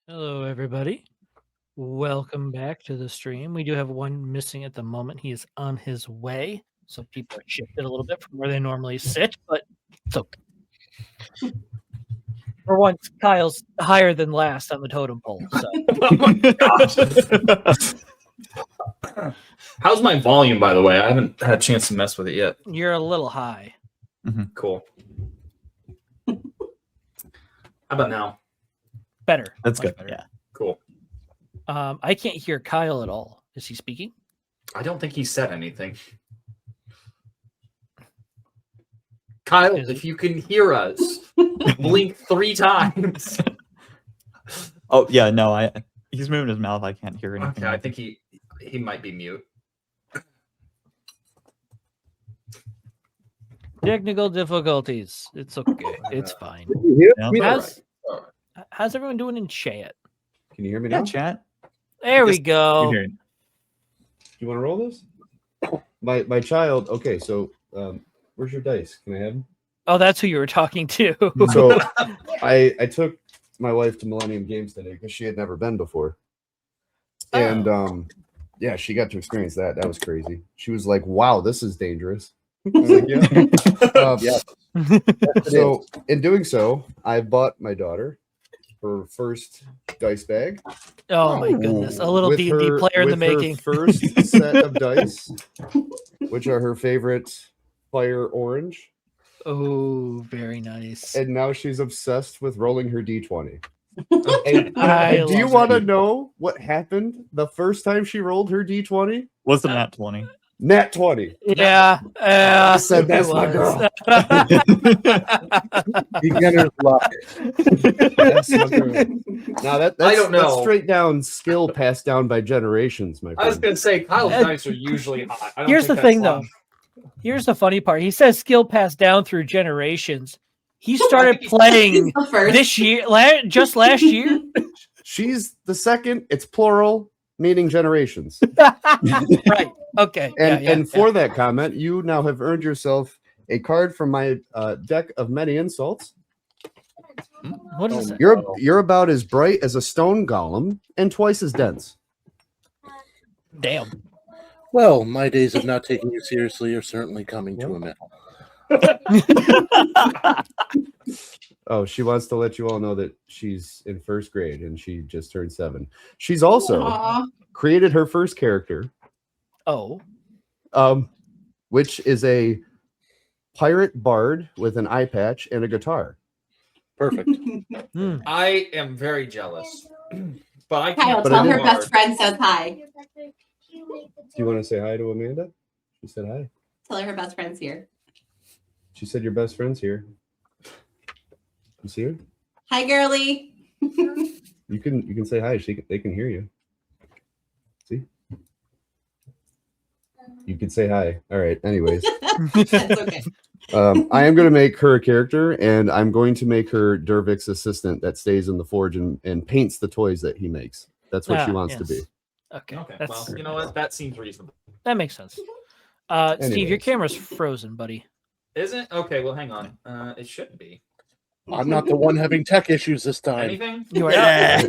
Hello, everybody. Welcome back to the stream. We do have one missing at the moment. He is on his way, so people are shifted a little bit from where they normally sit, but it's okay. For once, Kyle's higher than last on the totem pole. So. Oh my gosh. How's my volume, by the way? I haven't had a chance to mess with it yet. You're a little high. Cool. How about now? Better. That's Much good. better. Yeah. Cool. I can't hear Kyle at all. Is he speaking? I don't think he said anything. Kyle, if you can hear us, blink 3 times. Oh yeah, no, he's moving his mouth. I can't hear anything. Okay, I think he might be mute. Technical difficulties. It's okay. It's fine. Yeah. How's everyone doing in chat? Can you hear me Yeah, now? chat. There we Yes, go. you're hearing. You want to roll this? My child. Okay, so where's your dice? Can I have them? Oh, that's who you were talking to. So I took my wife to Millennium Games today because she had never been before, and yeah, she got to experience that. That was crazy. She was like, "Wow, this is dangerous." I was like, yeah. So in doing so, I bought my daughter her first dice bag. Oh my goodness, a little with D&D her- player in the with her making. First set of dice, which are her favorite fire orange, Oh, very nice. and now she's obsessed with rolling her d20. I And do you love want to it. know what happened the first time she rolled her d20? What's the nat 20? Nat 20. Yeah, I said, "That's it my was. girl." Beginner's luck. That's my girl. Now that's I don't know. That's straight down skill passed down by generations, my I was friend. going to say, Kyle's dice are usually high. I don't Here's think the that's thing, though. wrong. Here's the funny part. He says skill passed down through generations. He I started think he's- playing The first. this year, just last year. She's the second. It's plural, meaning generations. Right. Okay. And for that comment, you now have earned yourself a card from my deck of many insults. What is it? You're about as bright as a stone golem and twice as dense. Damn. Well, my days of not taking you seriously are certainly coming to an end. Oh, she wants to let you all know that she's in first grade and she just turned 7. She's also Aw. created her first character, Oh. which is a pirate bard with an eye patch and a guitar. Perfect. Hmm. I am very jealous. But I Kyle, can't. But tell I her did- best friend says hi. Do you want to say hi to Amanda? She said hi. Tell her best friend's here. She said your best friend's here. You see her? Hi, girly. You can say hi. They can hear you. See? You can say hi. All right. Anyways, That's okay. I am going to make her a character, and I'm going to make her Dervik's assistant that stays in the forge and paints the toys that he makes. That's what she wants to be. Yes. Okay. Okay, That's, well, you know what? That seems reasonable. that makes sense. Steve, your Anyways. camera's frozen, buddy. Isn't it? Okay, well, hang on. It shouldn't be. I'm not the one having tech issues this time. Anything? You are Yeah.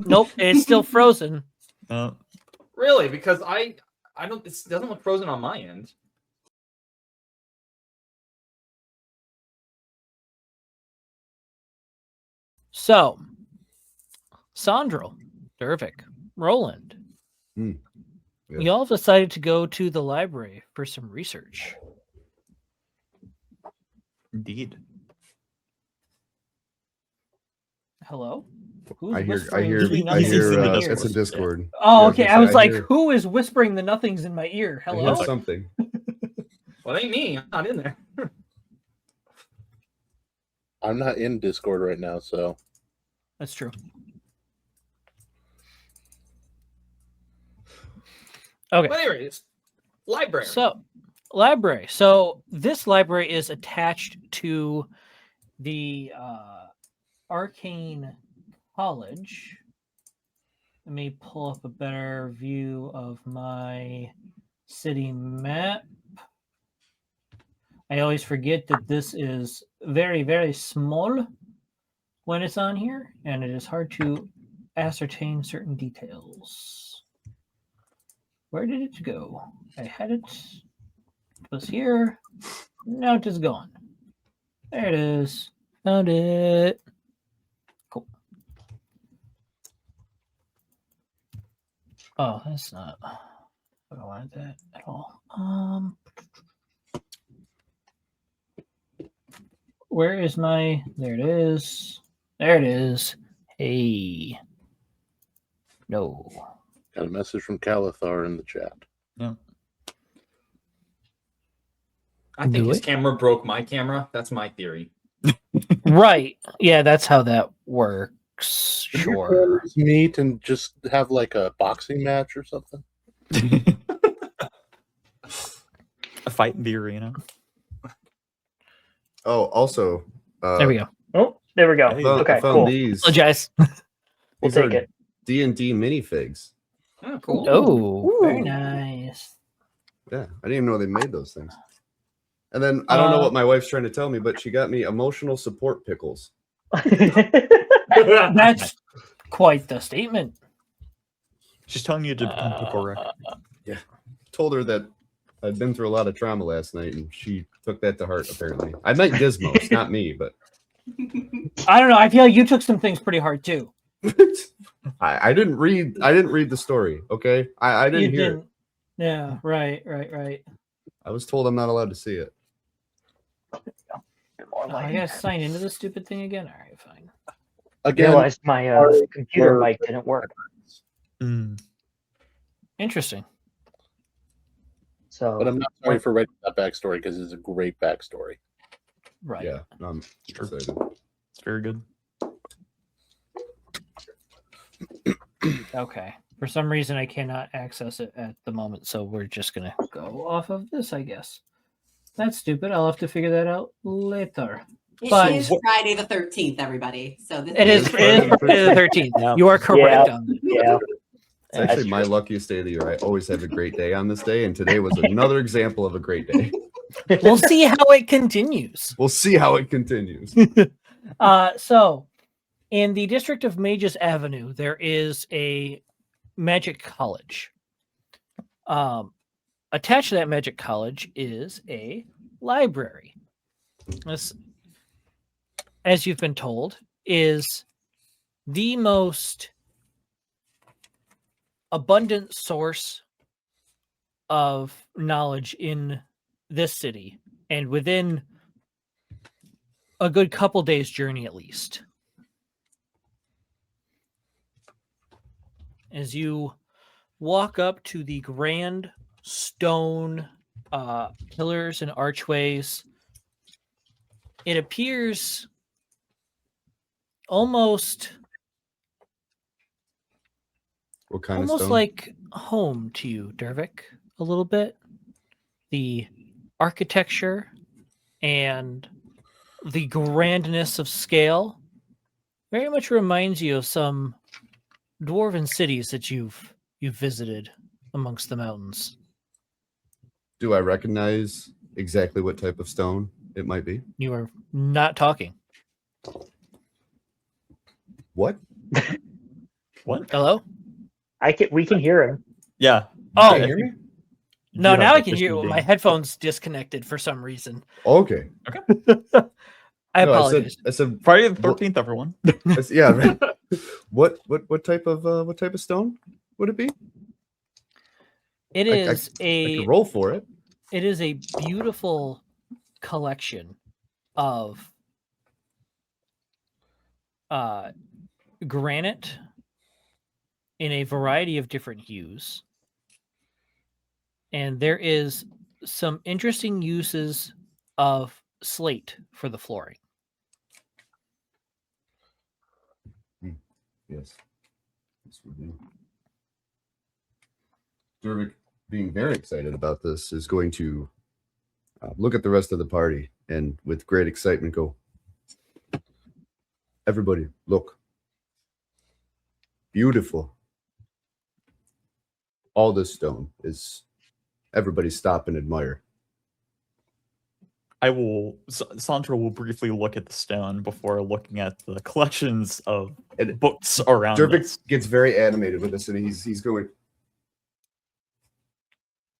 Nope, it's still frozen. Really? Because I don't. It doesn't look frozen on my end. So, Sandro, Dervik, Roland, Yeah. you all decided to go to the library for some research. Indeed. Hello? Who's I whispering hear. really I nothings hear, in my uh, ear? It's a Discord. Oh, Yeah, okay. just- I was like, hear- who is whispering the nothings in my ear? I hear Hello? something. Well, it ain't me. I'm not in there. I'm not in Discord right now, so That's true. Okay. But anyways, library. So, library. So, this library is attached to the Arcane College. Let me pull up a better view of my city map. I always forget that this is very, very small when it's on here, and it is hard to ascertain certain details. Where did it go? I had it. It was here. Now it is gone. There it is. Found it. Cool. Oh, that's not. I don't want that at all. Where is my? There it is. There it is. Hey. No. Got a message from Calathar in the chat. Yeah. I think Do his it? camera broke my camera. That's my theory. Right. Yeah, that's how that works. Did your Sure. parents meet and just have like a boxing match or something? A fight in the arena. Oh, also, There we go. Oh, there we go. Hey. Okay, I found cool. these. Apologize. We'll These take are it. D&D minifigs. Oh, cool. Oh, very Ooh. nice. Yeah, I didn't even know they made those things. And then I don't know Uh, what my wife's trying to tell me, but she got me emotional support pickles. That's quite the statement. She's telling you to become pickle Rick. Told her that I'd been through a lot of trauma last night, and she took that to heart. Apparently, I meant Gizmos, not me, but I don't know. I feel like you took some things pretty hard too. I didn't read. I didn't read the story. Okay, I didn't You hear didn't. Yeah. Right. it. I was told I'm not allowed to see it. Oh, I gotta sign into this stupid thing again. All right, fine. Again, Realized my computer mic didn't work. Mm. Interesting. So but I'm not sorry for writing that backstory because it's a great backstory. Right. Yeah, I'm excited. It's very good. Okay. For some reason, I cannot access it at the moment, so we're just gonna go off of this, I guess. That's stupid. I'll have to figure that out later. It But- is Friday the 13th, everybody. So this It is Friday the 13th. Yeah. You are correct Yeah. on that. yeah, It's actually That's my luckiest day of the year. I always have a great day on this day, and today was another example of a great day. We'll see how it continues. We'll see how it continues. So, in the district of Mages Avenue, there is a magic college. Attached to that magic college is a library. This, as you've been told, is the most abundant source of knowledge in this city and within a good couple days journey at least. As you walk up to the grand stone pillars and archways, it appears almost What kind of almost stone? like home to you, Dervik, a little bit. The architecture and the grandness of scale very much reminds you of some dwarven cities that you've visited amongst the mountains. Do I recognize exactly what type of stone it might be? You are not talking. What? What? Hello? we can hear him. Yeah. Oh, I hear think you no, have now the I can hear you. fishing My game. headphones disconnected for some reason. Okay. I No, apologize. I said Friday the 13th, everyone. yeah. What type of stone would it be? It I is I could roll for it. it is a beautiful collection of granite in a variety of different hues. And there is some interesting uses of slate for the flooring. Yes. Yes, we do. Dervik, being very excited about this, is going to look at the rest of the party and with great excitement go, everybody, look. Beautiful. All this stone is everybody stop and admire. Sandra will briefly look at the stone before looking at the collections of And books around Dervik this. gets very animated with this, and he's going,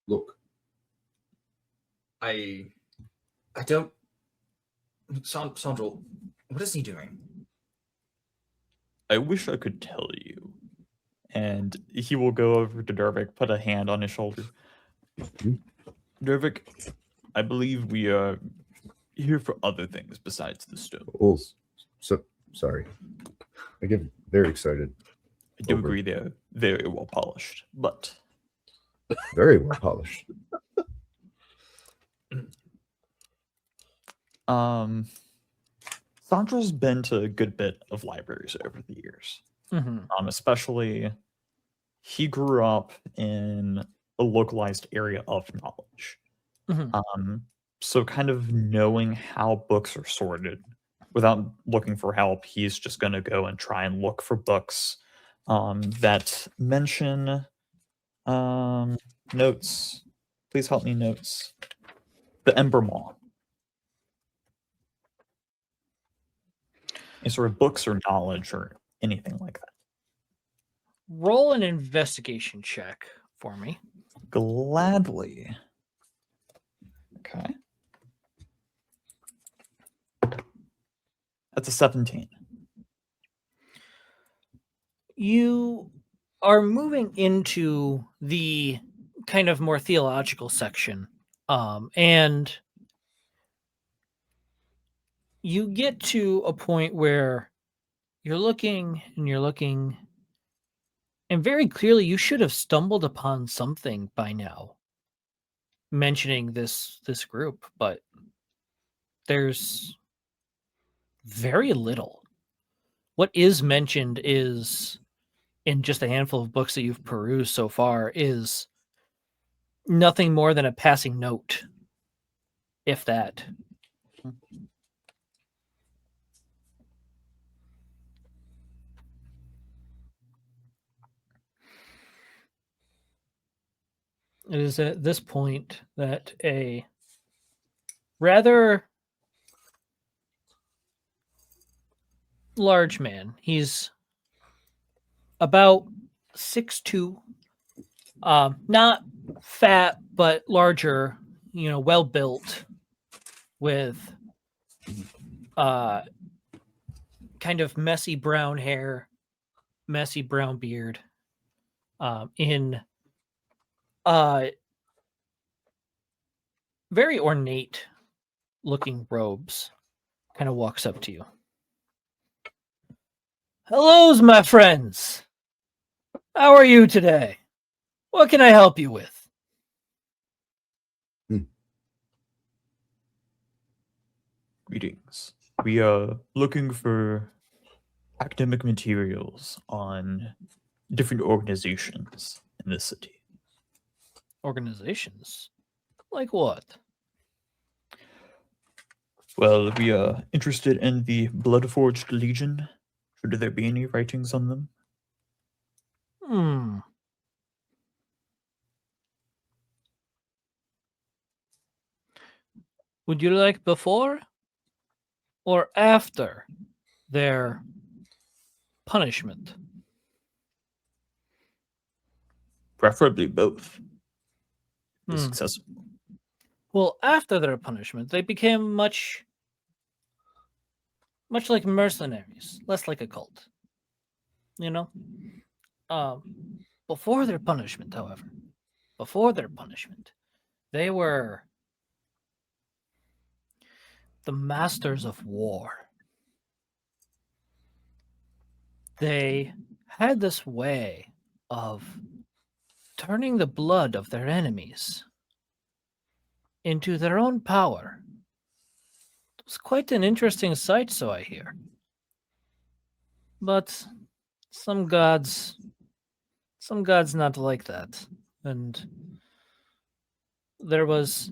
look. I don't. Sandra, what is he doing? I wish I could tell you. And he will go over to Dervik, put a hand on his shoulder. Dervik, I believe we are here for other things besides the stone. Oh, so sorry. I get very excited. I do Over. agree they're very well polished, but Very well polished. Sandra's been to a good bit of libraries over the years. Especially, he grew up in a localized area of knowledge. So kind of knowing how books are sorted without looking for help, he's just going to go and try and look for books that mention notes. Please help me, notes. The Ember Maw. Any sort of books or knowledge or anything like that. Roll an investigation check for me. Gladly. Okay. That's a 17. You are moving into the kind of more theological section, and you get to a point where you're looking, and very clearly you should have stumbled upon something by now mentioning this group, but there's very little. What is mentioned is, in just a handful of books that you've perused so far, is nothing more than a passing note, if that. It is at this point that a rather large man, he's about 6'2", not fat, but larger, well built, with kind of messy brown hair, messy brown beard, in very ornate looking robes, kind of walks up to you. Hellos, my friends. How are you today? What can I help you with? Greetings. We are looking for academic materials on different organizations in this city. Organizations? Like what? Well, we are interested in the Bloodforged Legion. Should there be any writings on them? Would you like before or after their punishment? Preferably both. Is accessible. Well, after their punishment, they became much like mercenaries, less like a cult. Before their punishment, however, they were the masters of war. They had this way of turning the blood of their enemies into their own power. It was quite an interesting sight, so I hear. But some gods not like that. And there was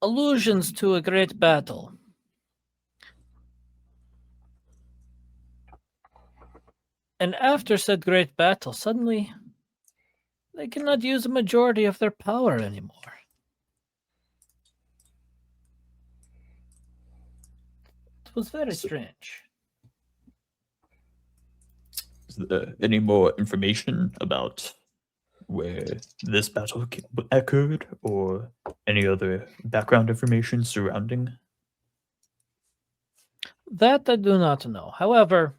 allusions to a great battle. And after said great battle, suddenly they cannot use a majority of their power anymore. was very strange. Is there any more information about where this battle occurred, or any other background information surrounding? That I do not know. However,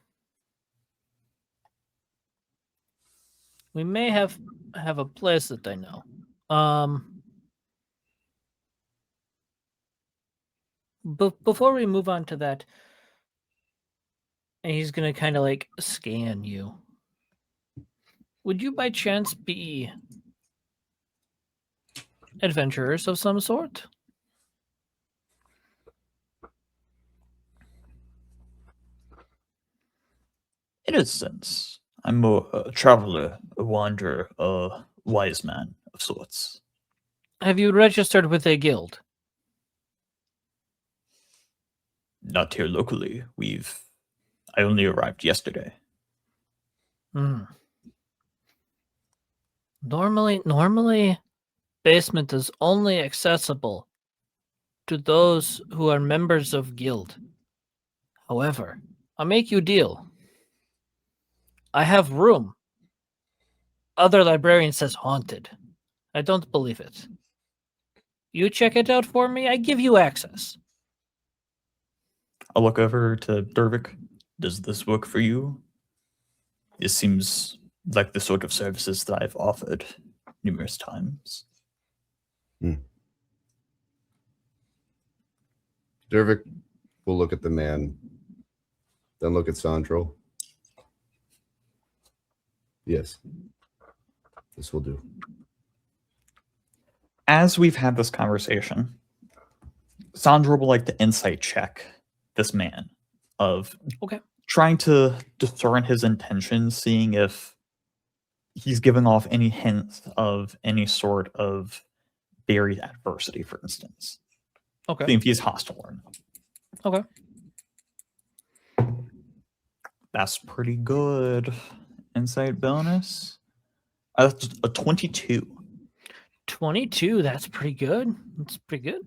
we may have a place that I know. But before we move on to that, and he's gonna kind of like scan you. Would you by chance be adventurers of some sort? In a sense, I'm more a traveler, a wanderer, a wise man of sorts. Have you registered with a guild? Not here locally. I only arrived yesterday. Hmm. Normally, basement is only accessible to those who are members of guild. However, I'll make you a deal. I have room. Other librarian says haunted. I don't believe it. You check it out for me, I give you access. I'll look over to Dervik. Does this work for you? This seems like the sort of services that I've offered numerous times. Dervik will look at the man, then look at Sandro. Yes, this will do. As we've had this conversation, Sandra will like to insight check this man of trying to discern his intentions, seeing if he's giving off any hints of any sort of buried adversity, for instance. Okay. Seeing if he's hostile or not. Okay. That's pretty good. Insight bonus. That's a 22. 22, that's pretty good. That's pretty good.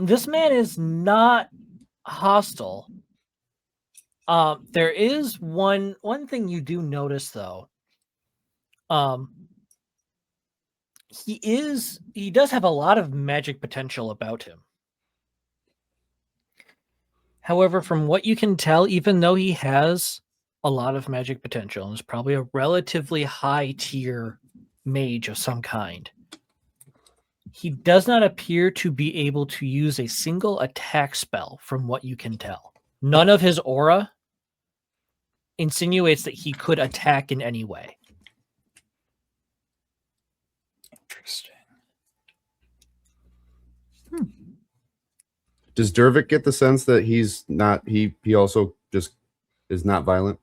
This man is not hostile. There is one thing you do notice though. He does have a lot of magic potential about him. However, from what you can tell, even though he has a lot of magic potential and is probably a relatively high tier mage of some kind, he does not appear to be able to use a single attack spell from what you can tell. None of his aura insinuates that he could attack in any way. Interesting. Does Dervik get the sense that he's not, he also just is not violent?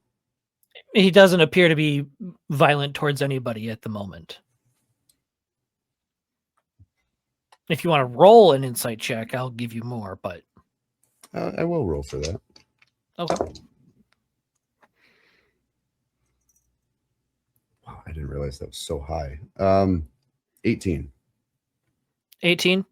He doesn't appear to be violent towards anybody at the moment. If you want to roll an insight check, I'll give you more, but... I will roll for that. Okay. Wow, I didn't realize that was so high. 18. 18?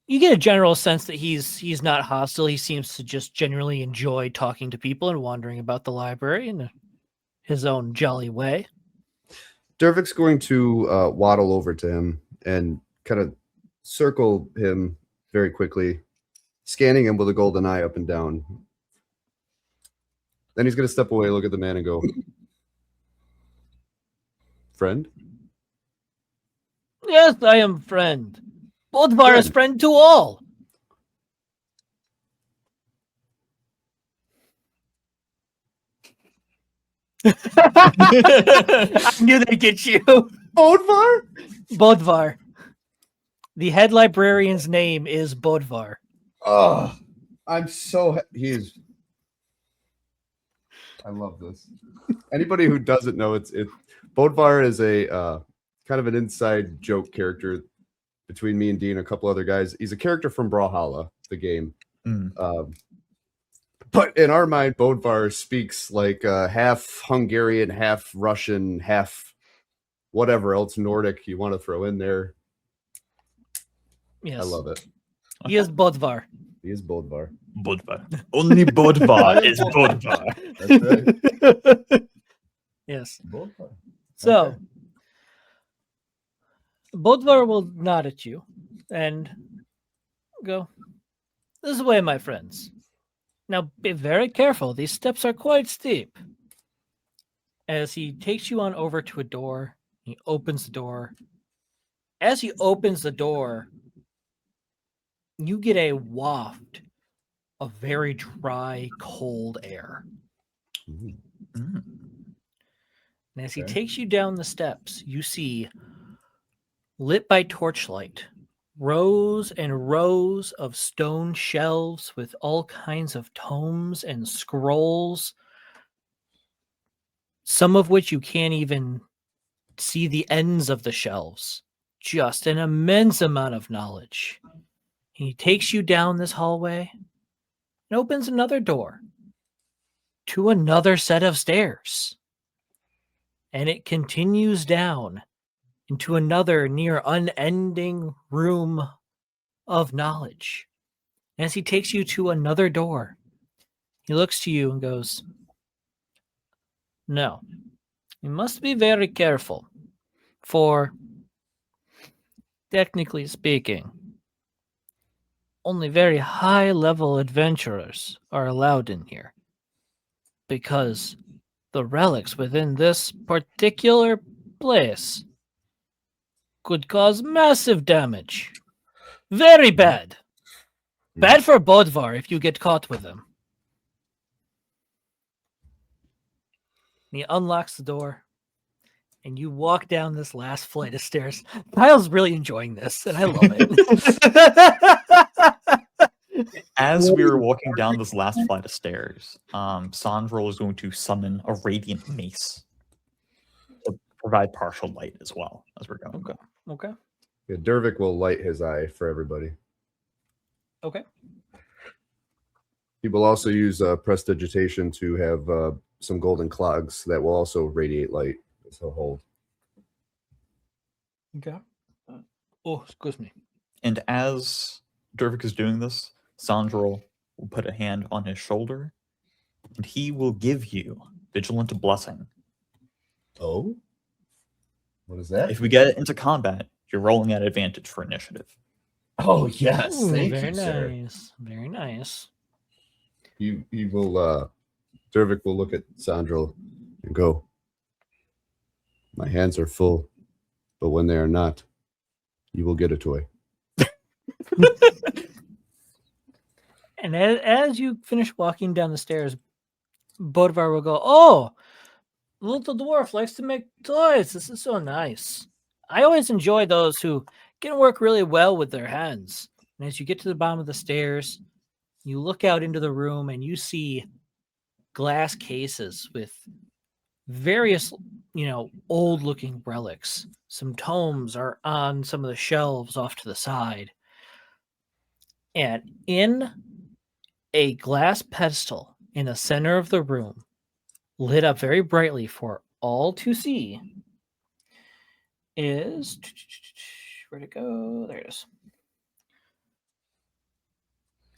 You get a general sense that he's not hostile. He seems to just genuinely enjoy talking to people and wandering about the library in his own jolly way. Dervik's going to waddle over to him and kind of circle him very quickly, scanning him with a golden eye up and down. Then he's going to step away, look at the man, and go, "Friend?" Yes, I am friend. Bodvar is friend to all. I knew they'd get you. Bodvar? Bodvar. The head librarian's name is Bodvar. Oh, I'm so he's. I love this. Anybody who doesn't know, it's Bodvar is a kind of an inside joke character between me and Dean, a couple other guys. He's a character from Brawlhalla, the game. But in our mind, Bodvar speaks like half Hungarian, half Russian, half whatever else Nordic you want to throw in there. Yes. I love it. He is Bodvar. He is Bodvar. Bodvar. Only Bodvar is Bodvar. That's right. Yes. Bodvar. So, Okay. Bodvar will nod at you and go, "This way, my friends. Now be very careful. These steps are quite steep." As he takes you on over to a door, he opens the door. As he opens the door, you get a waft of very dry, cold air. Ooh. Mm. And as he Okay. takes you down the steps, you see, lit by torchlight, rows and rows of stone shelves with all kinds of tomes and scrolls, some of which you can't even see the ends of the shelves. Just an immense amount of knowledge. He takes you down this hallway and opens another door to another set of stairs. And it continues down into another near unending room of knowledge. As he takes you to another door, he looks to you and goes, "No, you must be very careful, for, technically speaking, only very high-level adventurers are allowed in here, because the relics within this particular place could cause massive damage. Very bad. Bad for Bodvar if you get caught with them." And he unlocks the door, and you walk down this last flight of stairs. Kyle's really enjoying this, and I love it. As we were walking down this last flight of stairs, Sandro is going to summon a radiant mace to provide partial light as well as we're going. Okay. Yeah, Dervik will light his eye for everybody. Okay. He will also use prestidigitation to have some golden clogs that will also radiate light as he'll hold. Okay. Oh, excuse me. And as Dervik is doing this, Sandro will put a hand on his shoulder, and he will give you Vigilant Blessing. Oh? What is that? If we get into combat, you're rolling at advantage for initiative. Oh, yes. Ooh, Thank very you, sir. nice. Very nice. He will, Dervik will look at Sandro and go, "My hands are full, but when they are not, you will get a toy." And as you finish walking down the stairs, Bodvar will go, "Oh, little dwarf likes to make toys. This is so nice. I always enjoy those who can work really well with their hands." And as you get to the bottom of the stairs, you look out into the room and you see glass cases with various, old looking relics. Some tomes are on some of the shelves off to the side. And in a glass pedestal in the center of the room, lit up very brightly for all to see, is, where'd it go? There it is.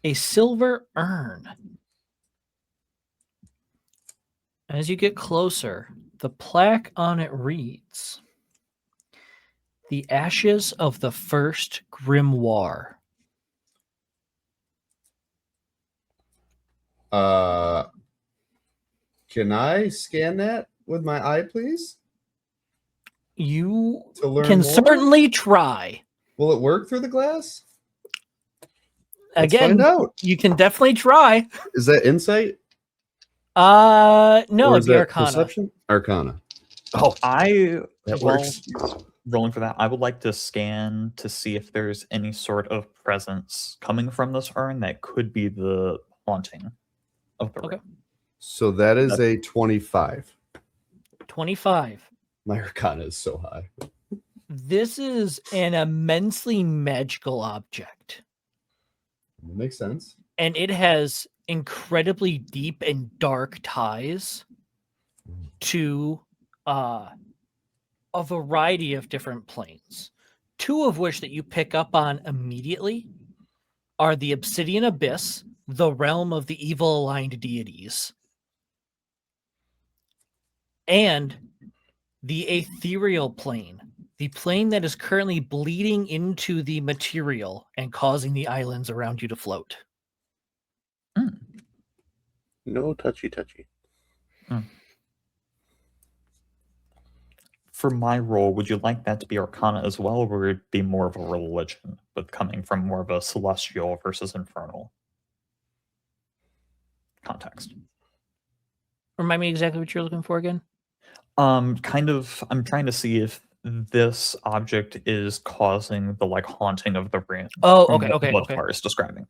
A silver urn. As you get closer, the plaque on it reads, "The ashes of the first grimoire." Can I scan that with my eye, please? You To learn can more? certainly try. Will it work through the glass? Let's Again, find out. you can definitely try. Is that insight? No, Or it'd is be that Arcana. perception? Arcana. Oh, That while works. rolling for that, I would like to scan to see if there's any sort of presence coming from this urn that could be the haunting of the room. So that is a 25. 25. My Arcana is so high. This is an immensely magical object, It makes sense. and it has incredibly deep and dark ties to a variety of different planes, two of which that you pick up on immediately are the Obsidian Abyss, the realm of the evil-aligned deities, and the Atherial plane, the plane that is currently bleeding into the material and causing the islands around you to float. No touchy. For my role, would you like that to be Arcana as well, or would it be more of a religion, but coming from more of a celestial versus infernal context? Remind me exactly what you're looking for again? Kind of, I'm trying to see if this object is causing the like haunting of the ring. Oh, from okay, what okay, okay. Bloodfire is describing.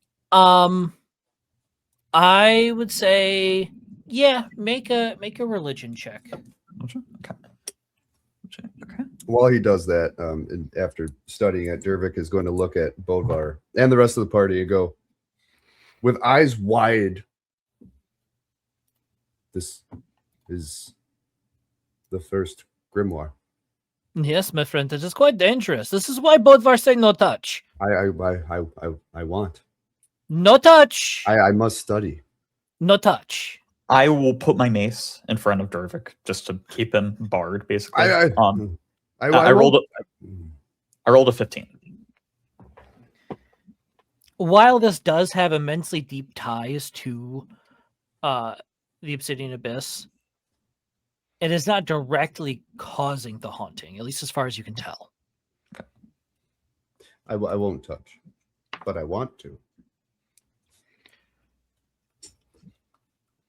I would say, yeah, make a religion check. Okay. While he does that, and after studying it, Dervik is going to look at Bodvar and the rest of the party and go, with eyes wide, this is the first grimoire. Yes, my friend, this is quite dangerous. This is why Bodvar say no touch. I want. No touch. I must study. No touch. I will put my mace in front of Dervik just to keep him barred, basically. I rolled a 15. While this does have immensely deep ties to the Obsidian Abyss, it is not directly causing the haunting, at least as far as you can tell. I won't touch, but I want to.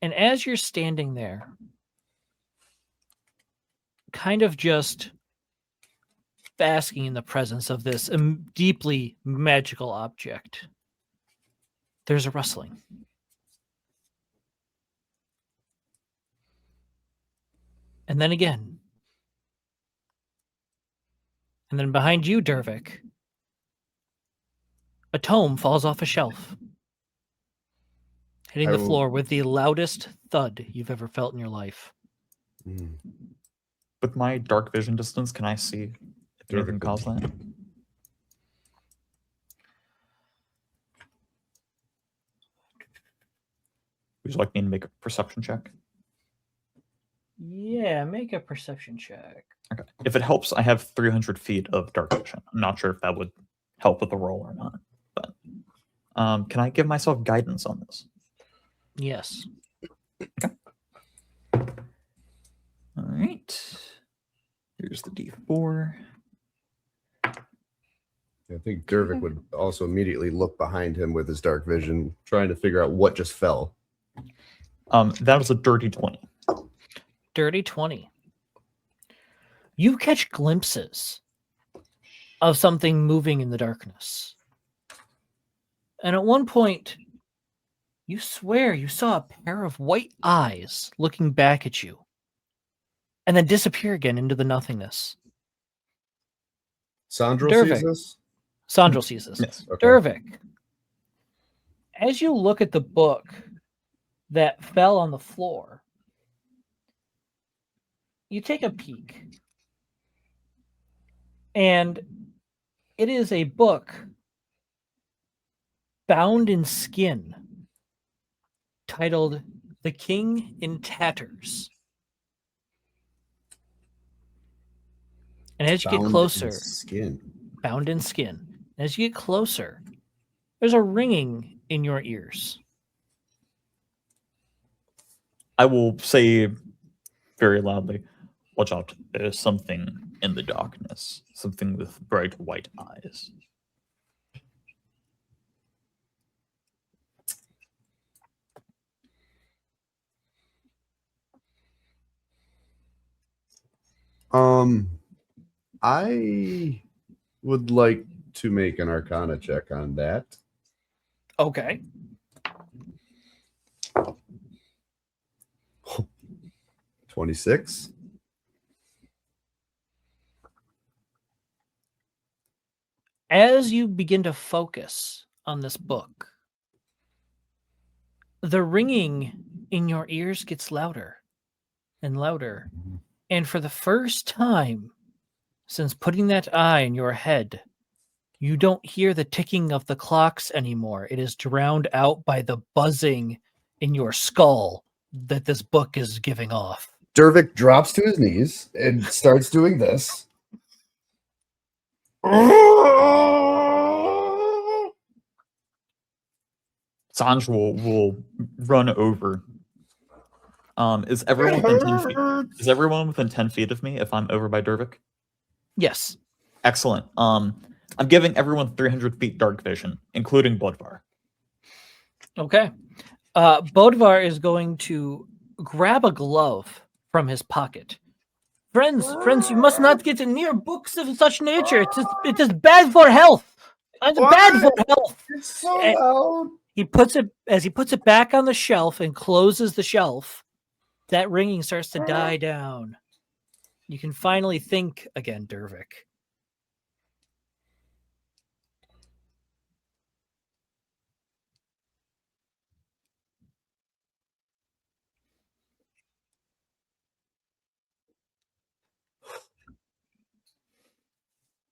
And as you're standing there, kind of just basking in the presence of this deeply magical object, there's a rustling. And then again. And then behind you, Dervik, a tome falls off a shelf, hitting the floor with the loudest thud you've ever felt in your life. With my dark vision distance, can I see if anything caused that? Would you like me to make a perception check? Yeah, make a perception check. Okay. If it helps, I have 300 feet of dark vision. I'm not sure if that would help with the roll or not. But can I give myself guidance on this? Yes. Okay. All right. Here's the D4. I think Dervik would also immediately look behind him with his dark vision, trying to figure out what just fell. That was a dirty 20. Dirty 20. You catch glimpses of something moving in the darkness. And at one point, you swear you saw a pair of white eyes looking back at you and then disappear again into the nothingness. Sandro sees this? Sandro sees this. Yes. Okay. Dervik, as you look at the book that fell on the floor, you take a peek. And it is a book bound in skin titled The King in Tatters. And as you get closer, bound in skin. As you get closer, there's a ringing in your ears. I will say very loudly, watch out, there's something in the darkness, something with bright white eyes. I would like to make an Arcana check on that. Okay. 26. As you begin to focus on this book, the ringing in your ears gets louder and louder. And for the first time since putting that eye in your head, You don't hear the ticking of the clocks anymore. It is drowned out by the buzzing in your skull that this book is giving off. Dervik drops to his knees and starts doing this. Sandra will run over. Is everyone within 10 feet? Is everyone within 10 feet of me if I'm over by Dervik? Yes. Excellent. I'm giving everyone 300 feet dark vision, including Bodvar. Okay. Bodvar is going to grab a glove from his pocket. Friends, you must not get near books of such nature. It is bad for health. It's bad for health. It's so loud. He puts it back on the shelf and closes the shelf. That ringing starts to die down. You can finally think again, Dervik.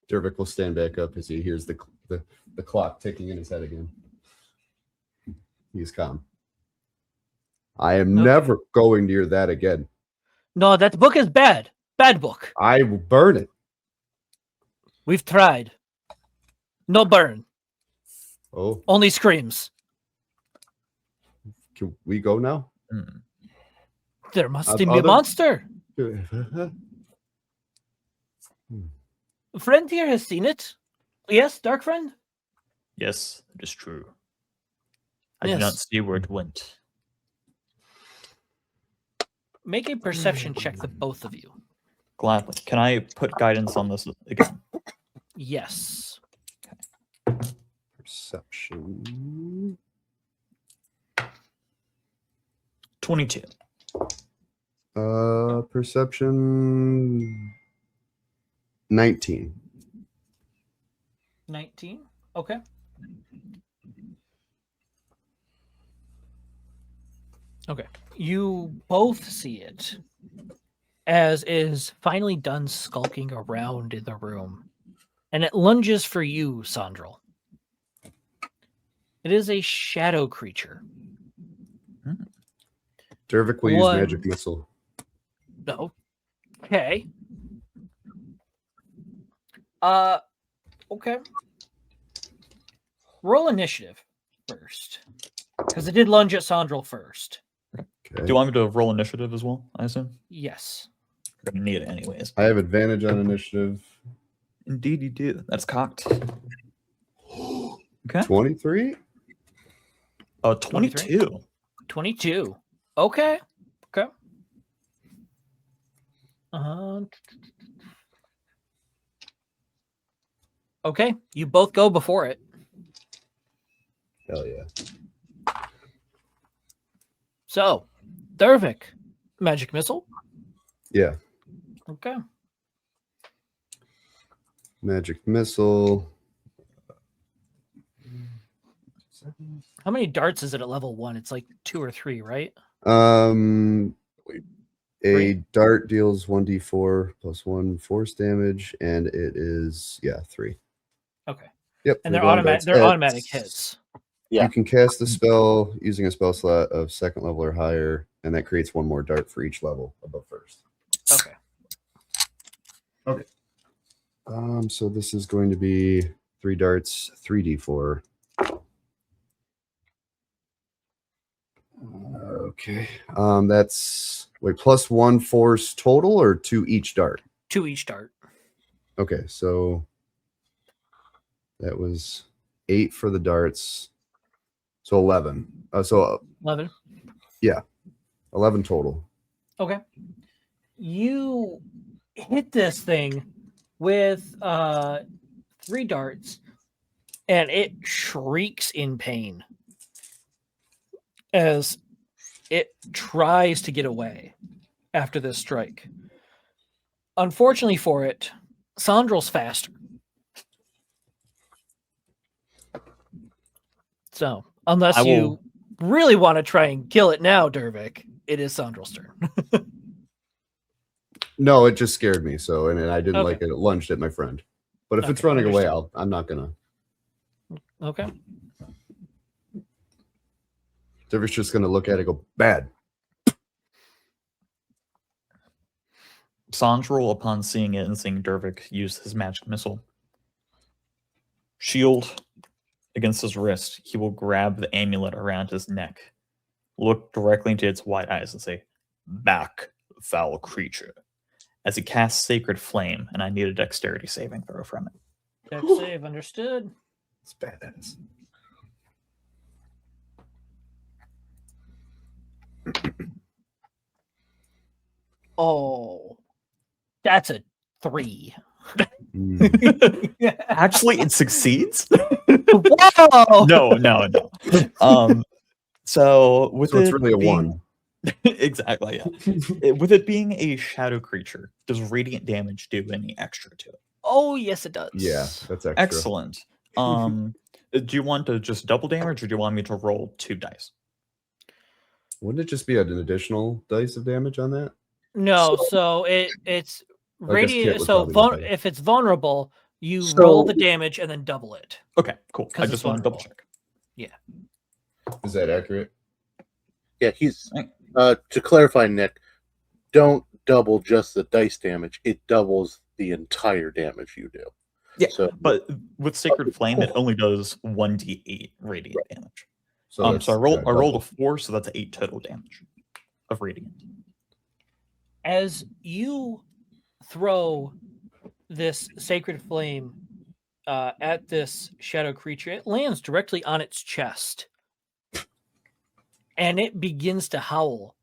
Dervik will stand back up as he hears the clock ticking in his head again. He's calm. I am never going near that again. No, that book is bad. Bad book. I will burn it. We've tried. No burn. Oh, Only screams. can we go now? There must be a monster. A friend here has seen it. Yes, Dark Friend? Yes, it is true. I Yes. do not see where it went. Make a perception check, the both of you. Gladly. Can I put guidance on this again? Yes. Perception. 22. Perception 19. 19. Okay. Okay. You both see it as is finally done skulking around in the room. And it lunges for you, Sandral. It is a shadow creature. Dervik will use magic missile. Okay. Okay. Roll initiative first. Because it did lunge at Sandral first. Okay. Do you want me to roll initiative as well, I assume? Yes. We're going to need it anyways. I have advantage on initiative. Indeed you do. That's cocked. Okay. 23? Oh, 22. 22. Okay. Okay. Okay. You both go before it. Hell yeah. So, Dervik, magic missile. Yeah. Okay. Magic missile. How many darts is it at level 1? It's like 2 or 3, right? A Three? dart deals 1d4 plus 1 force damage, and it is 3. Okay. Yep. And we're they're going automatic. back. They're automatic hits. Yeah. You can cast the spell using a spell slot of 2nd level or higher, and that creates 1 more dart for each level above 1st. Okay. Okay. So this is going to be 3 darts, 3d4. Okay. That's plus 1 force total or 2 each dart? 2 each dart. Okay, so that was 8 for the darts. So 11. 11. 11 total. Okay. You hit this thing with 3 darts, and it shrieks in pain as it tries to get away after this strike. Unfortunately for it, Sandral's faster. So, unless you really want to try and kill it now, Dervik, it is Sandral's turn. No, it just scared me. So, and I didn't Okay. like it. It lunged at my friend. But if Okay, it's running away, understood. I'm not gonna. Okay. Dervish just gonna look at it and go, bad. Sandral, upon seeing it and seeing Dervik use his magic missile, shield against his wrist, he will grab the amulet around his neck, look directly into its wide eyes, and say, "Back, foul creature," as he casts Sacred Flame, and I need a dexterity saving throw from it. Dex save, understood. It's badass. Oh, that's a 3. Actually, it succeeds. Whoa! No. So with So it's it really a being- 1. Exactly, yeah. With it being a shadow creature, does radiant damage do any extra to it? Oh, yes, it does. Yeah, that's extra. Excellent. Do you want to just double damage, or do you want me to roll 2 dice? Wouldn't it just be an additional dice of damage on that? No, so it's Kit radiant. would So probably be better. if it's vulnerable, you So- roll the damage and then double it. Okay, cool. 'Cause I it's just want to double vulnerable. check. Is that accurate? Yeah, he's Right. to clarify, Nick, don't double just the dice damage. It doubles the entire damage you do. Yeah, So But with Sacred Flame, it only does 1d8 radiant damage. So, So I that's, rolled yeah, I rolled a double. 4, so that's 8 total damage of radiant. As you throw this sacred flame at this shadow creature, it lands directly on its chest. And it begins to howl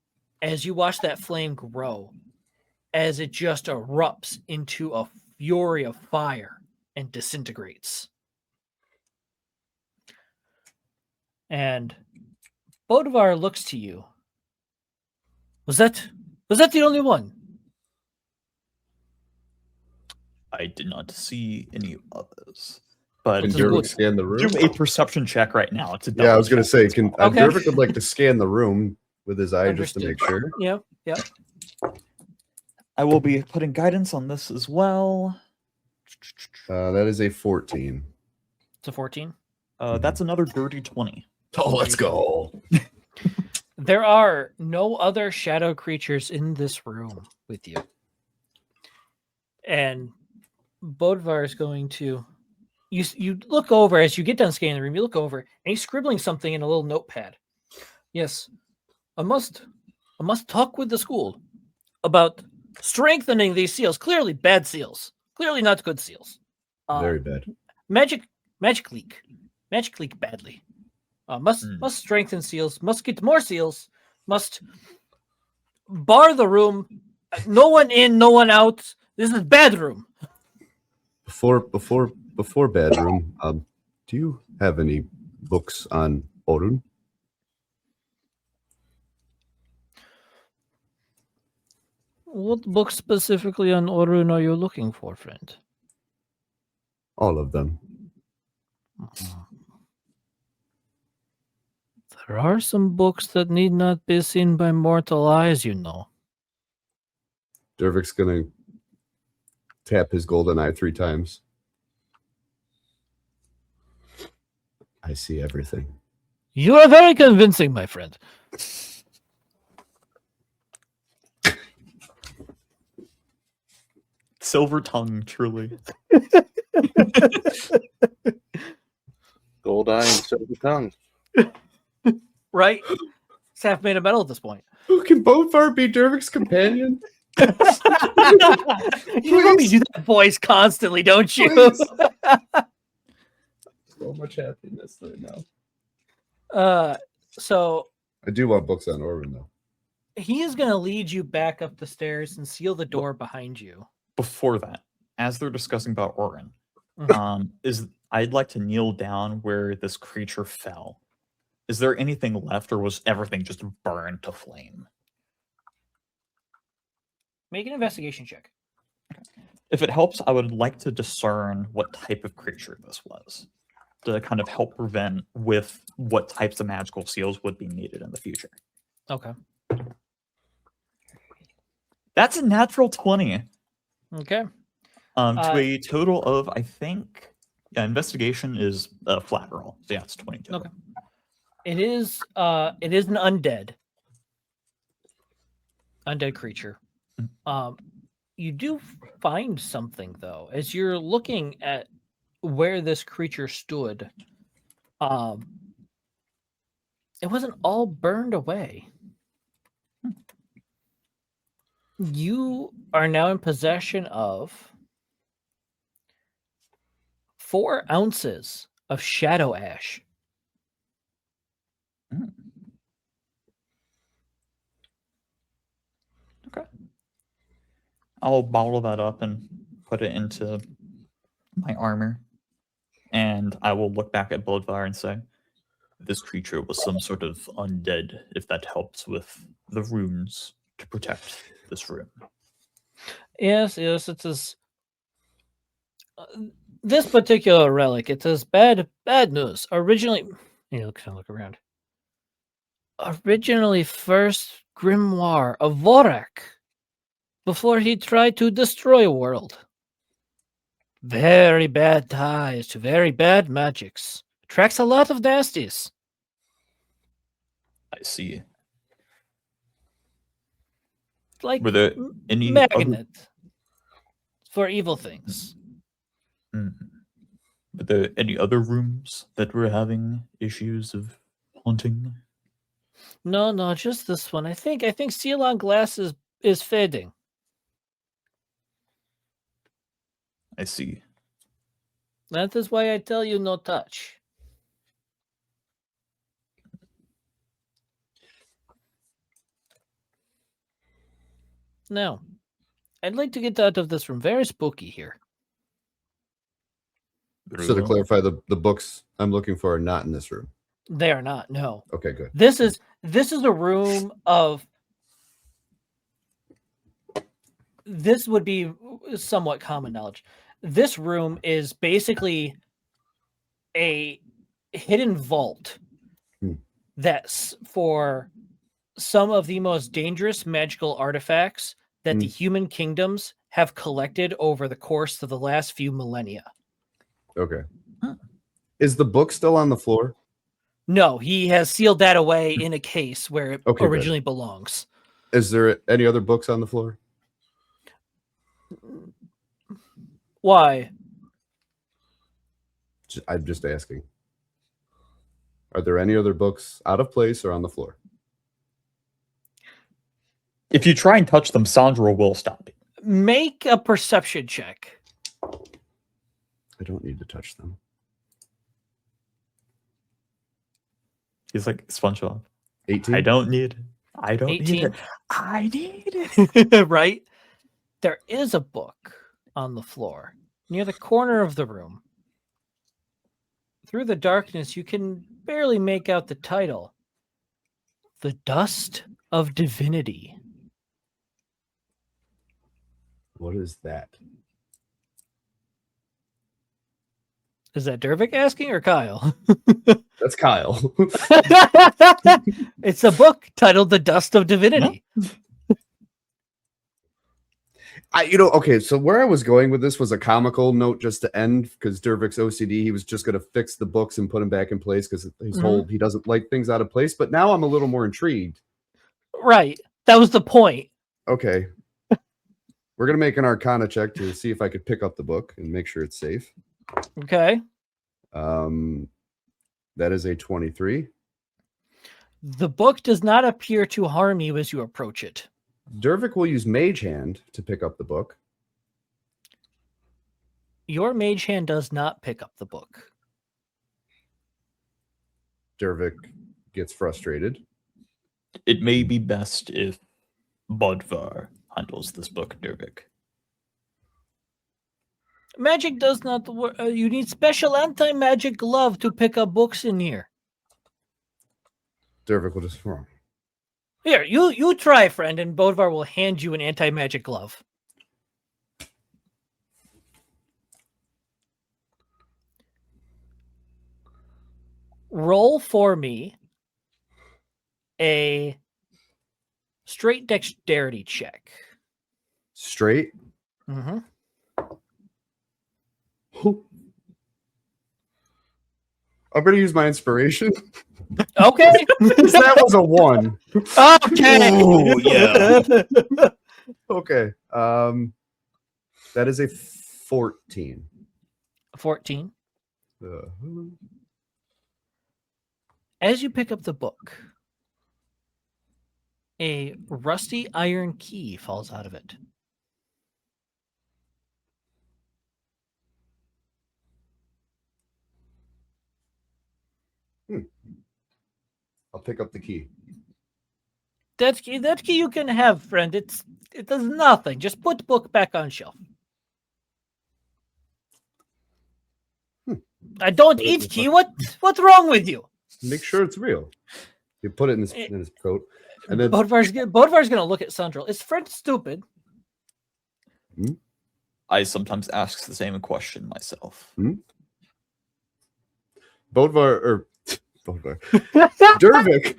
as you watch that flame grow, as it just erupts into a fury of fire and disintegrates. And Bodivar looks to you. Was that the only one? I did not see any others. But Can This is Dervick good. scan the room? do a perception check right now to Yeah, I was double gonna check say, can Okay. Dervick would like to scan the room with his eye just to make Understood. sure. Yep. I will be putting guidance on this as well. That is a 14. It's a 14. That's another dirty 20. Oh, let's go. There are no other shadow creatures in this room with you. And Bodvar is going to you look over as you get done scanning the room, you look over and he's scribbling something in a little notepad. Yes. I must talk with the school about strengthening these seals. Clearly bad seals. Clearly not good seals. Very bad. Magic leak badly. Must strengthen seals. Must get more seals. Must bar the room. No one in, no one out. This is bad room. Before bedroom, do you have any books on Orun? What book specifically on Orun are you looking for, friend? All of them. There are some books that need not be seen by mortal eyes, you know. Dervick's gonna tap his golden eye 3 times. I see everything. You are very convincing, my friend. Silver tongue, truly. gold eye and silver tongue. Right? It's half made of metal at this point. Who can Bodvar be Dervick's companion? You let me do that voice constantly, don't you? Please. So much happiness right now. So I do want books on Orun though. he is going to lead you back up the stairs and seal the door behind you. Before that, as they're discussing about Orin, I'd like to kneel down where this creature fell. Is there anything left, or was everything just burned to flame? Make an investigation check. If it helps, I would like to discern what type of creature this was to kind of help prevent with what types of magical seals would be needed in the future. Okay. That's a natural 20. Okay. To a total of, I think, Yeah, investigation is a flat roll. So yeah, it's 22. Okay. It is an undead creature. You do find something though as you're looking at where this creature stood. It wasn't all burned away. You are now in possession of 4 ounces of shadow ash. Okay. I'll bottle that up and put it into my armor. And I will look back at Bodvar and say, this creature was some sort of undead, if that helps with the runes to protect this room. Yes, it is. This particular relic, it is bad news. Originally, look around. Originally, first grimoire of Vorak, before he tried to destroy a world. Very bad ties to very bad magics. Attracts a lot of nasties. I see. Like Were there any magnet for evil things. Were there any other rooms that were having issues of haunting? No, just this one. I think seal on glass is fading. I see. That is why I tell you no touch. Now, I'd like to get out of this room. Very spooky here. So to clarify, the books I'm looking for are not in this room. They are not. No. Okay, good. This is a room of. This would be somewhat common knowledge. This room is basically a hidden vault that's for some of the most dangerous magical artifacts that the human kingdoms have collected over the course of the last few millennia. Okay. Is the book still on the floor? No, he has sealed that away in a case where it originally belongs. Is there any other books on the floor? Why? I'm just asking. Are there any other books out of place or on the floor? If you try and touch them, Sandra will stop you. Make a perception check. I don't need to touch them. He's like SpongeBob. 18? I don't need it. I don't 18? need it. I need it. Right? There is a book on the floor near the corner of the room. Through the darkness, you can barely make out the title. The Dust of Divinity. What is that? Is that Dervik asking or Kyle? That's Kyle. It's a book titled The Dust of Divinity. Okay, so where I was going with this was a comical note just to end, because Dervik's OCD, he was just going to fix the books and put them back in place because his whole, he doesn't like things out of place. But now I'm a little more intrigued. Right. That was the point. Okay. We're going to make an Arcana check to see if I could pick up the book and make sure it's safe. Okay. That is a 23. The book does not appear to harm you as you approach it. Dervik will use Mage Hand to pick up the book. Your Mage Hand does not pick up the book. Dervik gets frustrated. It may be best if Bodvar handles this book, Dervik. Magic does not work. You need special anti-magic glove to pick up books in here. Dervik will just... Here, you try, friend, and Bodvar will hand you an anti-magic glove. Roll for me a straight dexterity check. Straight? Mm-hmm. I'm gonna use my inspiration. Okay. That was a 1. Okay. Ooh, yeah. Okay. That is a 14. 14. Uh, As you pick up the book, a rusty iron key falls out of it. I'll pick up the key. That key you can have, friend. It does nothing. Just put the book back on shelf. I don't eat key. What's wrong with you? Make sure it's real. You put it in his coat, and then Bodvar's gonna look at Sandral. Is Fred stupid? I sometimes ask the same question myself. Bodvar. Dervik.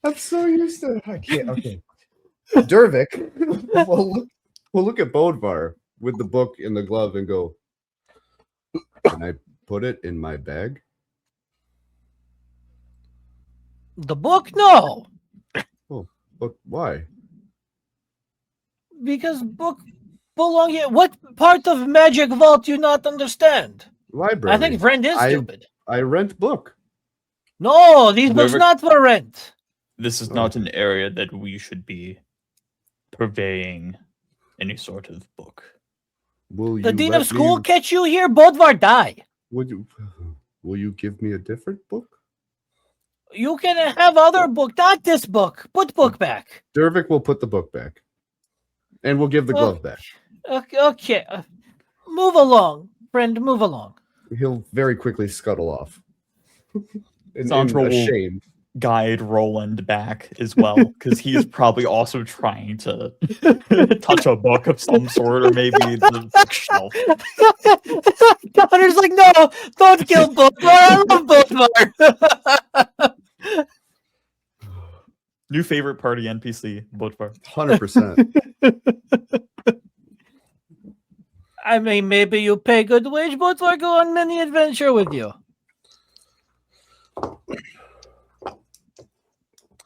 I'm so used to. I can't. Okay. Dervik will look at Bodvar with the book in the glove and go, "Can I put it in my bag?" The book? No. Oh, but why? Because book belong here. What part of magic vault do you not understand? Library. I think friend is stupid. I rent book. No, these books not for rent. This is not an area that we should be purveying any sort of book. Will The you dean let of school me- catch you here, Bodvar die. Will you give me a different book? You can have other book, not this book. Put book back. Dervik will put the book back, and we'll give the glove back. Okay. Move along, friend. Move along. He'll very quickly scuttle off. Sandra will Ashamed. guide Roland back as well, because he's probably also trying to touch a book of some sort, or maybe the bookshelf. Connor's like, no, don't kill Bodvar. I love Bodvar. New favorite party NPC, Bodvar. 100%. I mean, maybe you pay good wage, Bodvar go on many adventure with you.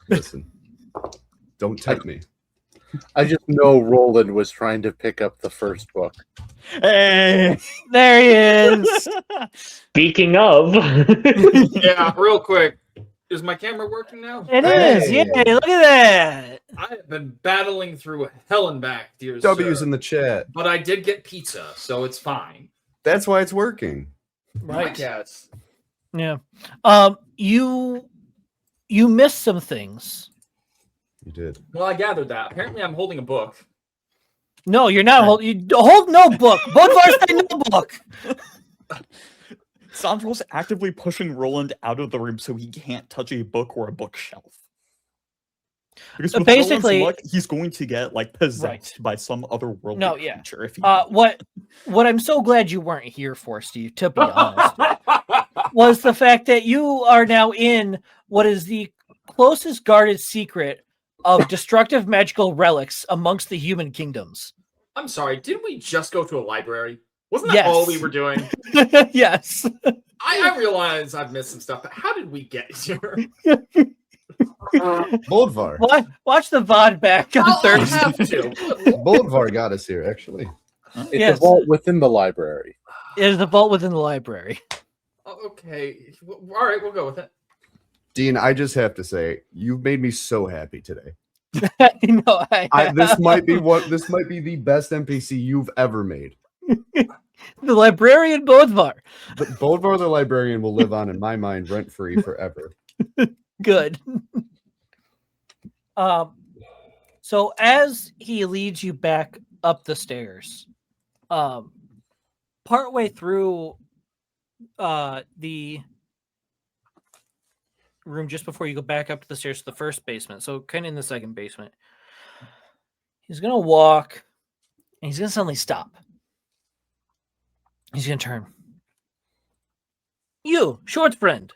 Listen, don't tempt me. I just know Roland was trying to pick up the first book. Hey! There he is. Speaking of, Yeah, real quick. Is my camera working now? It is. Hey. Yay, look at that. I have been battling through hell and back, dear W's sir. in the chat. But I did get pizza, so it's fine. That's why it's working. I Right. guess. Yeah. You missed some things. You did. Well, I gathered that. Apparently, I'm holding a book. No, you're not holding. You hold no book. Bodvar say no book. Sandra's actively pushing Roland out of the room so he can't touch a book or a bookshelf. Because with Basically- Roland's luck, he's going to get like possessed Right. by some otherworldly No, yeah. creature. If he What I'm so glad you weren't here for, Steve, to be honest, was the fact that you are now in what is the closest guarded secret of destructive magical relics amongst the human kingdoms. I'm sorry, didn't we just go to a library? Wasn't that all we were doing? Yes. I realize I've missed some stuff, but how did we get here? Bodvar. Watch the VOD back on I'll Thursday. have to. Bodvar got us here, actually. It's Yes. a vault within the library. It is the vault within the library. Okay. All right, we'll go with it. Dean, I just have to say, you've made me so happy today. No, This might be the best NPC you've ever made. the librarian Bodvar. But Bodvar the librarian will live on in my mind rent free forever. Good. So as he leads you back up the stairs, partway through the room, just before you go back up to the stairs to the first basement, so kind of in the second basement, he's gonna walk and he's gonna suddenly stop. He's gonna turn. You, short friend.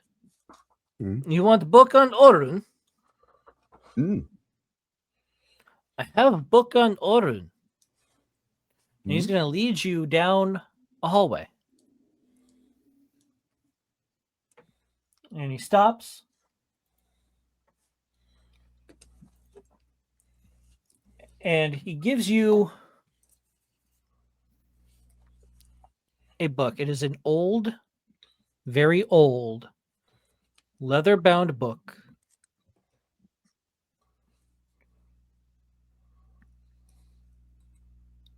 Hmm? You want a book on Orun? Mm. I have a book on Orun. And he's Hmm? going to lead you down a hallway. And he stops. And he gives you a book. It is an old, very old, leather-bound book.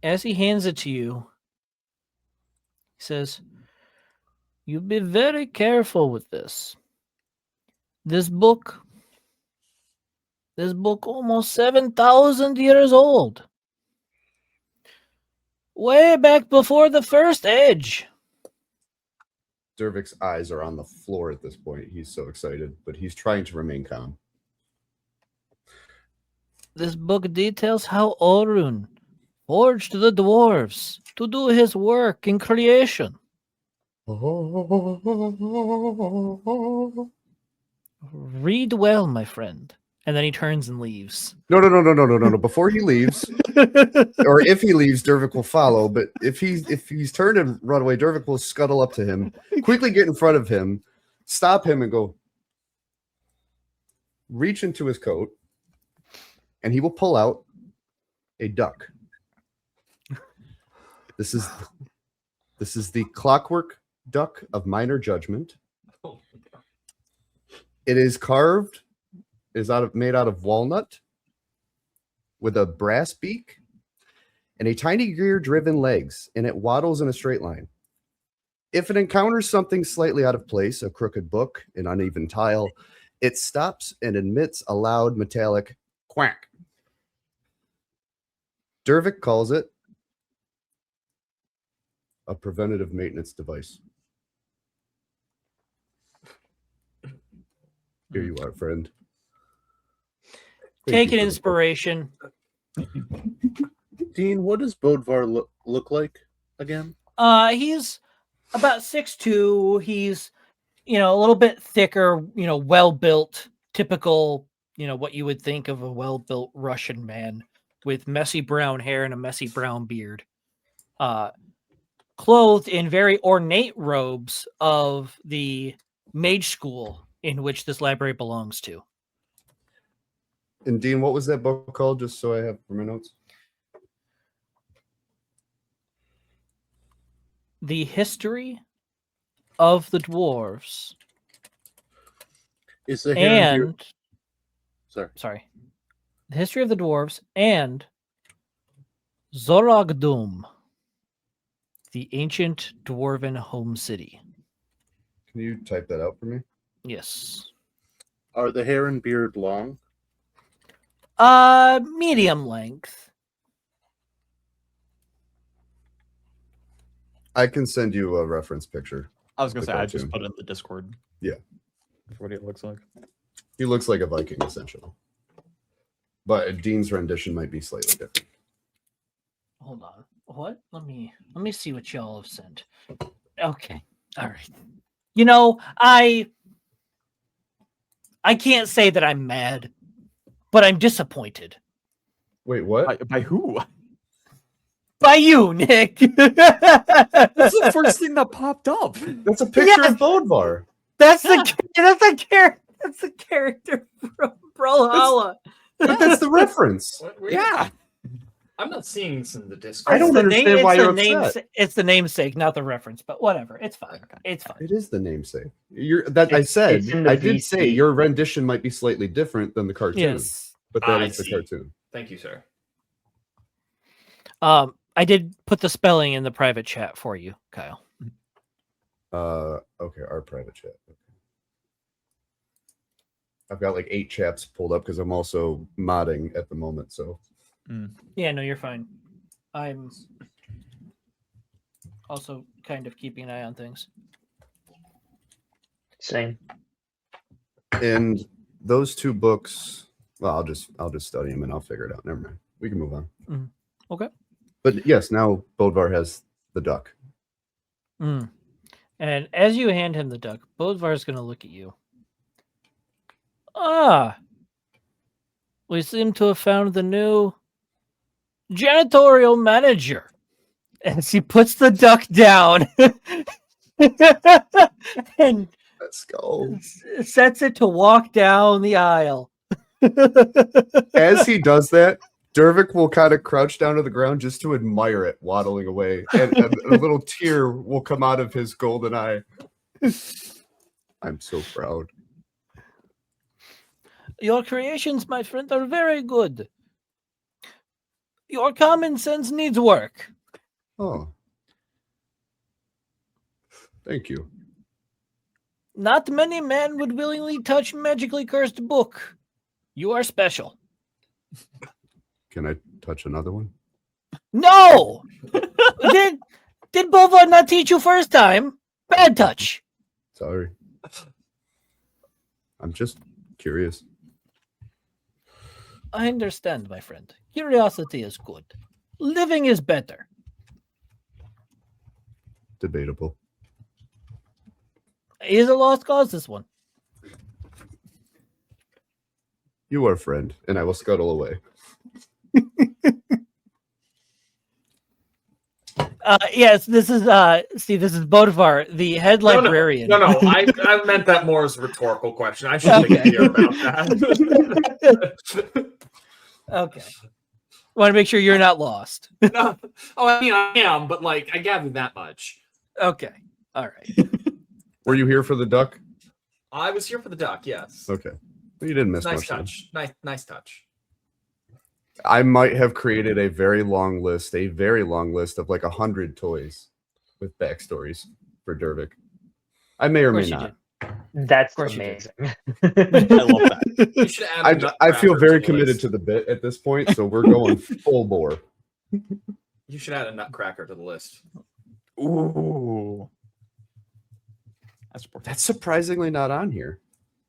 As he hands it to you, he says, "You be very careful with this. This book almost 7,000 years old. Way back before the first age." Dervik's eyes are on the floor at this point. He's so excited, but he's trying to remain calm. This book details how Orun forged the dwarves to do his work in creation. Read well, my friend. And then he turns and leaves. No. Before he leaves, or if he leaves, Dervik will follow. But if he's turned and run away, Dervik will scuttle up to him, quickly get in front of him, stop him, and go reach into his coat, and he will pull out a duck. This is the clockwork duck of minor judgment. It is carved, made out of walnut, with a brass beak and a tiny gear-driven legs, and it waddles in a straight line. If it encounters something slightly out of place, a crooked book, an uneven tile, it stops and emits a loud metallic quack. Dervik calls it a preventative maintenance device. Here you are, friend. Take an inspiration. Dean, what does Bodvar look like again? He's about 6'2". He's, a little bit thicker, well-built, typical, what you would think of a well-built Russian man with messy brown hair and a messy brown beard. Clothed in very ornate robes of the mage school in which this library belongs to. And Dean, what was that book called? Just so I have for my notes. The History of the Dwarves. Is the and sorry. The History of the Dwarves and Zoragdum, the ancient dwarven home city. Can you type that out for me? Yes. Are the hair and beard long? Medium length. I can send you a reference picture. I was gonna say I cartoon. just put it in the Discord. Yeah. For what he looks like. He looks like a Viking, essentially. But Dean's rendition might be slightly different. Hold on. What? Let me see what y'all have sent. Okay. All right. I can't say that I'm mad, but I'm disappointed. Wait, what? By who? By you, Nick. That's the first thing that popped up. That's a picture of Bodvar. That's the character from Brawlhalla. But that's the reference. Yeah. I'm not seeing this in the Discord. I don't understand why you're upset. It's the namesake, not the reference, but whatever. It's fine. It's fine. It is the namesake. It's in the I did VC. say your rendition might be slightly different than the cartoon. Yes. But that I is the see. cartoon. Thank you, sir. I did put the spelling in the private chat for you, Kyle. Okay, our private chat. Okay. I've got like 8 chats pulled up because I'm also modding at the moment. So Yeah, no, you're fine. I'm also kind of keeping an eye on things. Same. and those 2 books, well, I'll just study them and I'll figure it out. Never mind. We can move on. Okay. But yes, now Bodvar has the duck. And as you hand him the duck, Bodvar's going to look at you. Ah, we seem to have found the new janitorial manager. As he puts the duck down and Let's go. sets it to walk down the aisle. As he does that, Dervik will kind of crouch down to the ground just to admire it waddling away, and a little tear will come out of his golden eye. I'm so proud. Your creations, my friend, are very good. Your common sense needs work. Oh. Thank you. Not many men would willingly touch magically cursed book. You are special. Can I touch another one? No! Did Bova not teach you first time? Bad touch. Sorry. I'm just curious. I understand, my friend. Curiosity is good. Living is better. Debatable. It is a lost cause, this one. You are a friend, and I will scuttle away. Yes, this is Steve. This is Bodvar, the head librarian. No, I meant that more as a rhetorical question. I should think clear about that. Okay. Want to make sure you're not lost. No. Oh, I mean, I am, but like, I gathered that much. Okay. All right. Were you here for the duck? I was here for the duck. Yes. Okay. You didn't miss Nice much. touch. Nice touch. I might have created a very long list of like 100 toys with backstories for Dervik. I may or may not. That's course you amazing. I love that. You should add a I feel nutcracker very to the committed list. to the bit at this point, so we're going full bore. You should add a nutcracker to the list. Ooh. That's surprisingly not on here,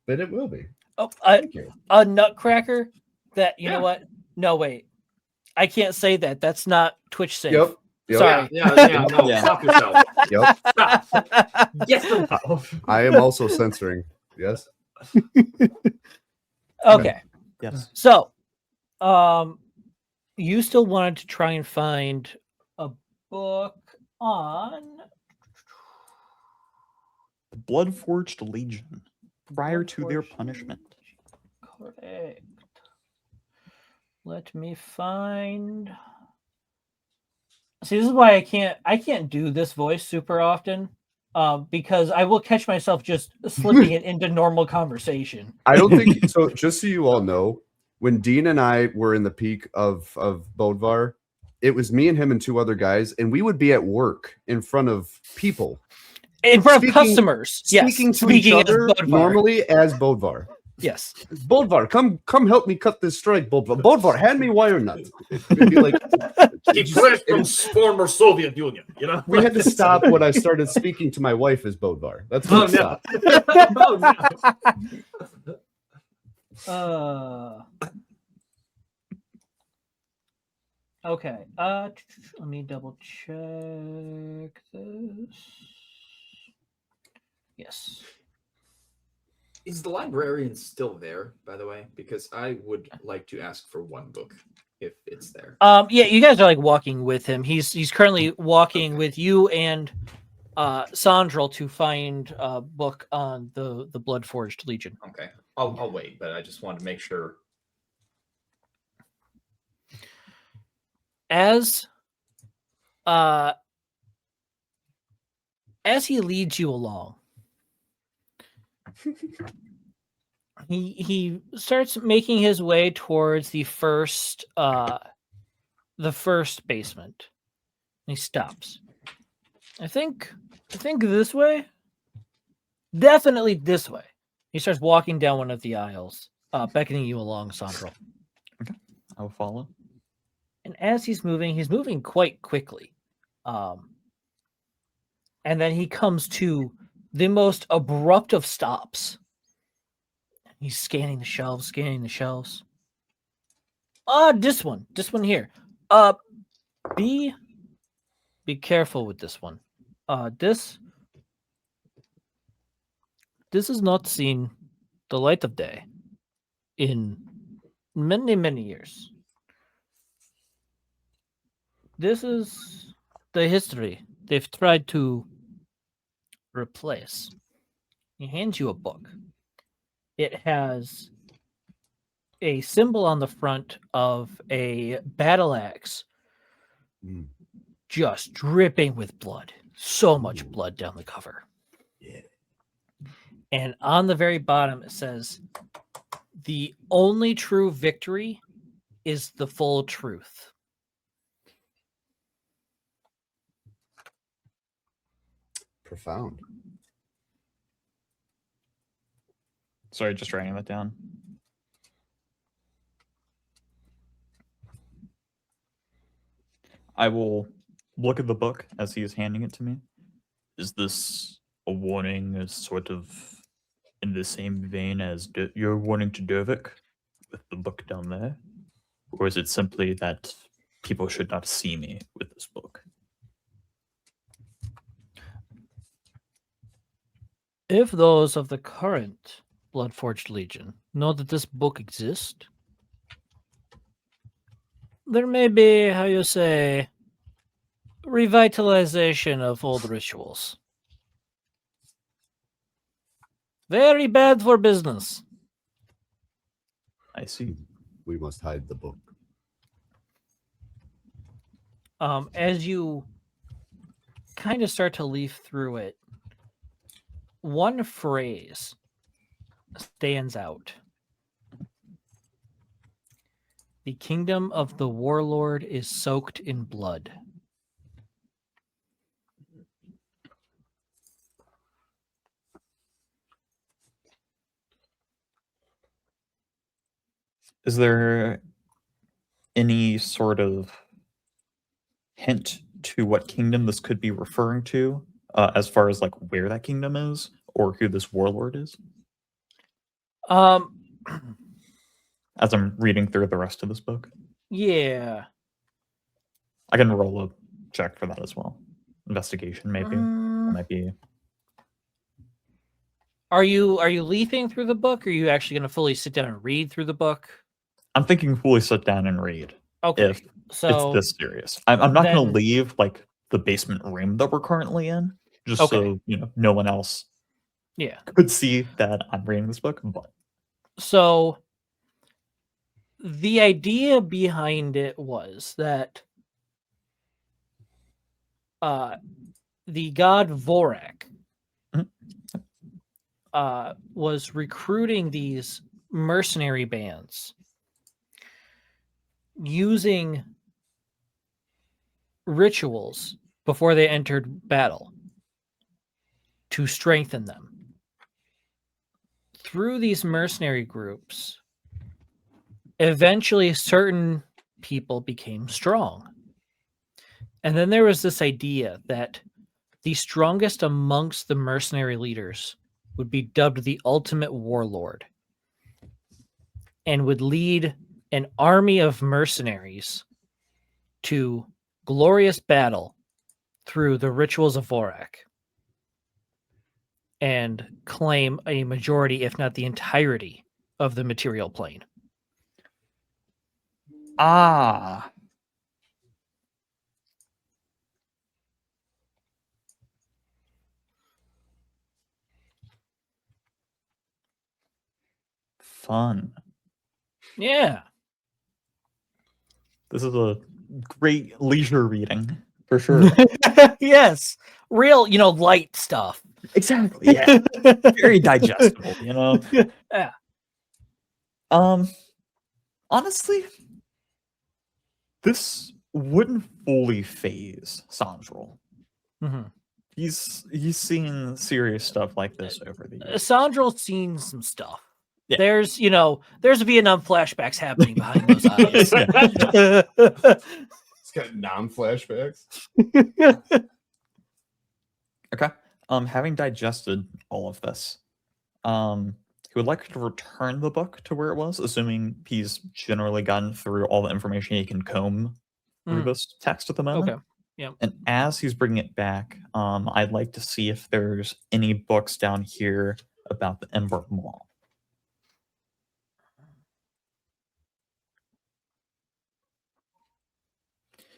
but it will be. Oh, Thank you. a nutcracker that, you know Yeah. what? No, wait. I can't say that. That's not Twitch safe. Yep. Sorry. Yeah, no, Yeah. stop yourself. Yep. Stop. Yes. I am also censoring. Yes. Okay. Yes. So, you still wanted to try and find a book on The Blood-Forged Legion, prior to their Blood-Forged punishment. Correct. Let me find. See, this is why I can't do this voice super often, because I will catch myself just slipping it into normal conversation. I don't think so. Just so you all know, when Dean and I were in the peak of Bodvar, it was me and him and two other guys, and we would be at work in front of people. In front of Speaking- customers, Speaking yes. to each as other Bodvar. normally as Bodvar. Yes. Bodvar, come help me cut this strike, Bodvar. Bodvar, hand me wire nut. It'd be like, He fresh from former Soviet Union, you know? we had to stop when I started speaking to my wife as Bodvar. That's when Oh, it no. stopped. Oh, no. Okay. Let me double check this. Yes. Is the librarian still there, by the way? Because I would like to ask for one book if it's there. Yeah, you guys are like walking with him. He's currently walking with you and Sandral to find a book on the Blood Forged Legion. Okay. I'll wait, but I just wanted to make sure. As he leads you along, he starts making his way towards the first basement. And he stops. I think this way. Definitely this way. He starts walking down one of the aisles, beckoning you along, Sandral. I will follow. And as he's moving quite quickly. And then he comes to the most abrupt of stops. He's scanning the shelves. This one here. Be careful with this one. This This has not seen the light of day in many, many years. This is the history they've tried to replace. He hands you a book. It has a symbol on the front of a battle axe Mm. just dripping with blood. So much Ooh. blood down the cover. Yeah. And on the very bottom, it says, "The only true victory is the full truth." Profound. Sorry, just writing that down. I will look at the book as he is handing it to me. Is this a warning, as sort of in the same vein as your warning to Dervik with the book down there? Or is it simply that people should not see me with this book? If those of the current Bloodforged Legion know that this book exists, there may be, how you say, revitalization of old rituals. Very bad for business. I see. We must hide the book. As you kind of start to leaf through it, one phrase stands out. The kingdom of the warlord is soaked in blood. Is there any sort of hint to what kingdom this could be referring to, as far as like where that kingdom is or who this warlord is? As I'm reading through the rest of this book, Yeah. I can roll a check for that as well. Investigation, maybe. Might be. Are you leafing through the book, or are you actually going to fully sit down and read through the book? I'm thinking fully sit down and read. Okay, If so it's this serious, I'm not going then- to leave like the basement room that we're currently in, just Okay. so no one else yeah. could see that I'm reading this book. But So the idea behind it was that the god Vorak was recruiting these mercenary bands using rituals before they entered battle to strengthen them. Through these mercenary groups, eventually certain people became strong. And then there was this idea that the strongest amongst the mercenary leaders would be dubbed the ultimate warlord and would lead an army of mercenaries to glorious battle through the rituals of Vorak and claim a majority, if not the entirety, of the material plane. ah, fun. Yeah. This is a great leisure reading for sure. Yes. Real, light stuff. Exactly. Yeah. Very digestible. Yeah. Honestly, this wouldn't fully phase Sandral. Mm-hmm. He's seen serious stuff like this over the years. Sandral's seen some stuff. Yeah. There's Vietnam flashbacks happening behind those eyes. It's got non-flashbacks. Okay. Having digested all of this, he would like to return the book to where it was, assuming he's generally gotten through all the information he can comb through this text at the moment. Okay. Yeah. And as he's bringing it back, I'd like to see if there's any books down here about the Ember Maw.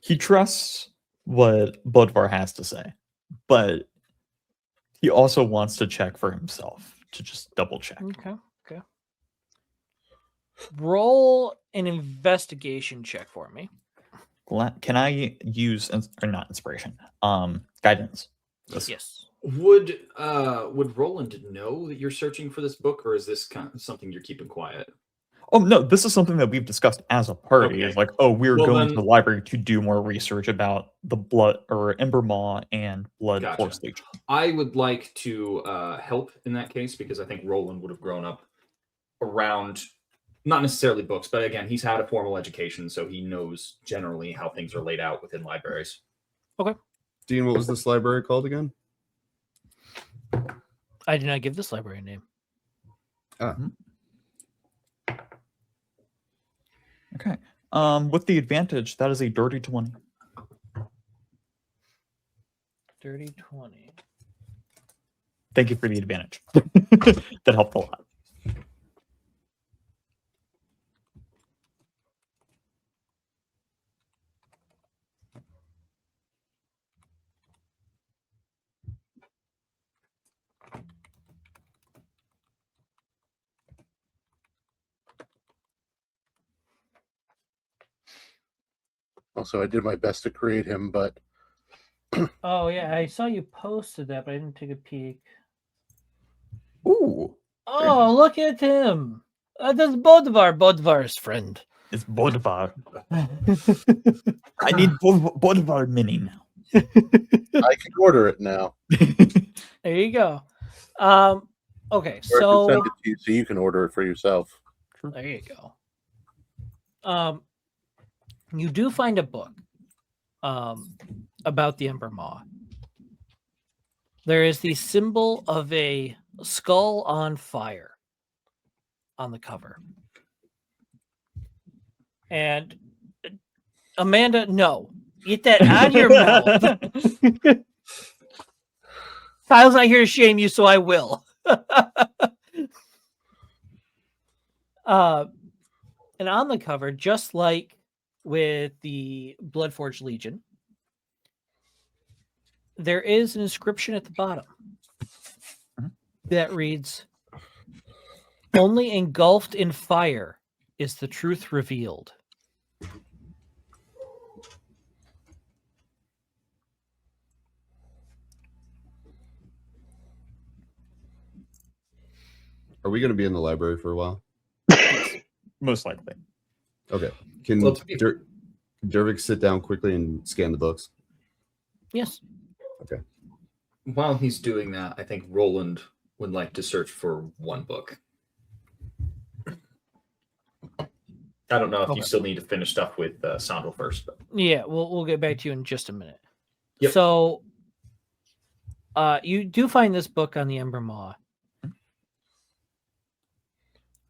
He trusts what Bodvar has to say, but he also wants to check for himself, to just double check. Okay. Roll an investigation check for me. Can I use or not inspiration? Guidance. Yes. Would Roland know that you're searching for this book, or is this kind of something you're keeping quiet? Oh no, this is something that we've discussed as a party. Okay. It's like, oh, we're Well, going then- to the library to do more research about the blood or Ember Maw and Blood Gotcha. Force Legion. I would like to help in that case because I think Roland would have grown up around, not necessarily books, but again, he's had a formal education, so he knows generally how things are laid out within libraries. Dean, what was this library called again? I did not give this library a name. Okay. With the advantage, that is a dirty 20. Dirty 20. Thank you for the advantage. That helped a lot. Also, I did my best to create him, but Oh yeah, I saw you posted that, but I didn't take a peek. Ooh, Oh, look at him. That's Bodvar's friend. it's Bodvar. I need Bodvar mini now. I can order it now. There you go. Okay, Or I can so send it to you so you can order it for yourself. there you go. You do find a book about the Ember Maw. There is the symbol of a skull on fire on the cover. And Amanda, no. Get that out of your mouth. Kyle's not here to shame you, so I will. And on the cover, just like with the Bloodforged Legion, there is an inscription at the bottom that reads, "Only engulfed in fire is the truth revealed." Are we going to be in the library for a while? Most likely. Okay. Can Well, Dervik sit down quickly and scan the books? Yes. While he's doing that, I think Roland would like to search for one book. I don't know if you still need to finish stuff with Sandal first, but Yeah, we'll get back to you in just a minute. Yep. So, you do find this book on the Ember Maw.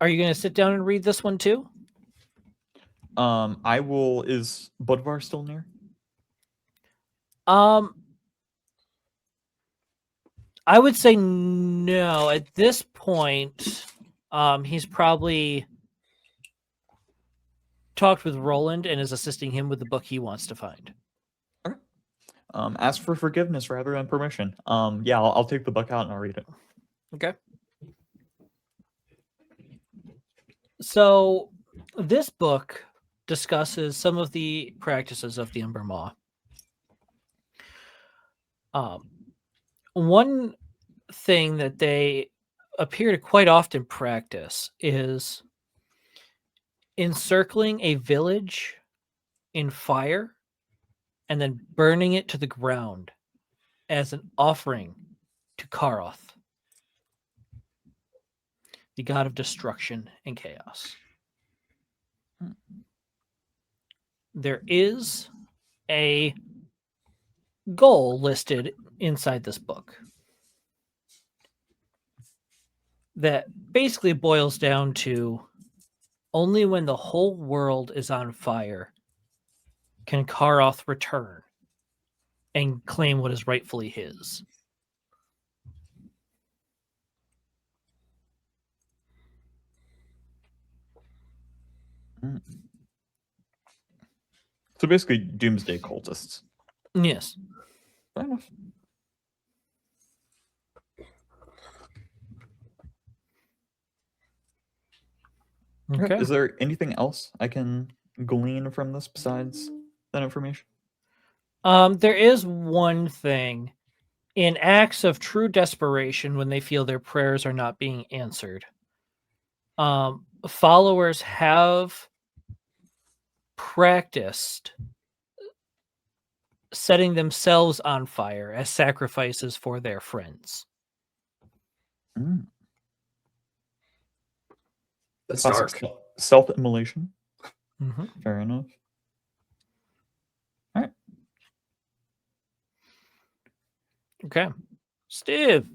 Are you going to sit down and read this one too? I will. Is Bodvar still near? I would say no. At this point, he's probably talked with Roland and is assisting him with the book he wants to find. Ask for forgiveness rather than permission. Yeah, I'll take the book out and I'll read it. Okay. So this book discusses some of the practices of the Ember Maw. One thing that they appear to quite often practice is encircling a village in fire and then burning it to the ground as an offering to Karoth, the god of destruction and chaos. There is a goal listed inside this book that basically boils down to only when the whole world is on fire can Karoth return and claim what is rightfully his. So basically, doomsday cultists. Yes. Fair enough. Okay. Is there anything else I can glean from this besides that information? There is one thing. In acts of true desperation, when they feel their prayers are not being answered, followers have practiced setting themselves on fire as sacrifices for their friends. That's Classic dark. self-immolation. Mm-hmm. Fair enough. All right. Okay. Steve,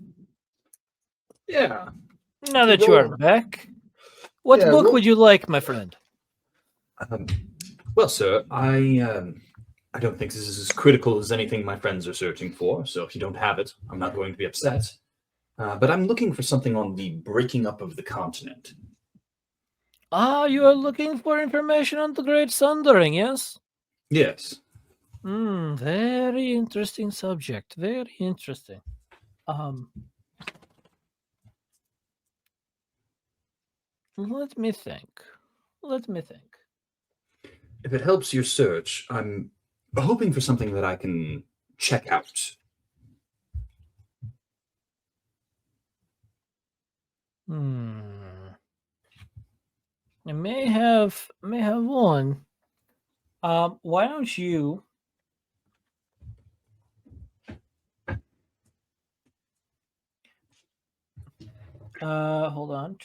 Yeah. now that you are back, what Yeah, book would you like, my friend? Well, sir, I don't think this is as critical as anything my friends are searching for. So if you don't have it, I'm not going to be upset. But I'm looking for something on the breaking up of the continent. Ah, you are looking for information on the Great Sundering, yes? Yes. Very interesting subject. Very interesting. Let me think. If it helps your search, I'm hoping for something that I can check out. I may have one. Why don't you hold on.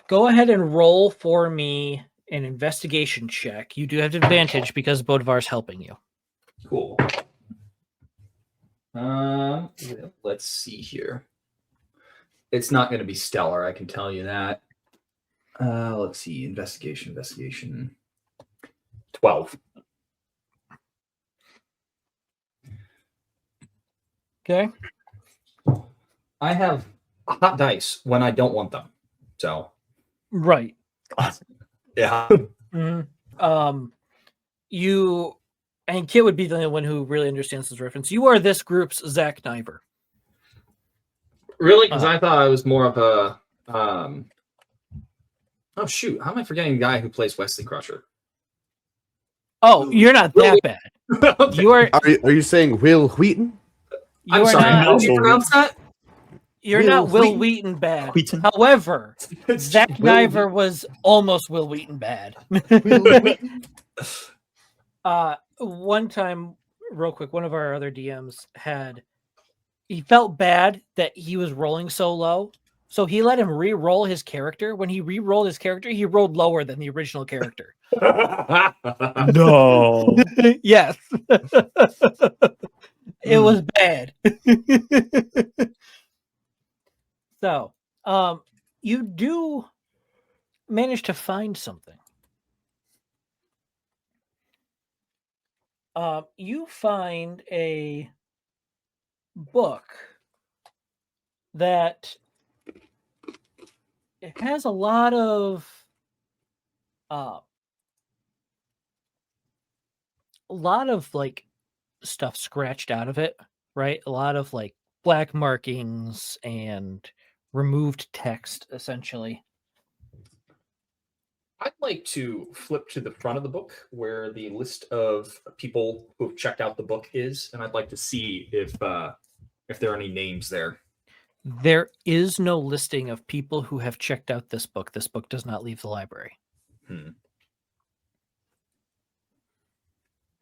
Go ahead and roll for me an investigation check. You do have advantage because Bolivar's helping you. Cool. Let's see here. It's not going to be stellar, I can tell you that. Let's see. Investigation. 12. Okay. I have hot dice when I don't want them. So. Right. Yeah. You and Kit would be the one who really understands this reference. You are this group's Zach Niver. Really? Because I thought I was more of a. Oh shoot! How am I forgetting the guy who plays Wesley Crusher? Oh, you're not that bad. Okay. You are. Are you saying Will Wheaton? I'm sorry. Not, How did you pronounce that? You're not Will Wheaton bad. Wheaton. However, Zach Niver was almost Will Wheaton bad. Will Wheaton? One time, real quick, one of our other DMs he felt bad that he was rolling so low. So he let him re-roll his character. When he re-rolled his character, he rolled lower than the original character. No. Yes. It was bad. So, you do manage to find something. You find a book that it has a lot of like stuff scratched out of it, right? A lot of like black markings and removed text, essentially. I'd like to flip to the front of the book where the list of people who've checked out the book is, and I'd like to see if there are any names there. There is no listing of people who have checked out this book. This book does not leave the library.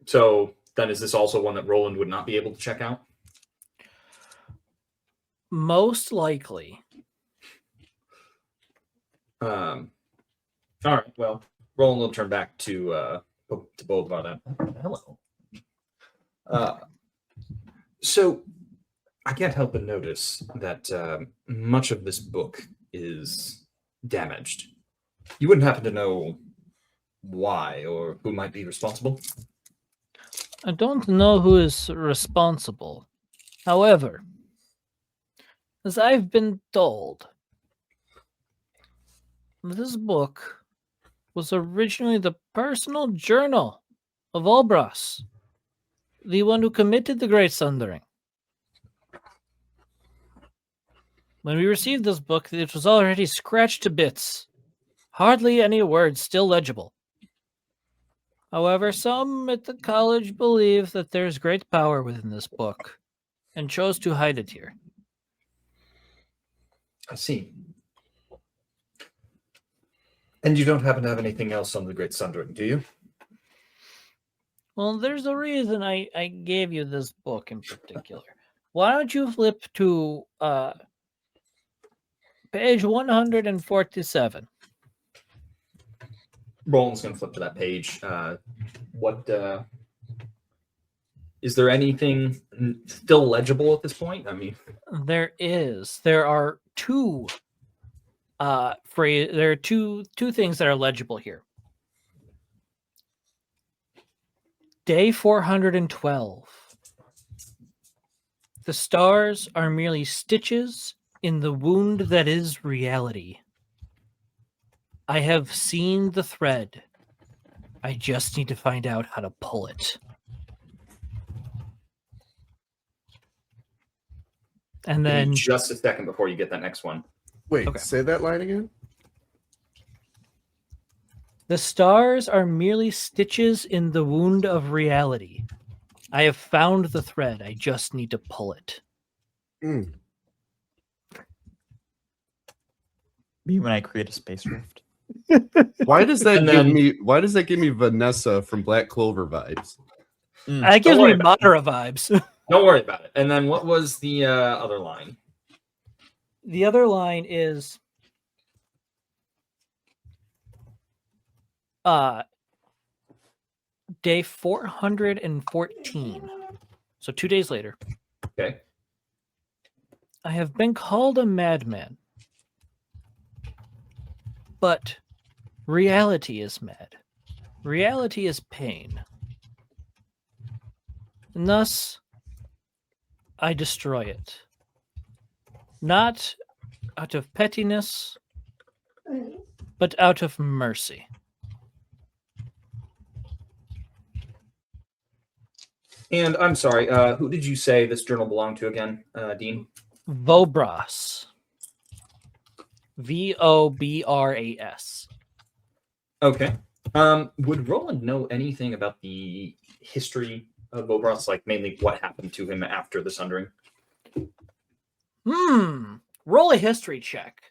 So then is this also one that Roland would not be able to check out? Most likely. All right. Well, Roland will turn back to Bolivar then. Hello. So I can't help but notice that much of this book is damaged. You wouldn't happen to know why or who might be responsible? I don't know who is responsible. However, As I've been told, this book was originally the personal journal of Olbras, the one who committed the Great Sundering. When we received this book, it was already scratched to bits. Hardly any words still legible. However, some at the college believe that there's great power within this book, and chose to hide it here. I see. And you don't happen to have anything else on the Great Sundering, do you? Well, there's a reason I gave you this book in particular. Why don't you flip to page 147? Roland's going to flip to that page. Is there anything still legible at this point? I mean, There is. There are two there are two things that are legible here. Day 412. The stars are merely stitches in the wound that is reality. I have seen the thread. I just need to find out how to pull it. And give me then just a second before you get that next one. Wait, Okay. say that line again. the stars are merely stitches in the wound of reality. I have found the thread. I just need to pull it. Mm. Me when I create a space rift. Why does that And give then- me? Why does that give me Vanessa from Black Clover vibes? That gives me worry about Madara vibes. Don't worry about it. And then what was the other line? The other line is day 414. So 2 days later. Okay. I have been called a madman. But reality is mad. Reality is pain. And thus, I destroy it. Not out of pettiness, but out of mercy. And I'm sorry, who did you say this journal belonged to again, Dean? Vobras. Vobras. Okay. Would Roland know anything about the history of Bobros, like mainly what happened to him after the Sundering? Roll a history check.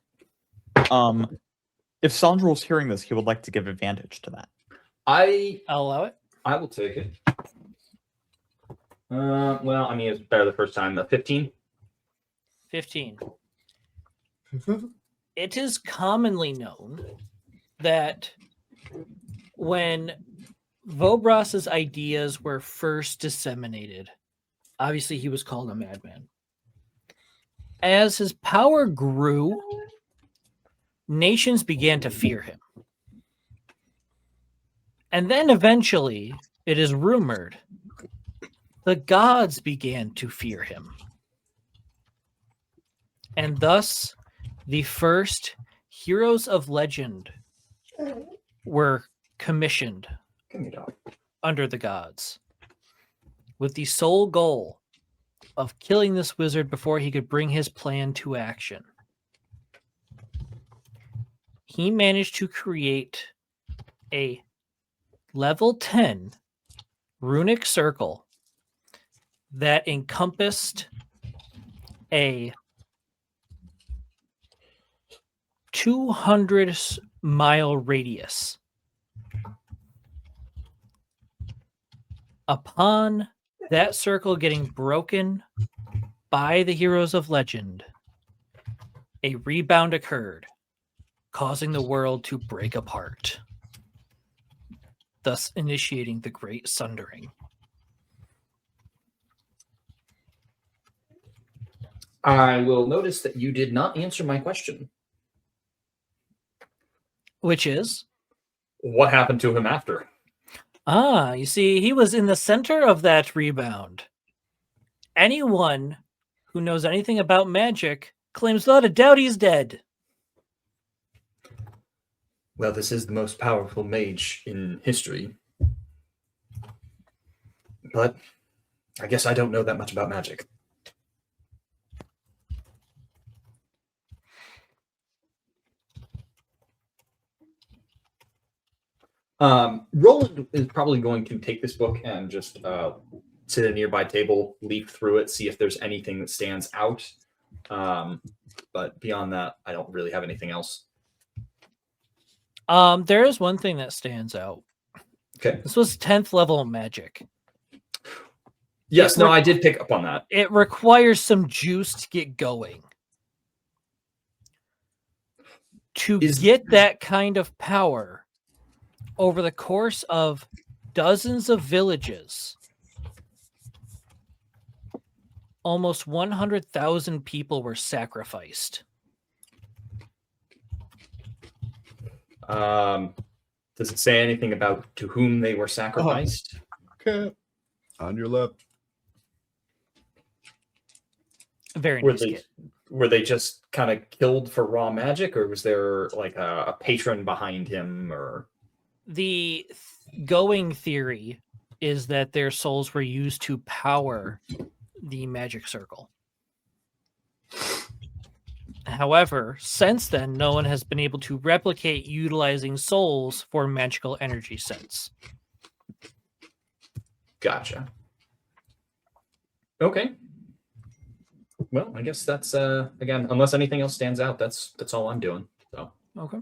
If Sandro's hearing this, he would like to give advantage to that. I'll allow it. I will take it. Well, I mean, it's better the first time. 15? 15. It is commonly known that when Vobras's ideas were first disseminated, obviously he was called a madman. As his power grew, nations began to fear him. And then eventually, it is rumored, the gods began to fear him. And thus, the first heroes of legend were commissioned Give me a dog. under the gods with the sole goal of killing this wizard before he could bring his plan to action. He managed to create a level 10 runic circle that encompassed a 200-mile radius. Upon that circle getting broken by the heroes of legend, a rebound occurred, causing the world to break apart, thus initiating the Great Sundering. I will notice that you did not answer my question. Which is? What happened to him after? You see, he was in the center of that rebound. Anyone who knows anything about magic claims without a doubt he's dead. Well, this is the most powerful mage in history. But I guess I don't know that much about magic. Roland is probably going to take this book and just sit at a nearby table, leaf through it, see if there's anything that stands out. But beyond that, I don't really have anything else. There is one thing that stands out. Okay. This was 10th level magic. Yes, I did pick up on that. It requires some juice to get going. To get that kind of power over the course of dozens of villages, almost 100,000 people were sacrificed. Does it say anything about to whom they were sacrificed? Okay. On your left. Very Were nice. Were they just kind of killed for raw magic, or was there like a patron behind him? Or the going theory is that their souls were used to power the magic circle. However, since then, no one has been able to replicate utilizing souls for magical energy sets. Gotcha. Okay. Well, I guess that's again, unless anything else stands out, that's all I'm doing. So okay.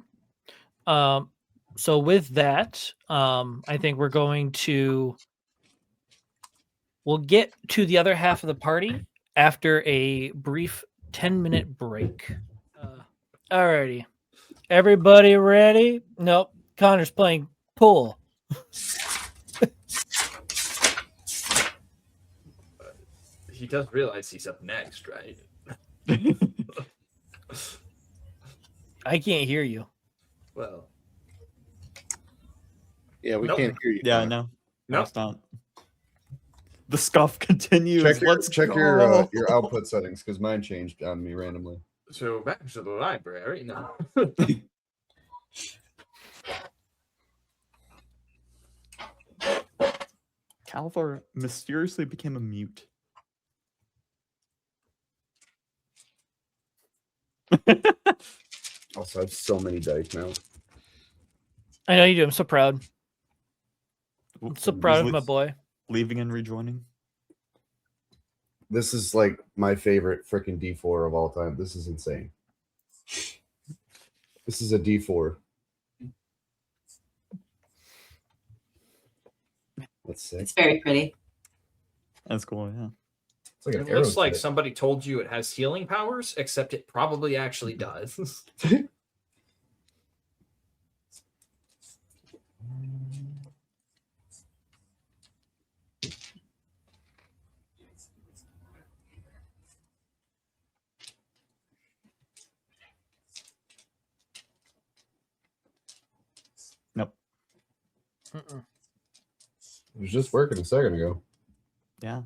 So with that, I think we'll get to the other half of the party after a brief 10-minute break. Alrighty. Everybody ready? Nope. Connor's playing pool. he does realize he's up next, right? I can't hear you. Well, Yeah, we Nope. can't hear you. Yeah, Connor. no, it's not. The scuff continues. Check go. your output settings because mine changed on me randomly. so back to the library. No. Calvar mysteriously became a mute. Also, I have so many dice now. I know you do. I'm so proud. I'm so proud of my boy. Leaving and rejoining. This is like my favorite freaking D4 of all time. This is insane. This is a D4. That's sick. It's very pretty. That's cool, yeah. It's like an It arrow looks like tip. somebody told you it has healing powers, except it probably actually does. Nope. Mm-mm. It was just working a second ago. Yeah.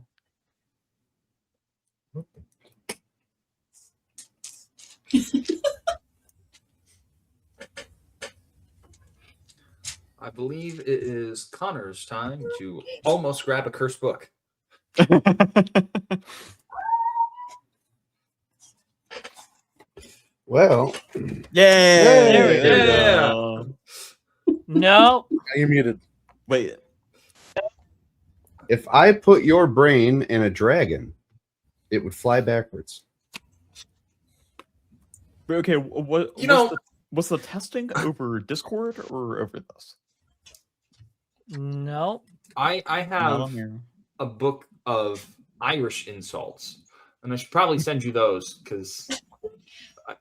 I believe it is Connor's time to almost grab a cursed book. Well, Yay! There we go. go. No. You're muted. Wait, if I put your brain in a dragon, it would fly backwards. okay. What? Was the testing over Discord or over this? No. I Not have on here. a book of Irish insults, and I should probably send you those because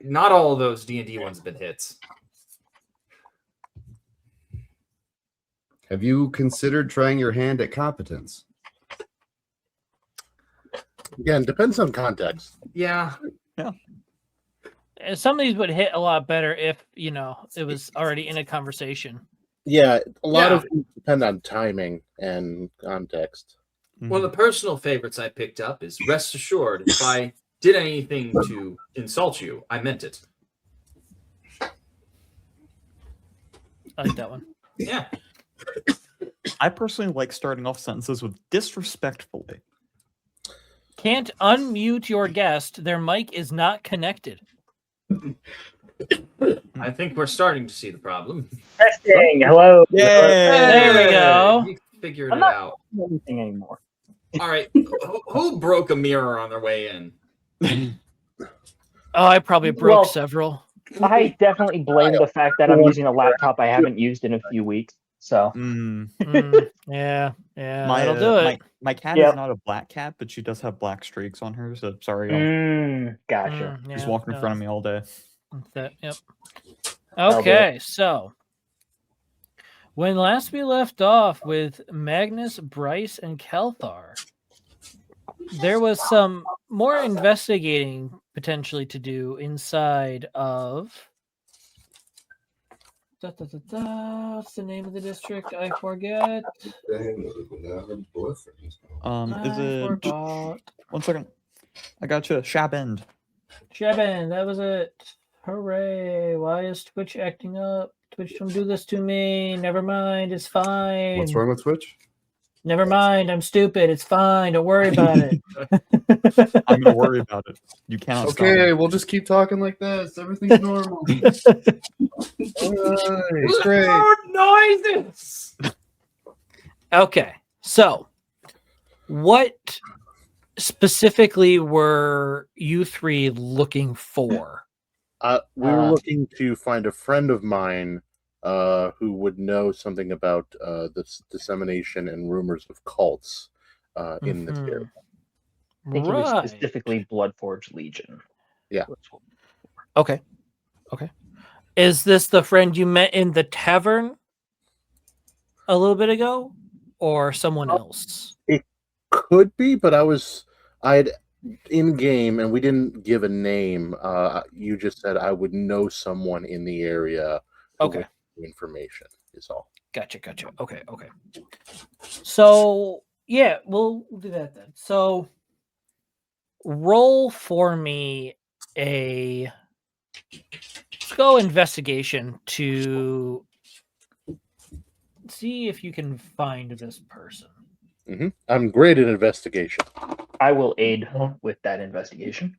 not all of those D&D ones have been hits. Have you considered trying your hand at competence? Again, depends on context. Yeah, Some of these would hit a lot better if, it was already in a conversation. Yeah, a lot Yeah. of things depend on timing and context. one of the personal favorites I picked up is Rest Assured. If I did anything to insult you, I meant it. I like that one. Yeah. I personally like starting off sentences with disrespectfully. Can't unmute your guest. Their mic is not connected. I think we're starting to see the problem. Testing. Hello. Yay! There we go. You figured I'm it not out. doing anything anymore. All right. Who broke a mirror on their way in? Oh, I probably broke Well, several. I definitely blame the fact that I'm using a laptop I haven't used in a few weeks. So Yeah, my, that'll do it. my cat Yep. is not a black cat, but she does have black streaks on her. So sorry, y'all. Gotcha. She's walking in front of me all day. Yep. That'll do Okay, so when last we left off with Magnus, Bryce, and Kelthar, there was some more investigating potentially to do inside of. What's the name of the district? I forget. Is I it? forgot. 1 second. I got you. Shabend. Shebin, that was it. Hooray. Why is Twitch acting up? Twitch, don't do this to me. Never mind. It's fine. What's wrong with Twitch? Never mind. I'm stupid. It's fine. Don't worry about it. I'm gonna worry about it. You cannot stop Okay, me. we'll just keep talking like this. Everything's normal. Alright, great. Noises. Okay. So, what specifically were you three looking for? We were looking to find a friend of mine who would know something about this dissemination and rumors of cults in this area. I think it was specifically Bloodforge Legion. Yeah. Okay. Is this the friend you met in the tavern a little bit ago, or someone else? It could be, but I'd in game, and we didn't give a name. You just said I would know someone in the area. Okay. Information is all. Gotcha. Okay. So yeah, we'll do that then. So roll for me let's go investigation to see if you can find this person. I'm great at investigation. I will aid with that investigation.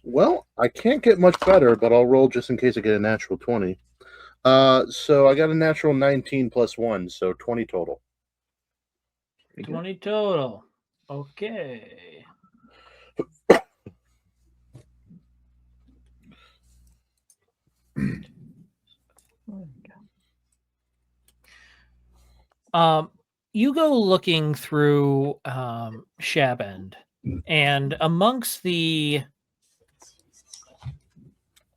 Well, I can't get much better, but I'll roll just in case I get a natural 20. So I got a natural 19 plus 1, so 20 total. 20 total. Okay. You go looking through Shabend, and amongst the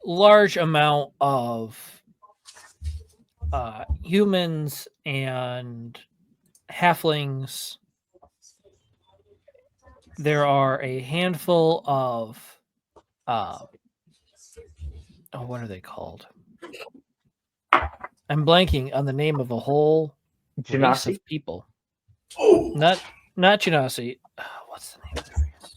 large amount of humans and halflings, there are a handful of what are they called? I'm blanking on the name of a whole race of people. Not Genasi. What's the name of the race?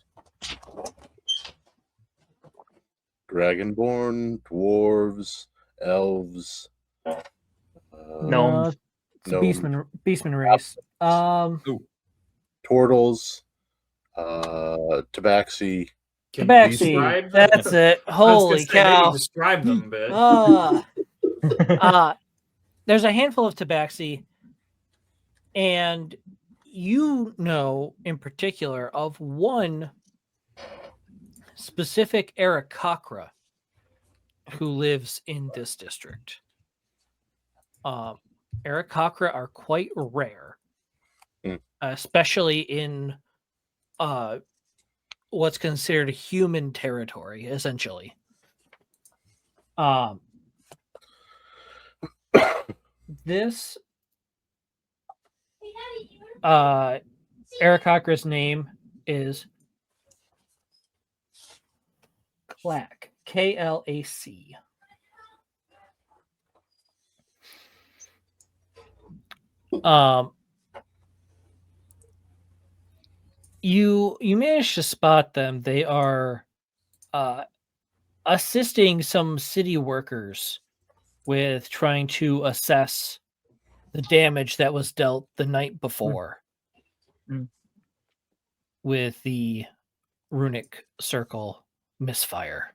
Dragonborn, dwarves, elves, Gnomes. It's a beastman race. turtles, tabaxi. Tabaxi. That's it. Holy cow! Describe them a bit. There's a handful of tabaxi, and you know in particular of one specific Arakakra who lives in this district. Arakakra are quite rare, especially in what's considered human territory, essentially. This Arakaka's name is Clack. Klac. You managed to spot them. They are assisting some city workers with trying to assess the damage that was dealt the night before with the runic circle misfire.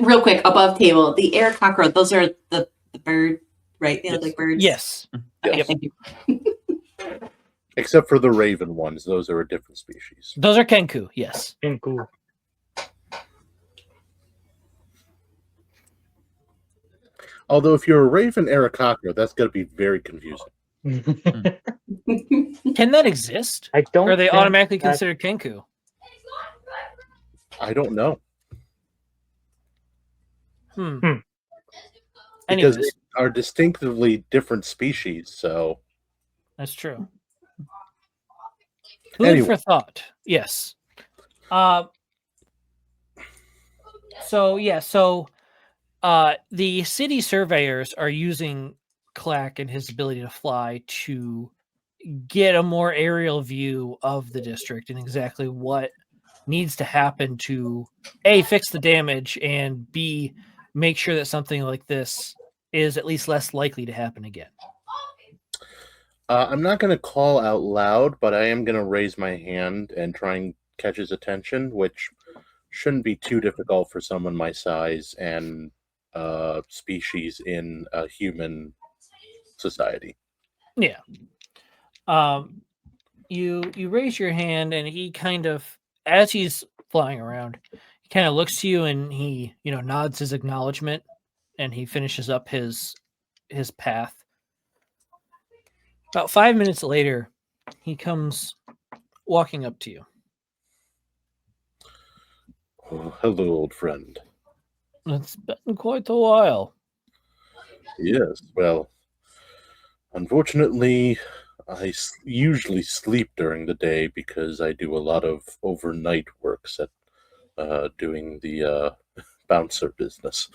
Real quick, above table, the air cockroach, those are the bird, right? They look like birds? Yes. Okay, Yep. thank you. Except for the raven ones. Those are a different species. Those are kenku, yes. Kenku. Although if you're a raven Arakakra, that's going to be very confusing. Can that exist? I don't. Or are they think automatically that- considered kenku? I don't know. Anyways, Because they are distinctively different species, so... That's true. Food Anyway. for thought. Yes. The city surveyors are using Clack and his ability to fly to get a more aerial view of the district and exactly what needs to happen to A, fix the damage, and B, make sure that something like this is at least less likely to happen again. I'm not going to call out loud, but I am going to raise my hand and try and catch his attention, which shouldn't be too difficult for someone my size and species in a human society. Yeah. You raise your hand, and he kind of, as he's flying around, he kind of looks to you, and he, nods his acknowledgement, and he finishes up his path. About 5 minutes later, he comes walking up to you. Oh, hello, old friend. It's been quite a while. Yes, well, unfortunately, I usually sleep during the day because I do a lot of overnight works at doing the bouncer business.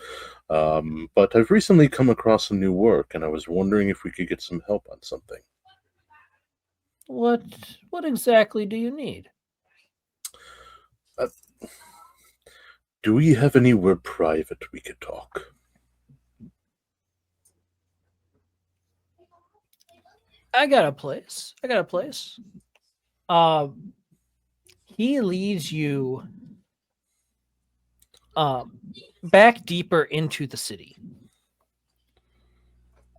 But I've recently come across some new work, and I was wondering if we could get some help on something. What exactly do you need? Do we have anywhere private we could talk? I got a place. He leads you back deeper into the city.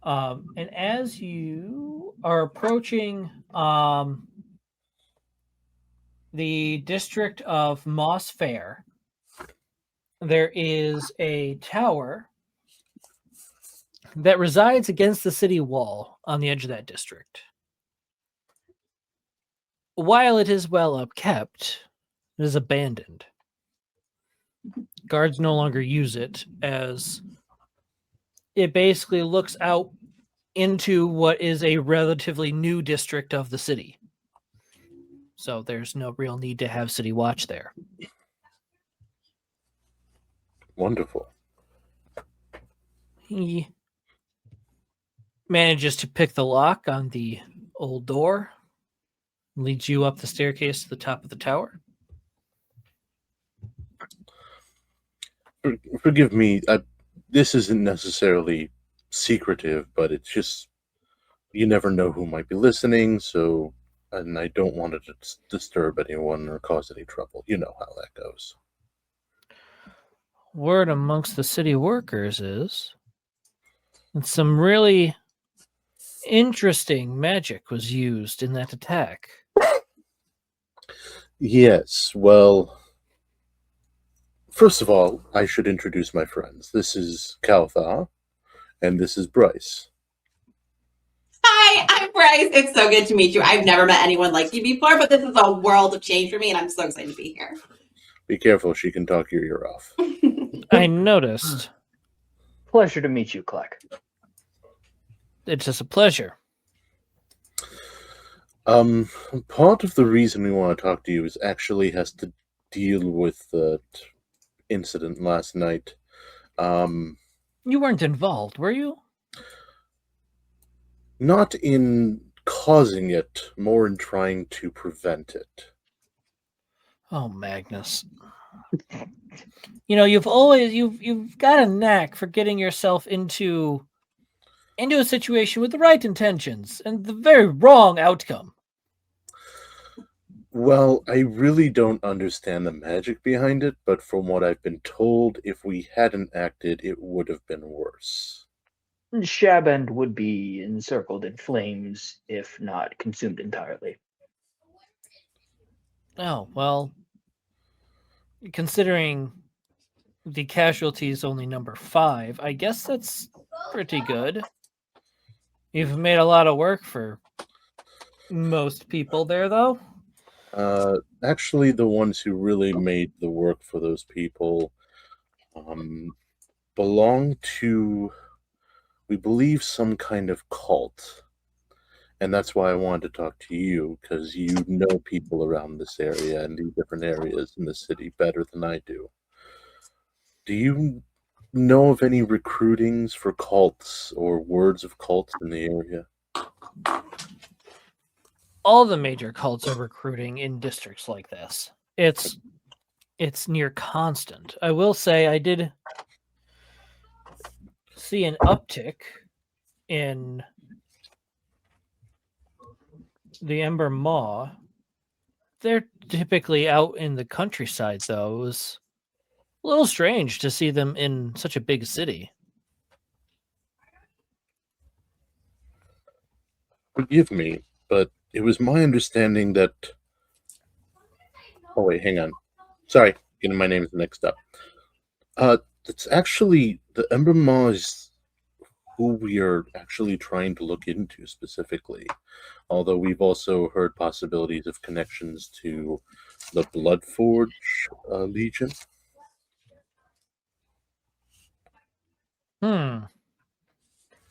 And as you are approaching the district of Moss Fair, there is a tower that resides against the city wall on the edge of that district. While it is well upkept, it is abandoned. Guards no longer use it, as it basically looks out into what is a relatively new district of the city. So there's no real need to have city watch there. Wonderful. He manages to pick the lock on the old door, leads you up the staircase to the top of the tower. Forgive me, this isn't necessarily secretive, but it's just, you never know who might be listening, and I don't want to disturb anyone or cause any trouble. You know how that goes. Word amongst the city workers is that some really interesting magic was used in that attack. Yes, well, first of all, I should introduce my friends. This is Kalthar, and this is Bryce. Hi, I'm Bryce. It's so good to meet you. I've never met anyone like you before, but this is a world of change for me, and I'm so excited to be here. Be careful, she can talk your ear off. I noticed. Pleasure to meet you, Clack. It's just a pleasure. Part of the reason we want to talk to you has to deal with the incident last night. You weren't involved, were you? Not in causing it, more in trying to prevent it. Oh, Magnus. You've got a knack for getting yourself into a situation with the right intentions and the very wrong outcome. Well, I really don't understand the magic behind it, but from what I've been told, if we hadn't acted, it would have been worse. Shabend would be encircled in flames if not consumed entirely. Oh, well, considering the casualty is only number 5, I guess that's pretty good. You've made a lot of work for most people there, though. Actually, the ones who really made the work for those people belong to, we believe, some kind of cult. And that's why I wanted to talk to you, because you know people around this area and the different areas in the city better than I do. Do you know of any recruitings for cults or words of cults in the area? All the major cults are recruiting in districts like this. It's near constant. I will say I did see an uptick in the Ember Maw. They're typically out in the countryside, though. It was a little strange to see them in such a big city. Forgive me, but it was my understanding that... Oh, wait, hang on. Sorry, getting my names mixed up. It's actually... The Ember Maw is who we are actually trying to look into specifically. Although we've also heard possibilities of connections to the Bloodforge Legion. Now,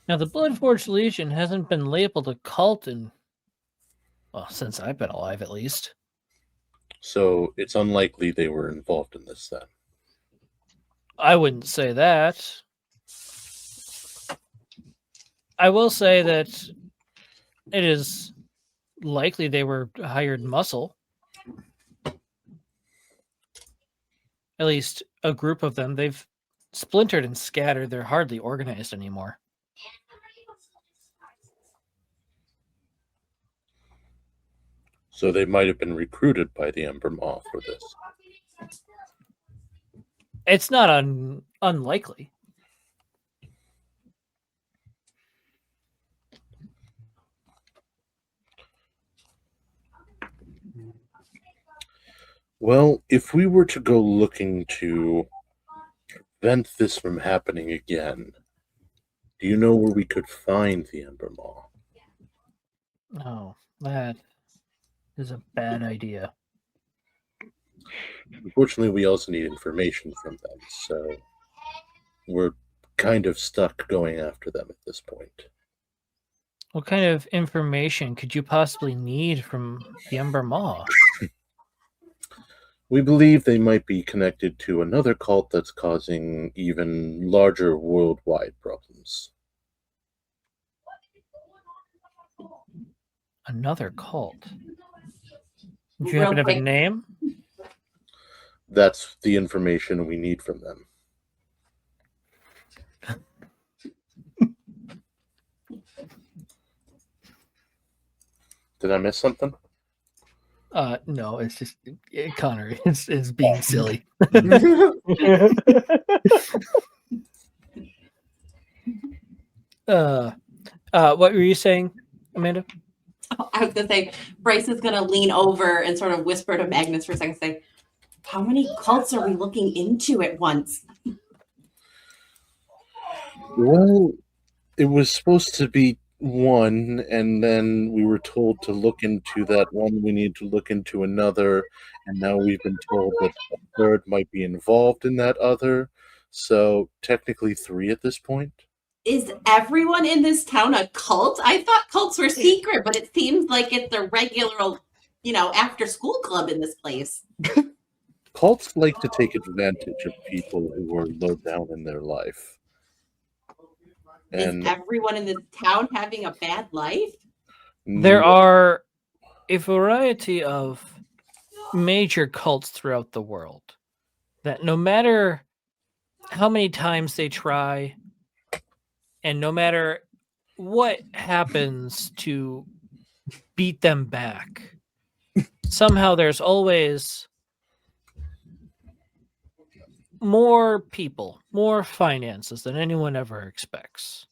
the Bloodforge Legion hasn't been labeled a cult since I've been alive, at least. So it's unlikely they were involved in this then. I wouldn't say that. I will say that it is likely they were hired muscle. At least a group of them. They've splintered and scattered. They're hardly organized anymore. So they might have been recruited by the Ember Maw for this. It's not unlikely. Well, if we were to go looking to prevent this from happening again, do you know where we could find the Ember Maw? Oh, that is a bad idea. Unfortunately, we also need information from them, so we're kind of stuck going after them at this point. What kind of information could you possibly need from the Ember Maw? We believe they might be connected to another cult that's causing even larger worldwide problems. Another cult? Do you happen to have a name? That's the information we need from them. Did I miss something? No, it's just Connor is being silly. What were you saying, Amanda? I was gonna say Bryce is gonna lean over and sort of whisper to Magnus for a second, say, "How many cults are we looking into at once?" Well, it was supposed to be one, and then we were told to look into that one. We need to look into another, and now we've been told that a third might be involved in that other. So technically 3 at this point. Is everyone in this town a cult? I thought cults were secret, but it seems like it's a regular, after school club in this place. Cults like to take advantage of people who are low down in their life. And Is everyone in this town having a bad life? There are a variety of major cults throughout the world that no matter how many times they try and no matter what happens to beat them back, somehow there's always more people, more finances than anyone ever expects.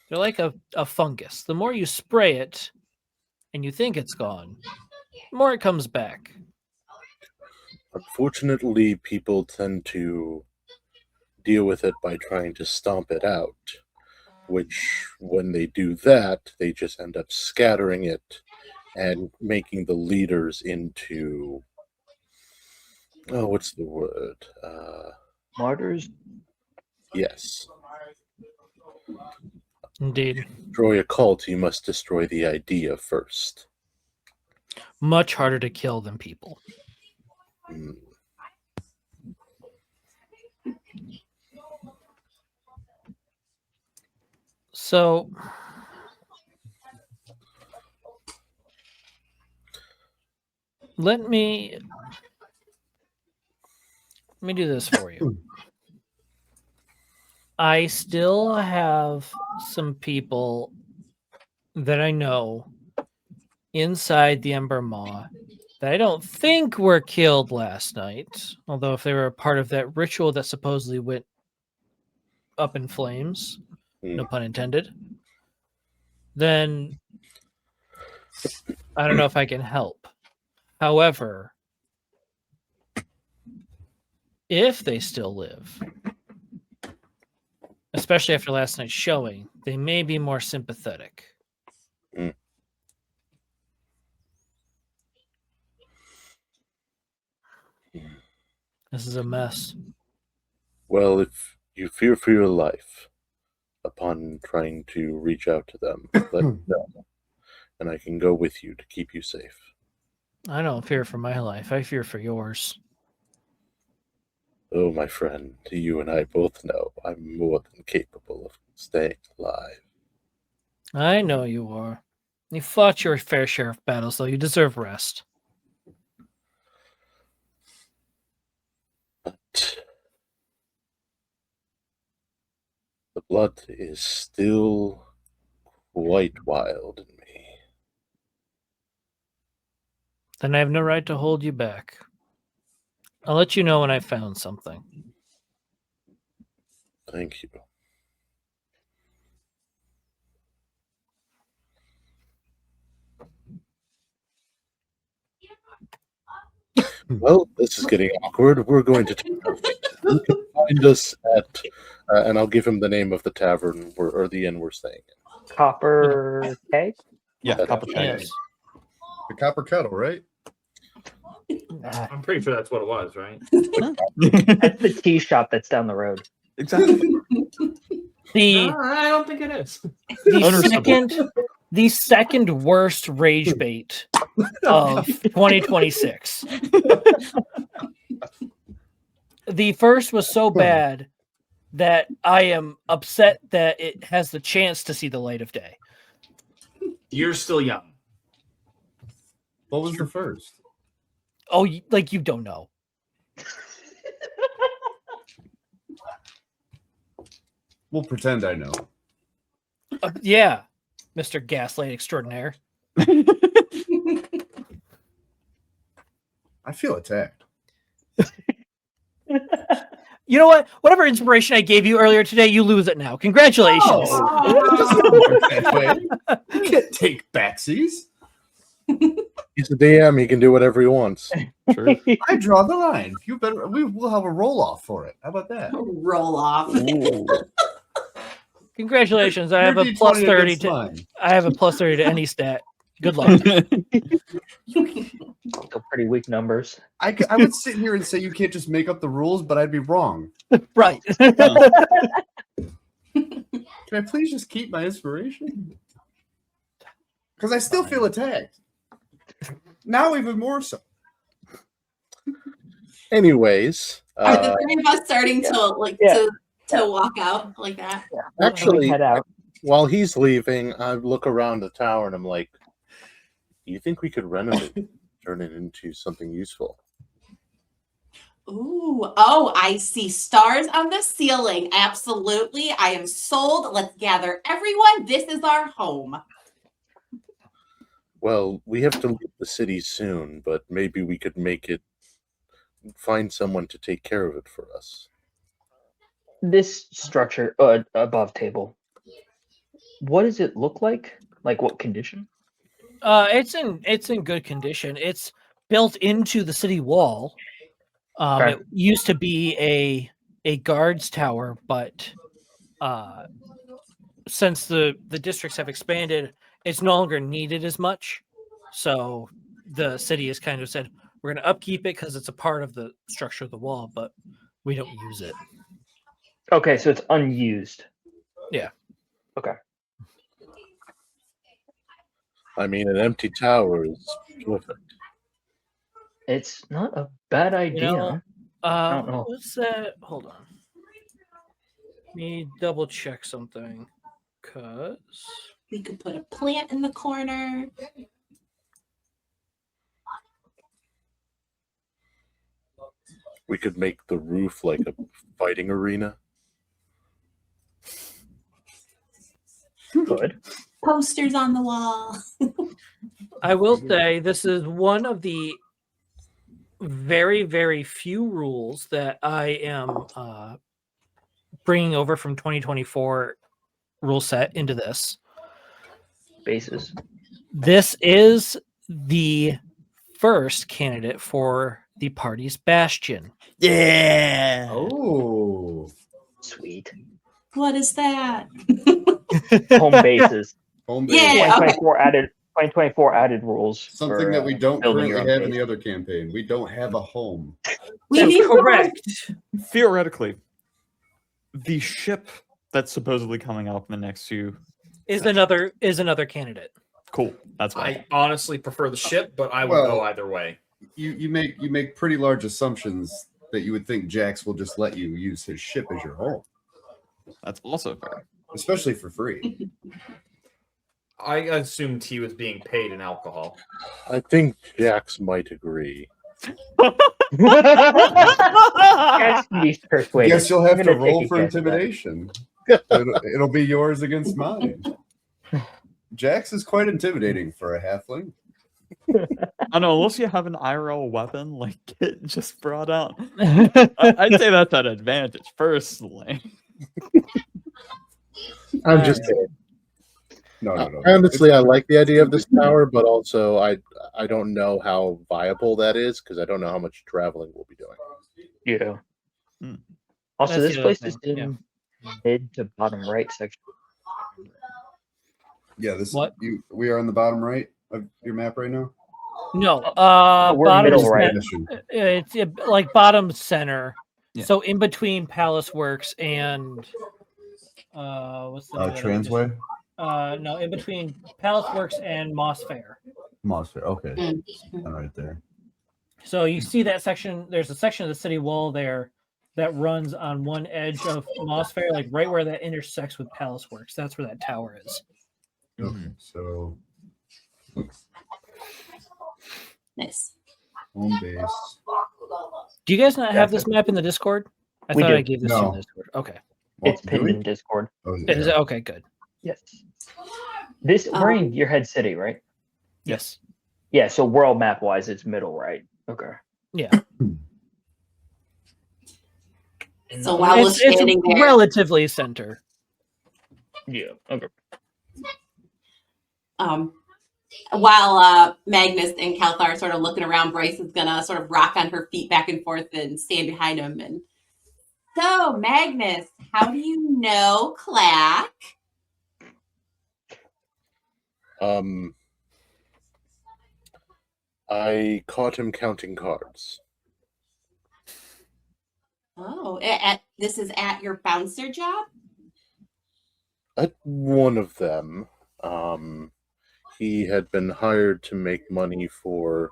They're like a fungus. The more you spray it and you think it's gone, the more it comes back. Unfortunately, people tend to deal with it by trying to stomp it out, which, when they do that, they just end up scattering it and making the leaders into, oh, what's the word? Martyrs. Yes. Indeed. Destroy a cult, you must destroy the idea first. Much harder to kill than people. Mm. So, let me do this for you. I still have some people that I know inside the Ember Maw that I don't think were killed last night. Although if they were a part of that ritual that supposedly went up in flames, no pun intended, then I don't know if I can help. However, if they still live, especially after last night's showing, they may be more sympathetic. Mm. This is a mess. Well, if you fear for your life upon trying to reach out to them, let me know, and I can go with you to keep you safe. I don't fear for my life. I fear for yours. Oh, my friend, you and I both know I'm more than capable of staying alive. I know you are. You fought your fair share of battles, though. You deserve rest. But the blood is still quite wild in me. Then I have no right to hold you back. I'll let you know when I found something. Thank you. Well, this is getting awkward. We're going to take our fate. You can find us at, and I'll give him the name of the tavern or the inn we're staying in. Copper Keg? Yeah, That's Copper right. Keg. Yes. The copper kettle, right? I'm pretty sure that's what it was, right? That's the tea shop that's down the road. Exactly. I don't think it is. The second worst rage bait of 2026. The first was so bad that I am upset that it has the chance to see the light of day. You're still young. What was the first? Oh, like you don't know. We'll pretend I know. Yeah, Mr. Gaslight Extraordinaire. I feel attacked. You know what? Whatever inspiration I gave you earlier today, you lose it now. Congratulations. You can't take backsies. He's a DM. He can do whatever he wants. True. I draw the line. You better. We'll have a roll off for it. How about that? Roll off. Congratulations. I have Your a plus D20 30 against to mine. I have a plus 30 to any stat. Good luck. Still pretty weak numbers. I would sit here and say you can't just make up the rules, but I'd be wrong. Right. Can I please just keep my inspiration? Because I still feel attacked. Now even more so. Anyways, Are the three of us starting to Yeah. to walk out like that? Yeah. Actually, head out. While he's leaving, I look around the tower and I'm like, do you think we could renovate it, turn it into something useful? Ooh, oh, I see stars on the ceiling. Absolutely. I am sold. Let's gather everyone. This is our home. Well, we have to leave the city soon, but maybe we could find someone to take care of it for us. This structure above table, what does it look like? Like what condition? It's in good condition. It's built into the city wall. Okay. It used to be a guards tower, but since the districts have expanded, it's no longer needed as much. So the city has kind of said we're going to upkeep it because it's a part of the structure of the wall, but we don't use it. Okay, so it's unused. Yeah. Okay. I mean, an empty tower is perfect. It's not a bad idea. I don't know. What's that? Hold on. Let me double check something. Cause We could put a plant in the corner. We could make the roof like a fighting arena. Good. Posters on the wall. I will say this is one of the very, very few rules that I am bringing over from 2024 rule set into this. Bases. This is the first candidate for the party's bastion. Yeah. Oh, Sweet. What is that? Home bases. home base. Yeah. 2024 added rules. Something for, that we don't building currently your own have in base. the other campaign. We don't have a home. We That's need correct. Theoretically, the ship that's supposedly coming up in the next few Is another candidate. cool. That's why. I honestly prefer the ship, but I would Well, go either way. You make pretty large assumptions that you would think Jax will just let you use his ship as your home, That's also fair. especially for free. I assumed he was being paid in alcohol. I think Jax might agree. Guess he's persuaded. Guess you'll have I'm to gonna take roll a for guess at that. intimidation. It'll be yours against mine. Jax is quite intimidating for a halfling. I don't know, unless you have an IRL weapon like Kit just brought out. I'd say that's an advantage, personally. I'm just kidding. No. Honestly, I like the idea of this tower, but also I don't know how viable that is because I don't know how much traveling we'll be doing. Yeah. Hmm. Also, That's this the other place is thing, in mid to bottom right section. Yeah, What? We are on the bottom right of your map right now. No, we're bottom middle right. It's like bottom center. Yeah. So in between Palace Works and what's the other Transway. district? No, in between Palace Works and Moss Fair. Moss Fair. Okay, Mm. all right there. So you see that section. There's a section of the city wall there that runs on one edge of Moss Fair, like right where that intersects with Palace Works. That's where that tower is. Okay, so Nice. home base. Do you guys not have this map in the Discord? I We thought do. I gave this to you in No. the Discord. Okay. Well, It's do pinned we? in Discord. Oh, Is it? Okay, good. Yes. We're in your head city, right? Yes. Yeah, so world map wise, it's middle right. Okay. Yeah. So while we're standing there, relatively center. Yeah. Okay. while Magnus and Kalthar are sort of looking around, Bryce is gonna sort of rock on her feet back and forth and stand behind him. And so, Magnus, how do you know Clack? I caught him counting cards. Oh, this is at your bouncer job? At one of them, he had been hired to make money for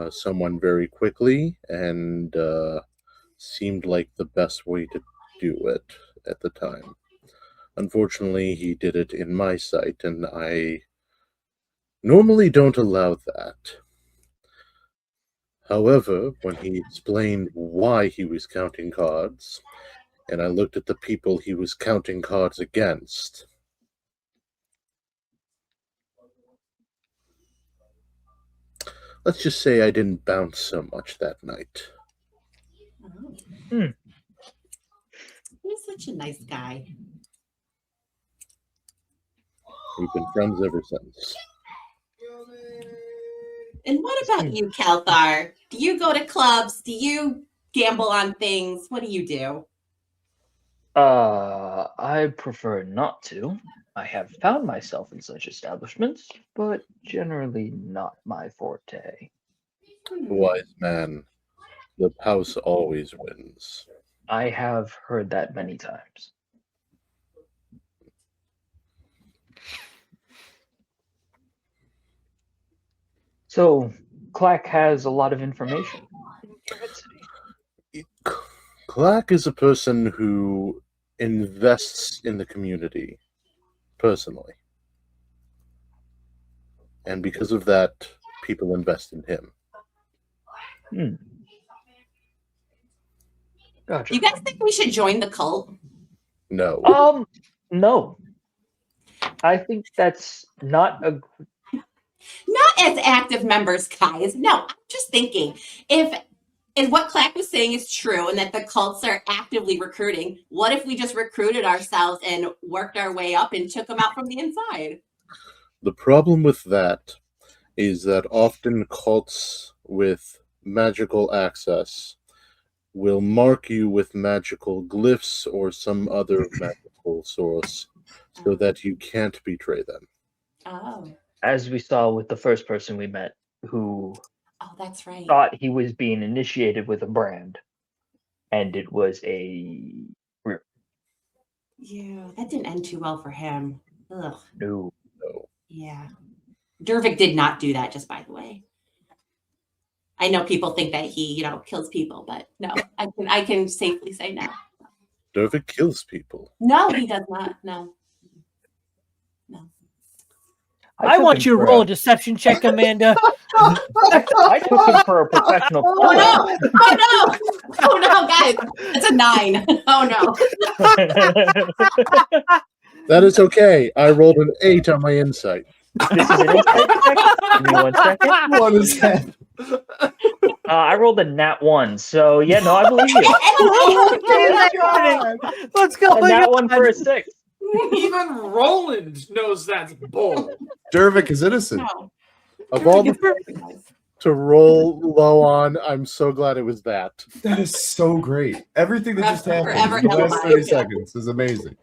someone very quickly, and seemed like the best way to do it at the time. Unfortunately, he did it in my sight, and I normally don't allow that. However, when he explained why he was counting cards, and I looked at the people he was counting cards against, let's just say I didn't bounce so much that night. Oh. He's such a nice guy. We've been friends ever since. And what about you, Kelthar? Do you go to clubs? Do you gamble on things? What do you do? I prefer not to. I have found myself in such establishments, but generally not my forte. Wise man, the house always wins. I have heard that many times. So, Clack has a lot of information. Clack is a person who invests in the community personally. And because of that, people invest in him. Gotcha. Do you guys think we should join the cult? No. No. I think that's not a... Not as active members, guys. No, I'm just thinking, if what Clack was saying is true and that the cults are actively recruiting, what if we just recruited ourselves and worked our way up and took them out from the inside? The problem with that is that often cults with magical access will mark you with magical glyphs or some other magical source so that you can't betray them. Oh. As we saw with the first person we met, who that's right. thought he was being initiated with a brand, and it was a root. Yeah, that didn't end too well for him. Ugh. No. Yeah. Dervik did not do that, just by the way. I know people think that he, kills people, but no, I can safely say no. Dervik kills people. No, he does not. No. I want you to roll a deception check, Amanda. I took him for a professional player. Oh no, guys. It's a 9. Oh no. That is okay. I rolled an 8 on my insight. This is an insight check. Give me 1 second. What is that? I rolled a nat 1, so yeah, no, I believe you. Let's go. A nat 1 for a 6. Even Roland knows that's bull. Dervik is innocent. No. Of all the things to roll low on, I'm so glad it was that. That is so great. Everything that just happened Forever in the last alive. 30 seconds is amazing.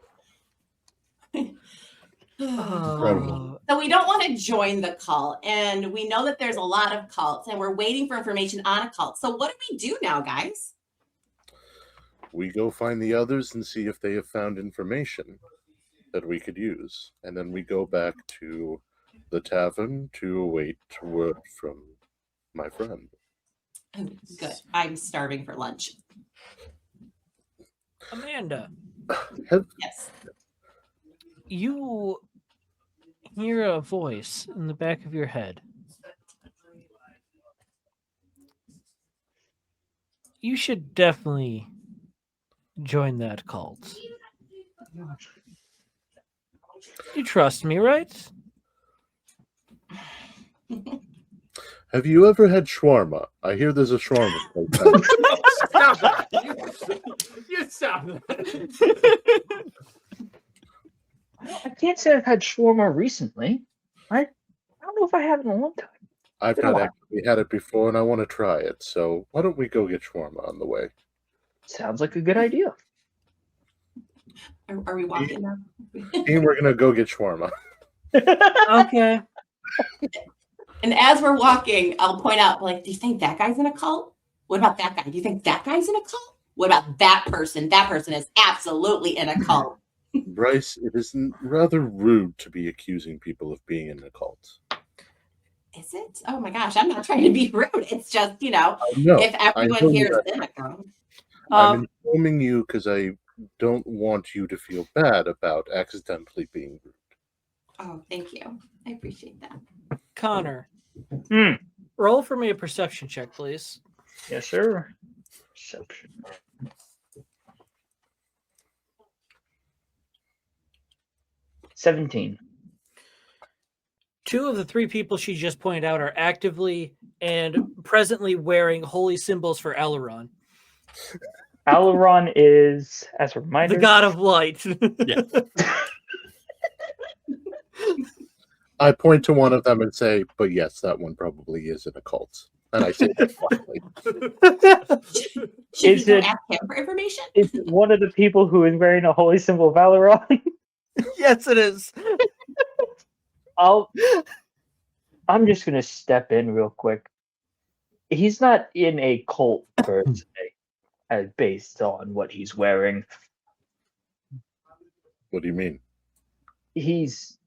Incredible. So we don't want to join the cult, and we know that there's a lot of cults, and we're waiting for information on a cult. So what do we do now, guys? We go find the others and see if they have found information that we could use. And then we go back to the tavern to await word from my friend. Oh, good. I'm starving for lunch. Amanda. Yes. You hear a voice in the back of your head. You should definitely join that cult. You trust me, right? Have you ever had shawarma? I hear there's a shawarma place. Stop that. You stop that. I can't say I've had shawarma recently. I don't know if I have in a long time. I've not actually had it before, and I want to try it. So why don't we go get shawarma on the way? Sounds like a good idea. Are we walking now? And we're gonna go get shawarma. Okay. And as we're walking, I'll point out, do you think that guy's in a cult? What about that guy? Do you think that guy's in a cult? What about that person? That person is absolutely in a cult. Bryce, it is rather rude to be accusing people of being in a cult. Is it? Oh my gosh, I'm not trying to be rude. It's just, know, if everyone here is in a cult. I'm informing you because I don't want you to feel bad about accidentally being rude. Oh, thank you. I appreciate that. Connor, Hmm. roll for me a perception check, please. Yes, sir. Perception. 17. 2 of the 3 people she just pointed out are actively and presently wearing holy symbols for Aileron, Aileron is, as a reminder, the god of light. Yeah. I point to one of them and say, but yes, that one probably is in a cult. And I say that quietly. Should Is we go it- ask him for information? is one of the people who is wearing a holy symbol of Aileron. Yes, it is. I'm just gonna step in real quick. He's not in a cult per se, based on what he's wearing. What do you mean? He's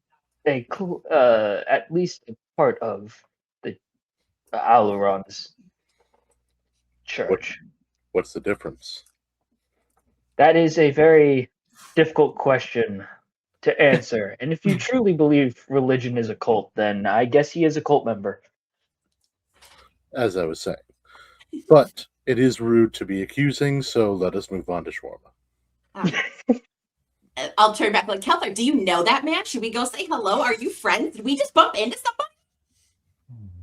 at least a part of the Aileron's church. What's the difference? That is a very difficult question to answer. And if you truly believe religion is a cult, then I guess he is a cult member. As I was saying. But it is rude to be accusing, so let us move on to shawarma. I'll turn back like, Kelthar, do you know that man? Should we go say hello? Are you friends? Did we just bump into somebody?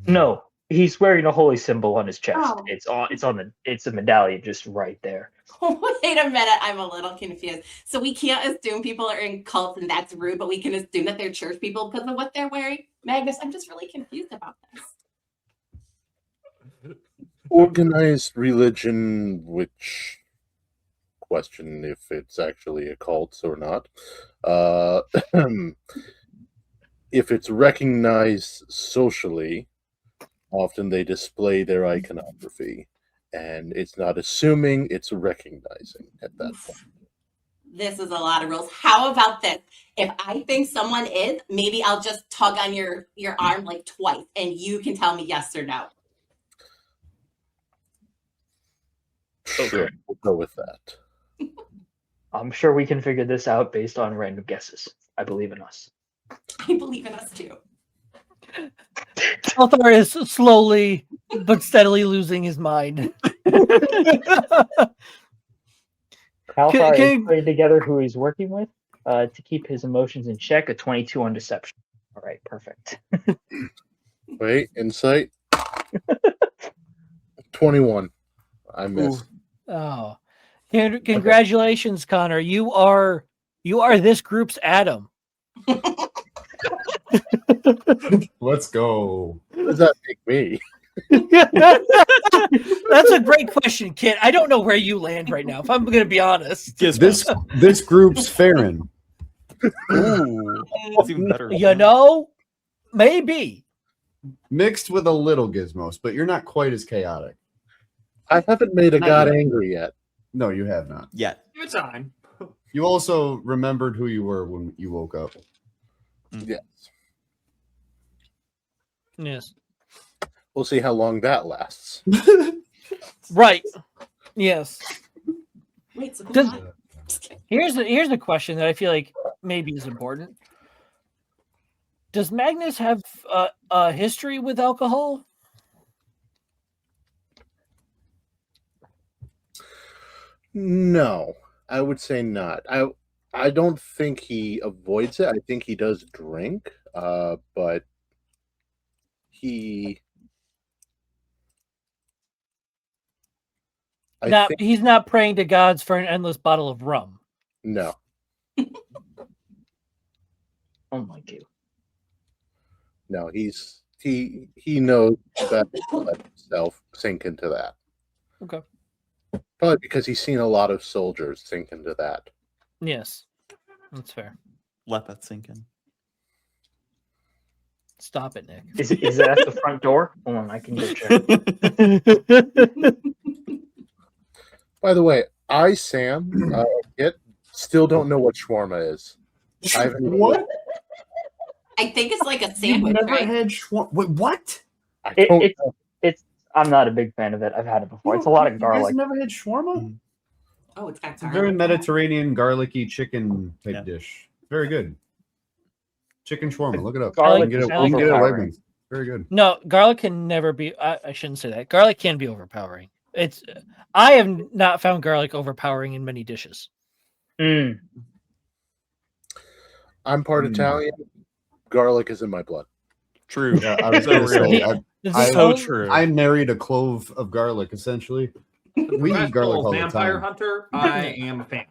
No, he's wearing a holy symbol on his chest. Oh. It's a medallion just right there. Wait a minute, I'm a little confused. So we can't assume people are in cults and that's rude, but we can assume that they're church people because of what they're wearing? Magnus, I'm just really confused about this. Organized religion, which question if it's actually a cult or not. If it's recognized socially, often they display their iconography, and it's not assuming, it's recognizing at that point. This is a lot of rules. How about this? If I think someone is, maybe I'll just tug on your arm like twice, and you can tell me yes or no. Sure, we'll go with that. I'm sure we can figure this out based on random guesses. I believe in us. I believe in us too. Althar is slowly but steadily losing his mind. Althar Can- is putting together who he's working with to keep his emotions in check. A 22 on deception. All right, perfect. Wait, insight. 21. I missed. Oh, congratulations, Connor! You are this group's Adam. Let's go. What does that make me? That's a great question, Kit. I don't know where you land right now, if I'm going to be honest. This group's Farron. Ooh, that's even better. You know, maybe. Mixed with a little gizmos, but you're not quite as chaotic. I haven't made a Not god yet. angry yet. No, you have not. Yeah. Your time. You also remembered who you were when you woke up. Yes. Yes. We'll see how long that lasts. Right. Yes. Wait, so who's Does- on? Just kidding. Here's a question that I feel like maybe is important. Does Magnus have a history with alcohol? No, I would say not. I don't think he avoids it. I think he does drink, but he. I think He's not praying to gods for an endless bottle of rum. no. Unlike you. No, he knows better to let himself sink into that. Okay. Probably because he's seen a lot of soldiers sink into that. Yes. That's fair. Let that sink in. Stop it, Nick. Is it at the front door? Hold on, I can go check. By the way, Sam, Kit, still don't know what shawarma is. I haven't even- What? I think it's like a You've sandwich, never right? had shawarma? Wait, what? I don't It's I'm not a big fan of it. I've had it before. It's a lot of You garlic. guys never had shawarma? Oh, it's got It's a very garlic. Mediterranean, garlicky chicken type dish. Very good. Chicken shawarma. Look it up. Garlic You is can get it at overpowering. Wegmans. Very good. No, garlic can never be. I shouldn't say that. Garlic can be overpowering. I have not found garlic overpowering in many dishes. Mm. I'm part Italian. Garlic is in my blood. True. Yeah, I was So going to say, real. So true. I married a clove of garlic, essentially. We eat garlic all the Vampire time. Hunter, I am a fan.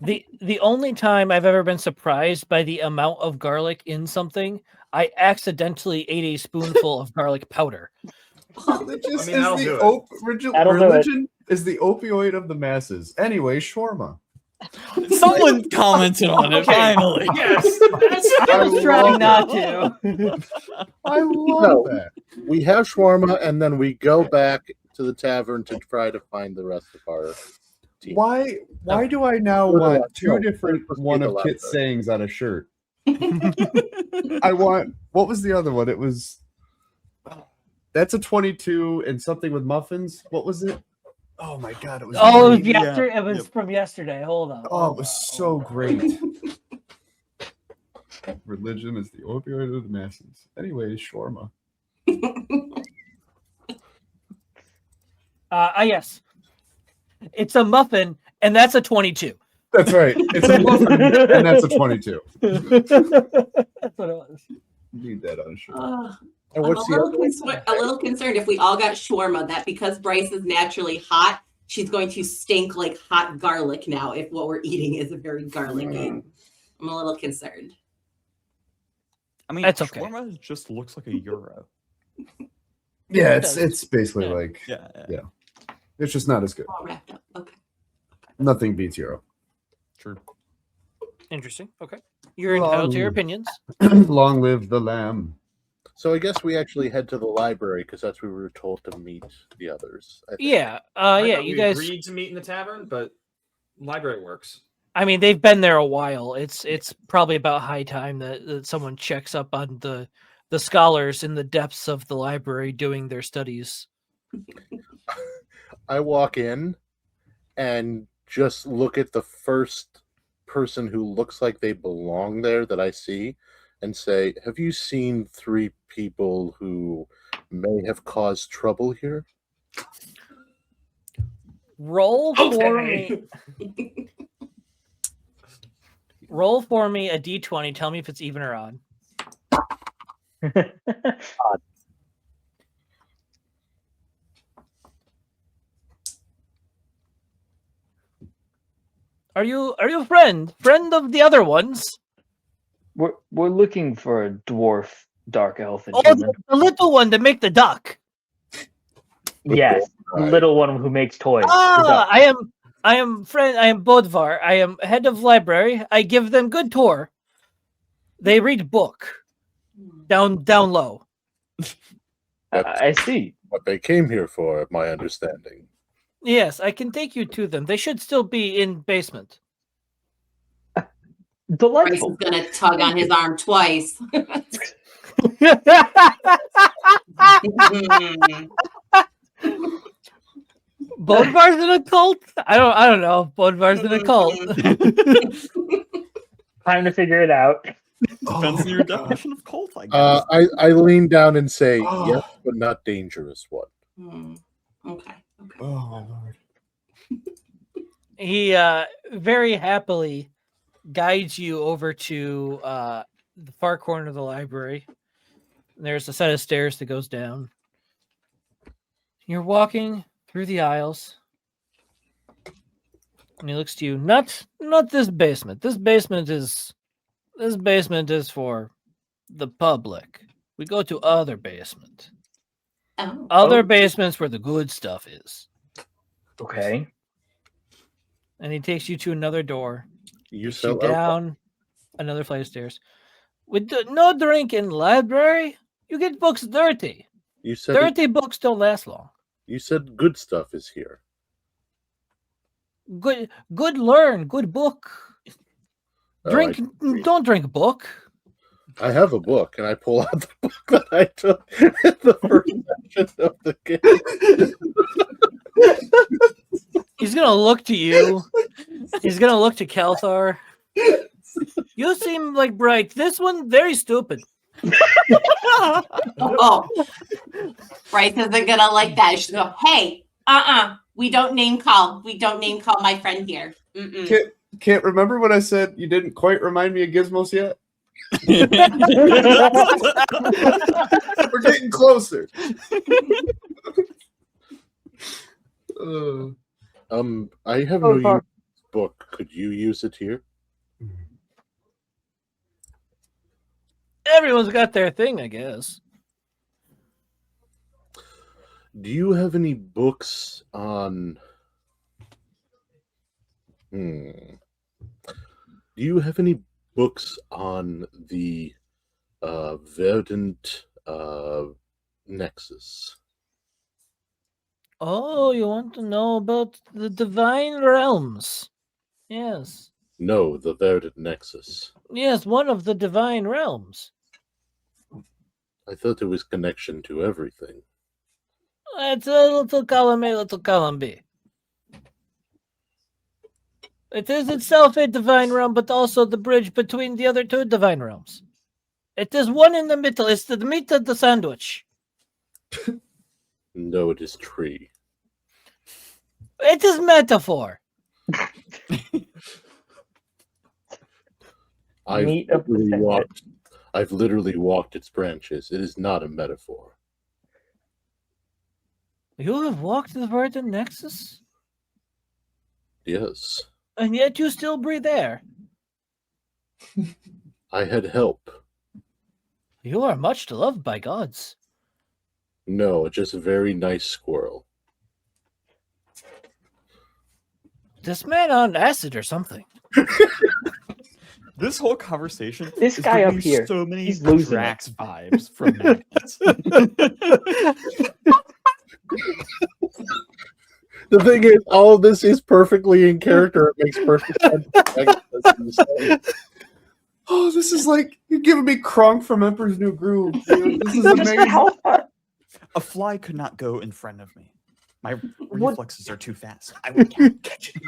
The only time I've ever been surprised by the amount of garlic in something, I accidentally ate a spoonful of garlic powder. Religion that'll do is the opioid of the masses. Anyway, shawarma. Someone commented on it, finally. Yes, I was trying not to. I love that. We have shawarma, and then we go back to the tavern to try to find the rest of our team. Why do I now want two different one of Kit's sayings on a shirt? I want, what was the other one? It was, that's a 22 and something with muffins. What was it? Oh my god, it was great. Yeah. It was from yesterday. Hold on. Oh, it was so great. Religion is the opioid of the masses. Anyway, shawarma. Yes. It's a muffin, and that's a 22. That's right. It's a muffin, and that's a 22. That's what it was. Need that on a shirt. And I'm what's the other a little concerned if we all got shawarma that because Bryce is naturally hot, she's going to stink like hot garlic now if what we're eating is a very garlicky. I'm a little concerned. I mean, That's okay. shawarma just looks like a euro. Yeah, it's basically like Yeah. it's just not as good. All wrapped up. Okay. Nothing beats Euro. True. Interesting. Okay. You're entitled to your opinions. Long live the lamb. So I guess we actually head to the library because that's where we were told to meet the others. I think. Yeah. I Yeah. thought You we guys. agreed to meet in the tavern, but library works. I mean, they've been there a while. It's probably about high time that someone checks up on the scholars in the depths of the library doing their studies. I walk in and just look at the first person who looks like they belong there that I see and say, have you seen 3 people who may have caused trouble here? Roll for me. Roll for me a d20. Tell me if it's even or odd. Are you a friend of the other ones? We're looking for a dwarf, dark elf, and Oh, human. the little one to make the duck. Yes, the little one who makes toys. I am Bodvar. I am head of library. I give them good tour. They read book. Down low. I see. What they came here for, my understanding. Yes, I can take you to them. They should still be in basement. Bryce Delightful. is gonna tug on his arm twice. Bodvar's in a cult? I don't know. Bodvar's in a cult. Time to figure it out. Depends on your definition of cult, I guess. I lean down and say, yes, but not dangerous one. Okay. Oh my lord. He very happily guides you over to the far corner of the library. There's a set of stairs that goes down. You're walking through the aisles, and he looks to you. Not this basement. This basement is for the public. We go to other basement. Other basements where the good stuff is. Okay. And he takes you to another door. You Takes you sell down another flight of stairs. With no drink in library, you get books dirty. You said Dirty books don't last long. You said good stuff is here. Good learn, good book. Drink, don't drink a book. I have a book, and I pull out the book that I took in the first session of the game. He's gonna look to you. He's gonna look to Kelthar. You seem like bright. This one very stupid. Oh, Bryce isn't gonna like that. She's gonna go, hey, we don't name call. We don't name call my friend here. Can't remember when I said you didn't quite remind me of Gizmos yet? We're getting closer. I have no use for this book. Could you use it here? Everyone's got their thing, I guess. Do you have any books on... Do you have any books on the Verdant Nexus? Oh, you want to know about the Divine Realms? Yes. No, the Verdant Nexus. Yes, one of the Divine Realms. I thought there was connection to everything. It's a little column A, little column B. It is itself a divine realm, but also the bridge between the other two divine realms. It is one in the middle. It's the meat of the sandwich. No, it is tree. It is metaphor. Meat of the sandwich. I've literally walked its branches. It is not a metaphor. You have walked the Verdant Nexus? Yes. And yet you still breathe air. I had help. You are much loved by gods. No, just a very nice squirrel. This man on acid or something. This whole conversation. This is guy up bringing here, so many he's losing Drax vibes from Magnets. The thing is, all of this is perfectly in character. It makes perfect sense. Oh, this is like you're giving me Kronk from Emperor's New Groove. Dude. This is Just amazing. how far? A fly could not go in front of me. My reflexes are too fast. I would catch it.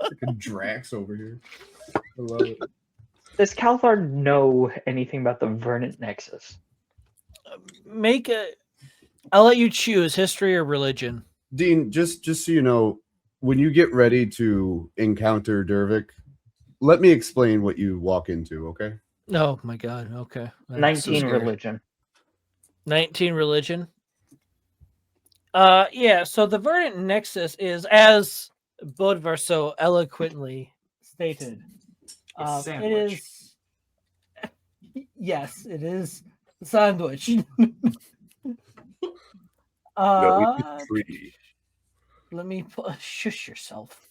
Freaking Drax over here. I love it. Does Calthar know anything about the Verdant Nexus? I'll let you choose history or religion. Dean, just so you know, when you get ready to encounter Dervik, let me explain what you walk into, okay? Oh my god, okay. That's 19 scary. religion. 19 religion. Yeah, so the Verdant Nexus is, as Bodvar so eloquently stated, it is. Yes, it is sandwich. No, it's tree. Let me shush yourself.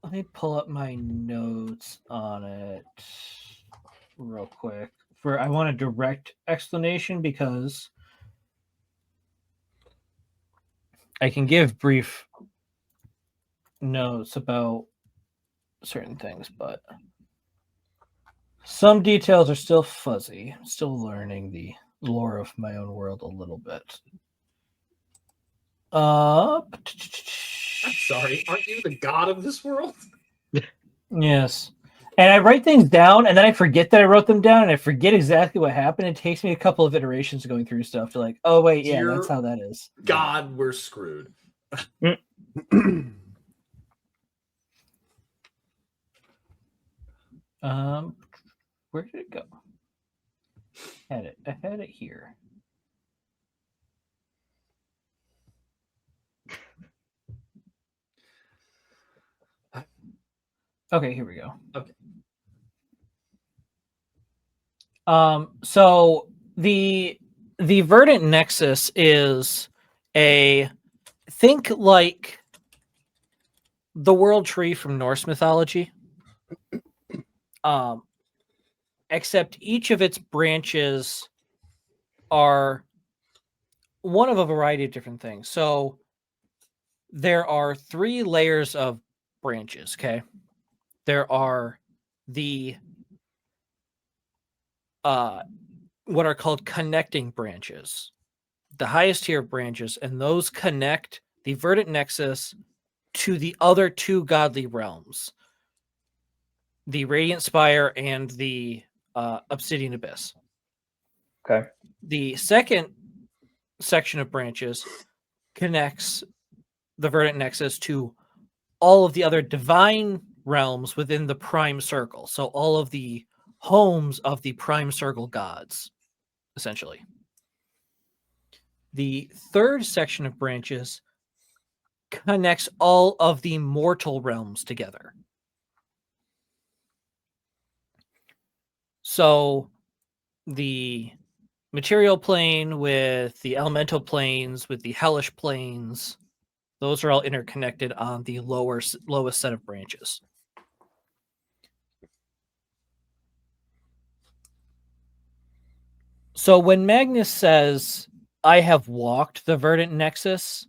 Let me pull up my notes on it real quick. I want a direct explanation because I can give brief notes about certain things, but some details are still fuzzy. I'm still learning the lore of my own world a little bit. I'm sorry, aren't you the god of this world? Yes. And I write things down, and then I forget that I wrote them down, and I forget exactly what happened. It takes me a couple of iterations going through stuff to like, oh, wait, yeah, Dear that's how that is. God, we're screwed. Where did it go? I had it here. Okay, here we go. Okay. So the Verdant Nexus is think like the world tree from Norse mythology. Except each of its branches are one of a variety of different things. So there are 3 layers of branches, okay? There are the what are called connecting branches, the highest tier of branches, and those connect the verdant nexus to the other two godly realms, the Radiant Spire and the Obsidian Abyss. Okay. The second section of branches connects the verdant nexus to all of the other divine realms within the prime circle. So all of the homes of the prime circle gods, essentially. The third section of branches connects all of the mortal realms together. So the material plane with the elemental planes, with the hellish planes, those are all interconnected on the lowest set of branches. So when Magnus says, I have walked the verdant nexus,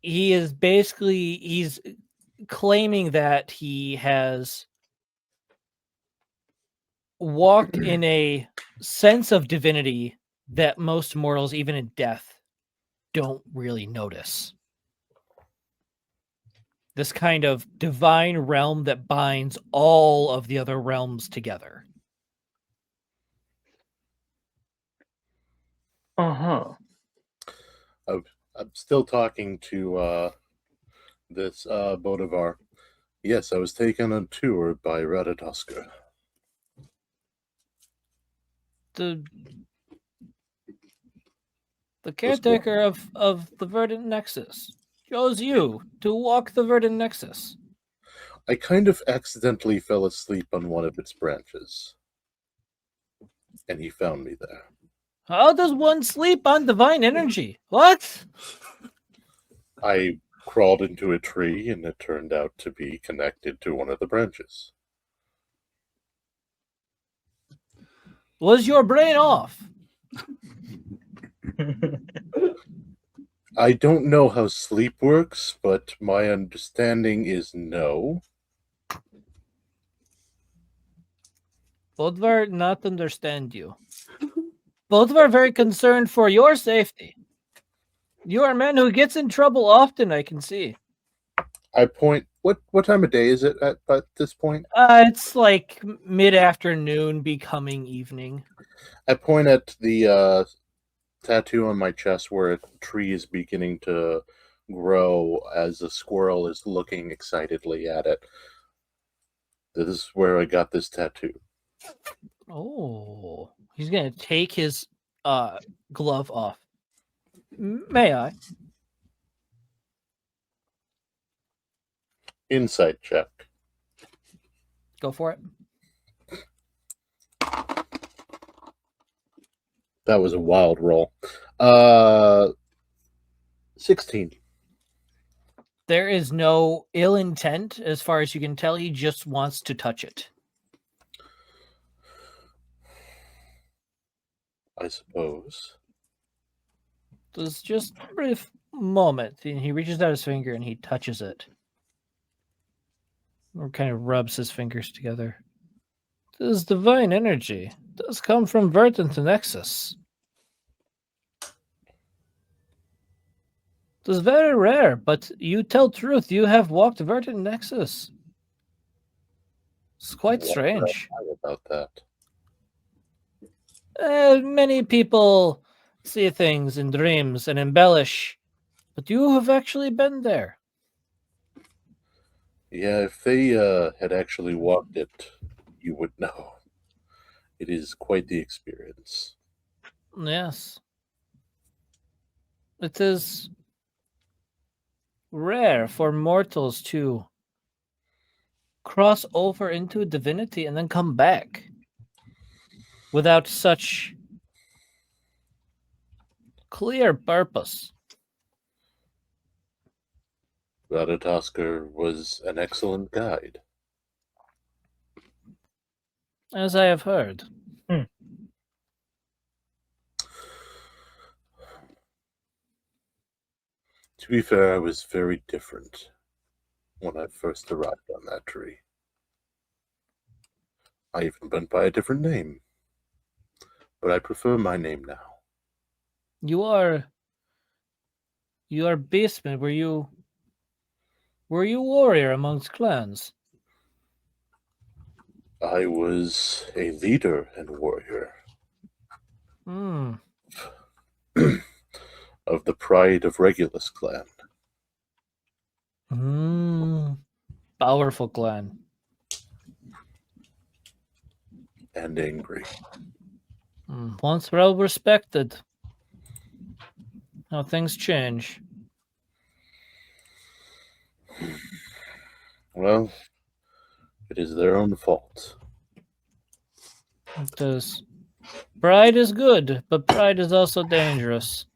he's claiming that he has walked in a sense of divinity that most mortals, even in death, don't really notice. This kind of divine realm that binds all of the other realms together. Uh-huh. I'm still talking to this Bodivar. Yes, I was taken on a tour by Ratatosker. The caretaker of the verdant nexus chose you to walk the verdant nexus. I kind of accidentally fell asleep on one of its branches, and he found me there. How does one sleep on divine energy? What? I crawled into a tree, and it turned out to be connected to one of the branches. Was your brain off? I don't know how sleep works, but my understanding is no. Bodvar not understand you. Bodvar very concerned for your safety. You are a man who gets in trouble often, I can see. I point. What time of day is it at this point? It's like mid-afternoon, becoming evening. I point at the tattoo on my chest where a tree is beginning to grow as a squirrel is looking excitedly at it. This is where I got this tattoo. Oh, he's gonna take his glove off. May I? Insight check. Go for it. That was a wild roll. 16. There is no ill intent as far as you can tell. He just wants to touch it. I suppose. There's just a brief moment. And he reaches out his finger and he touches it. Or kind of rubs his fingers together. This divine energy does come from verdant nexus. It is very rare, but you tell truth. You have walked verdant nexus. It's quite strange. About that. Many people see things in dreams and embellish, but you have actually been there. Yeah, if they had actually walked it, you would know. It is quite the experience. Yes. It is rare for mortals to cross over into divinity and then come back without such clear purpose. Ratatosker was an excellent guide. As I have heard. To be fair, I was very different when I first arrived on that tree. I even went by a different name. But I prefer my name now. You are your basement, were you warrior amongst clans? I was a leader and warrior Hmm. of the Pride of Regulus clan. Powerful clan. And angry. Once well respected. How things change. Well, it is their own fault. It is. Pride is good, but pride is also dangerous.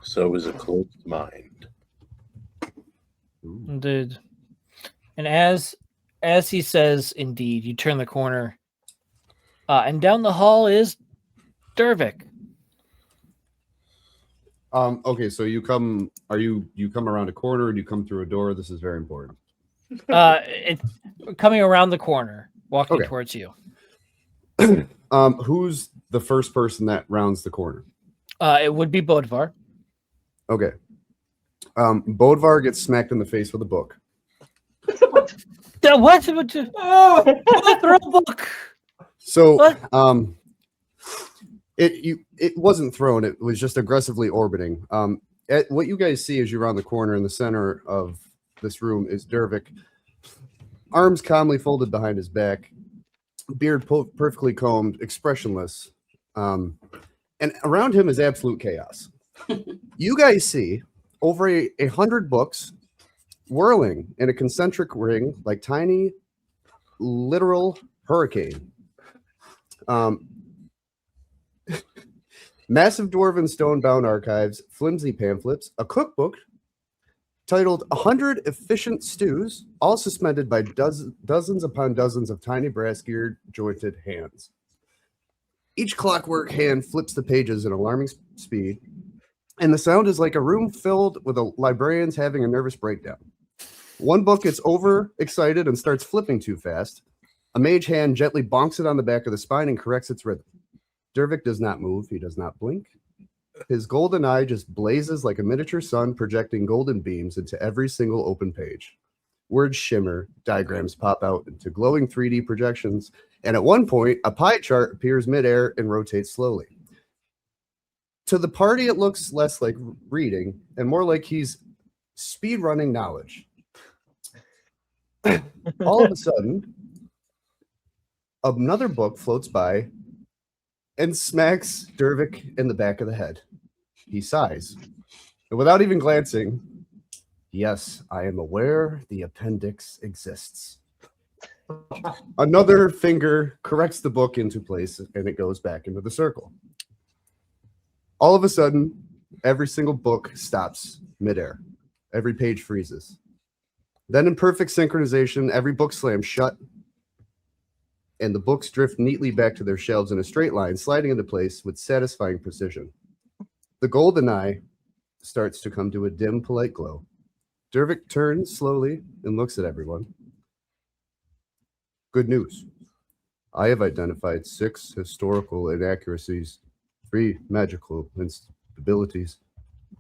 So is a closed mind. Indeed. And as he says, indeed, you turn the corner, and down the hall is Dervik. Okay, so you come. You come around a corner, or do you come through a door? This is very important. It's coming around the corner, walking towards you. Who's the first person that rounds the corner? It would be Bodvar. Okay. Bodvar gets smacked in the face with a book. What? Throw a book. So, What? it wasn't thrown. It was just aggressively orbiting. What you guys see as you round the corner in the center of this room is Dervik, arms calmly folded behind his back, beard perfectly combed, expressionless, and around him is absolute chaos. You guys see over 100 books whirling in a concentric ring like tiny, literal hurricane. Massive dwarven stone-bound archives, flimsy pamphlets, a cookbook titled 100 Efficient Stews, all suspended by dozens upon dozens of tiny brass-geared jointed hands. Each clockwork hand flips the pages at alarming speed, and the sound is like a room filled with librarians having a nervous breakdown. One book gets overexcited and starts flipping too fast. A mage hand gently bonks it on the back of the spine and corrects its rhythm. Dervik does not move. He does not blink. His golden eye just blazes like a miniature sun, projecting golden beams into every single open page. Words shimmer, diagrams pop out into glowing 3D projections, and at one point, a pie chart appears midair and rotates slowly. To the party, it looks less like reading and more like he's speed-running knowledge. All of a sudden, another book floats by and smacks Dervik in the back of the head. He sighs. And without even glancing, yes, I am aware the appendix exists. Another finger corrects the book into place and it goes back into the circle. All of a sudden, every single book stops midair. Every page freezes. Then in perfect synchronization, every book slams shut and the books drift neatly back to their shelves in a straight line, sliding into place with satisfying precision. The golden eye starts to come to a dim, polite glow. Dervik turns slowly and looks at everyone. Good news. I have identified 6 historical inaccuracies, 3 magical instabilities,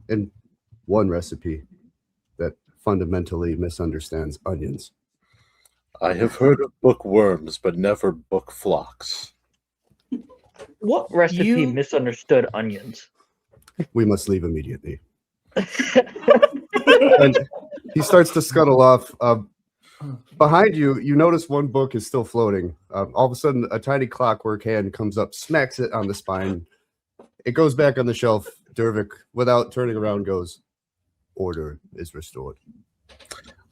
and 1 recipe that fundamentally misunderstands onions. I have heard of bookworms, but never book flocks. What recipe misunderstood onions? We must leave immediately. And he starts to scuttle off. Behind you, you notice one book is still floating. All of a sudden, a tiny clockwork hand comes up, smacks it on the spine. It goes back on the shelf. Dervik, without turning around, goes, "Order is restored."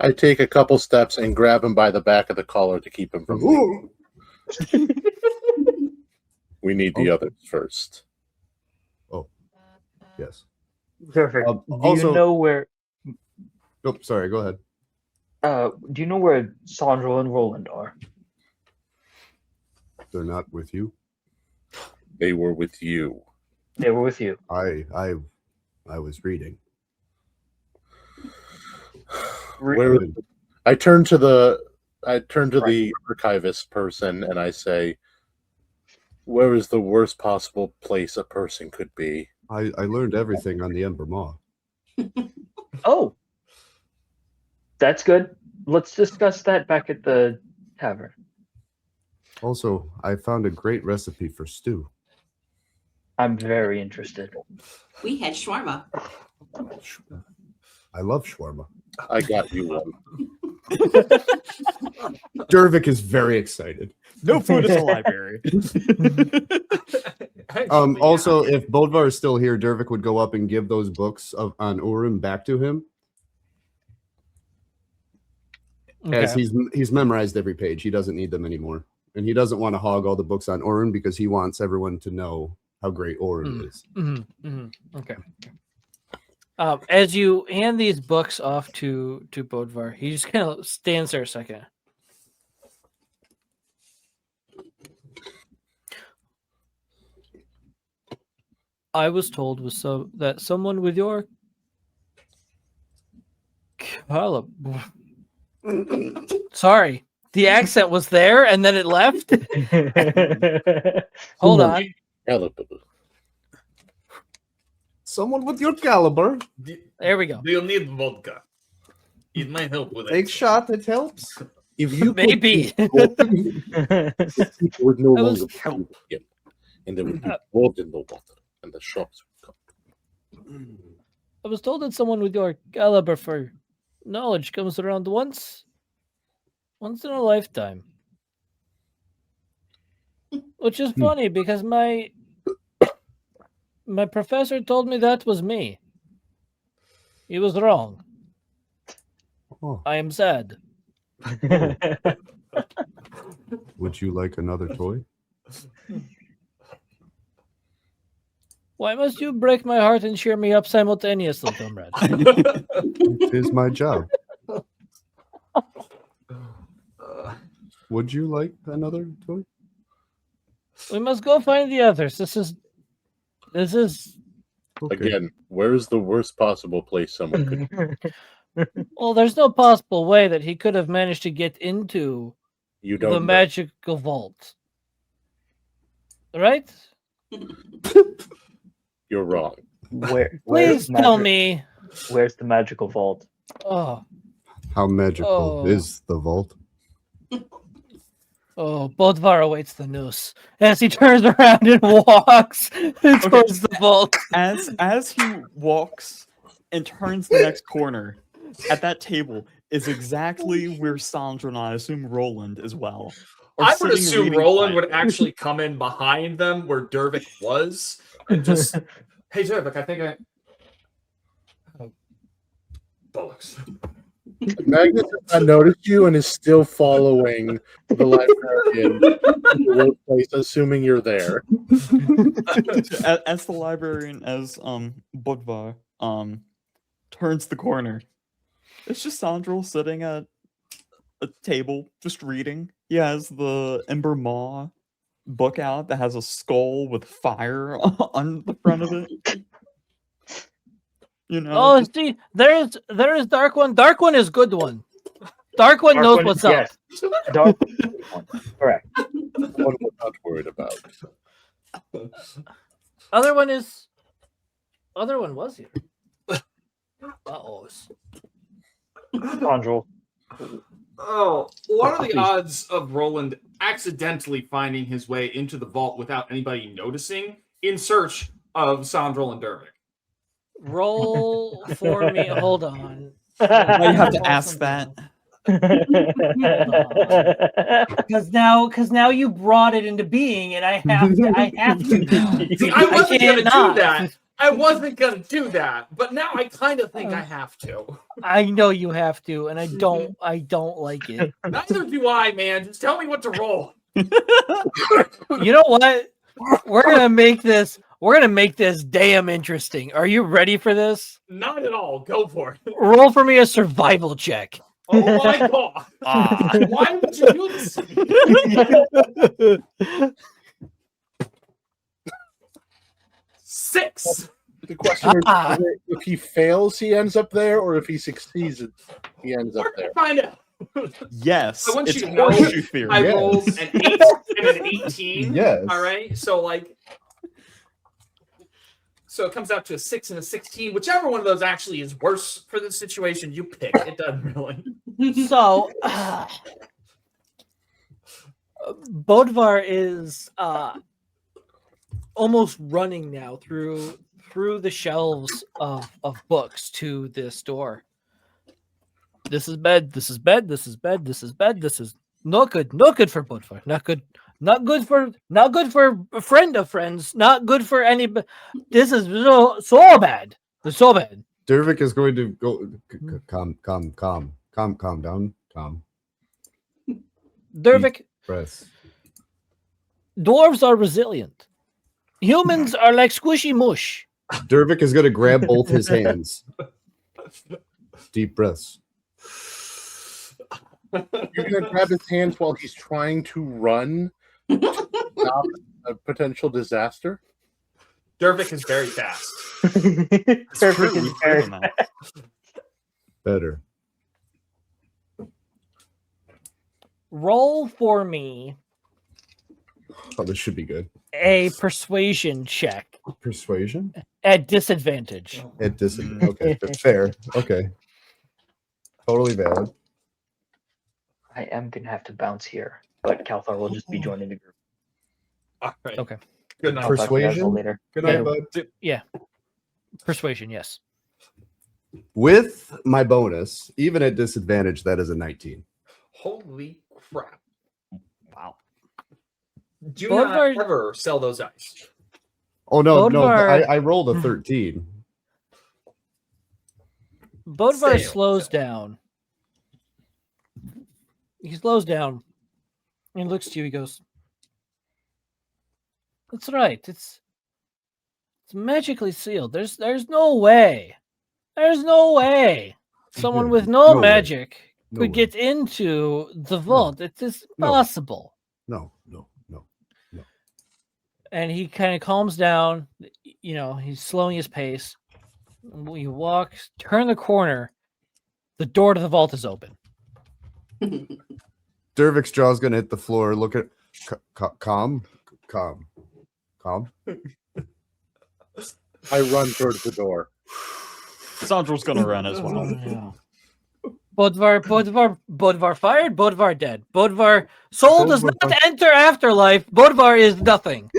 I take a couple steps and grab him by the back of the collar to keep him from leaving. We need the others first. Oh, yes. Perfect. Do Also- you know where? Oh, sorry. Go ahead. Do you know where Sandro and Roland are? They're not with you. They were with you. They were with you. I was reading. Where I turn to the archivist person and I say, "Where is the worst possible place a person could be?" I learned everything on the Ember Maw. Oh, that's good. Let's discuss that back at the tavern. Also, I found a great recipe for stew. I'm very interested. We had shawarma. I love shawarma. I got you one. Dervik is very excited. No food in the library. Also, if Bodvar is still here, Dervik would go up and give those books on Urim back to him. As he's memorized every page. He doesn't need them anymore. And he doesn't want to hog all the books on Urim because he wants everyone to know how great Urim is. Okay. As you hand these books off to Bodvar, he just kind of stands there a second. I was told that someone with your caliber. Sorry, the accent was there and then it left. Hold on. Someone with your caliber. There we go. Do you need vodka? It might help with Take it. shot, it helps. If you Maybe. would no I was- longer help him, and there would be blood in the water, and the shops would come. I was told that someone with your caliber for knowledge comes around once in a lifetime. Which is funny because my professor told me that was me. He was wrong. Oh. I am sad. Would you like another toy? Why must you break my heart and cheer me up simultaneously, comrade? It is my job. Would you like another toy? We must go find the others. This is Okay. Again, where's the worst possible place someone could? well, there's no possible way that he could have managed to get into You the don't. know. magical vault. Right? You're wrong. Please tell me. Where's the magical vault? Oh, How magical Oh. is the vault? Bodvar awaits the news as he turns around and walks towards the vault. As he walks and turns the next corner, at that table is exactly where Sandra and I assume Roland as well. are I would sitting assume reading Roland would quietly. actually come in behind them where Dervik was and just, hey, Dervik, I think I. Oh, bollocks. Magnus has not noticed you and is still following the librarian to the workplace, assuming you're there. As the librarian, as Bodvar turns the corner, it's just Sandro sitting at a table just reading. He has the Ember Maw book out that has a skull with fire on the front of it. You know, Oh, see, there is Dark One. Dark One is good one. Dark One knows what's up. Yes. Dark one. Correct. One we're not worried about. Other one was here. Uh-oh. Sandro. Oh, what are the odds of Roland accidentally finding his way into the vault without anybody noticing in search of Sandrel and Dervik? Roll for me. Hold on. why you have to ask that. Because now you brought it into being, and I have to now. See, I wasn't going to do cannot. that. I wasn't going to do that, but now I kind of think I have to. I know you have to, and I don't like it. Neither do I, man. Just tell me what to roll. You know what? We're gonna make this damn interesting. Are you ready for this? Not at all. Go for it. Roll for me a survival check. Oh my god. Why would you do this to me? 6. The question is if he fails, he ends up there, or if he succeeds, he ends up We're there. gonna find out. Yes, I want it's you to know horseshoe theory. I Yes. rolled an 8 and an 18. Yes. All right. So like So it comes out to a 6 and a 16. Whichever one of those actually is worse for the situation, you pick. It doesn't really. So, Bodvar is almost running now through the shelves of books to this door. This is bed. This is bed. This is bed. This is bed. This is not good. Not good for Bodvar. Not good. Not good for a friend of friends. Not good for any. This is so bad. It's so bad. Dervik is going to go. Calm down. Calm. Dervik, Press. dwarves are resilient. Humans are like squishy mush. Dervik is going to grab both his hands. Deep breaths. You're going to grab his hands while he's trying to run to stop a potential disaster? Dervik is very fast. Perfect is very Better. Roll for me Oh, this should be good. a persuasion check Persuasion? at disadvantage. At okay, fair. Okay. Totally valid. I am going to have to bounce here, but Calthar will just be joining the group. All right. Okay. Good night. I'll talk to you guys all Persuasion? later. Good night, Yeah. bud. Yeah. Persuasion, yes. With my bonus, even at disadvantage, that is a 19. Holy crap. Wow. Do Both not are- ever sell those dice. Oh no, no, Bodvar- I rolled a 13. Bodvar Sale. slows down. He slows down. And he looks to you. He goes, "That's right. It's magically sealed. There's no way. There's no way someone with no, No way. magic No could way. get into the vault. It's impossible." No. And he kind of calms down. You know, he's slowing his pace. You walk, turn the corner. The door to the vault is open. Dervik's jaw's gonna hit the floor. Look at calm. I run towards the door. Sandro's gonna run as well. Yeah. Bodvar fired, Bodvar dead. Bodvar soul does not enter afterlife. Bodvar is nothing.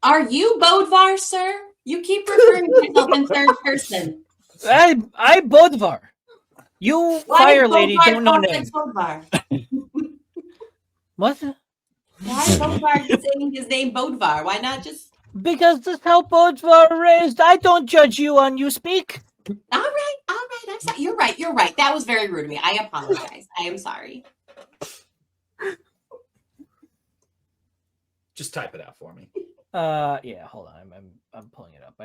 Are you Bodvar, sir? You keep referring to yourself in third person. I Bodvar. You Why fire is lady Bodvar don't know called name. Bodvar? What? Why is Bodvar saying his name Bodvar? Why not just? Because this how Bodvar raised. I don't judge you on you speak. All right. I'm sorry. You're right. That was very rude of me. I apologize. I am sorry. Just type it out for me. Yeah, hold on. I'm pulling it up.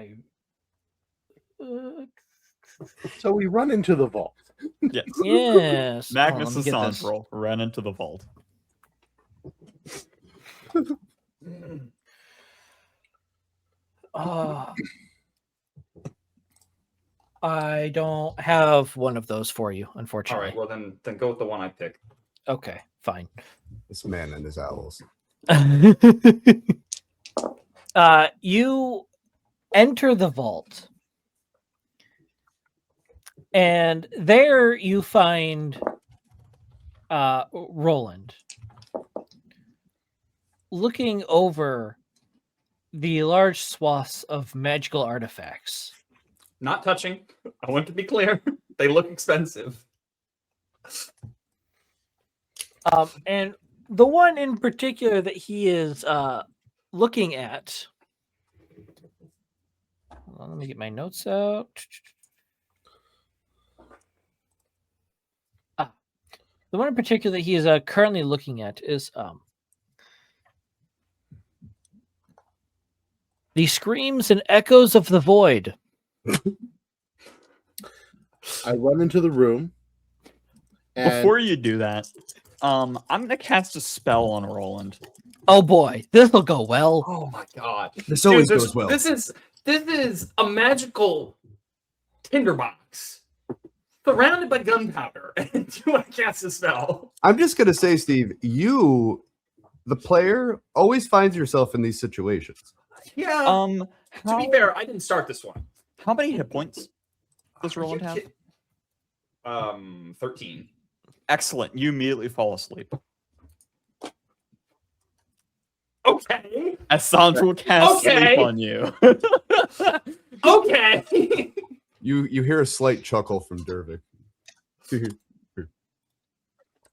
So we run into the vault. Yes. Yes. Magnus Hold on, and let me get this. Sandro ran into the vault. I don't have one of those for you, All unfortunately. right. Well, then go with the one I picked. Okay, fine. This man and his owls. You enter the vault, and there you find Roland looking over the large swaths of magical artifacts. Not touching. I want to be clear. They look expensive. And the one in particular that he is looking at. Hold on, let me get my notes out. The one in particular that he is currently looking at is the screams and echoes of the void. I run into the room. And Before you do that, I'm gonna cast a spell on Roland. Oh boy, this will go well. Oh my god. This always Dude, goes well. This is a magical tinderbox surrounded by gunpowder. And do I cast a spell? I'm just gonna say, Steve, you, the player, always finds yourself in these situations. Yeah. To be How, fair, I didn't start this one. how many hit points does Are you Roland have? kid- 13. Excellent. You immediately fall asleep. Okay. As Sandro casts Okay. sleep on you. Okay. You hear a slight chuckle from Dervik.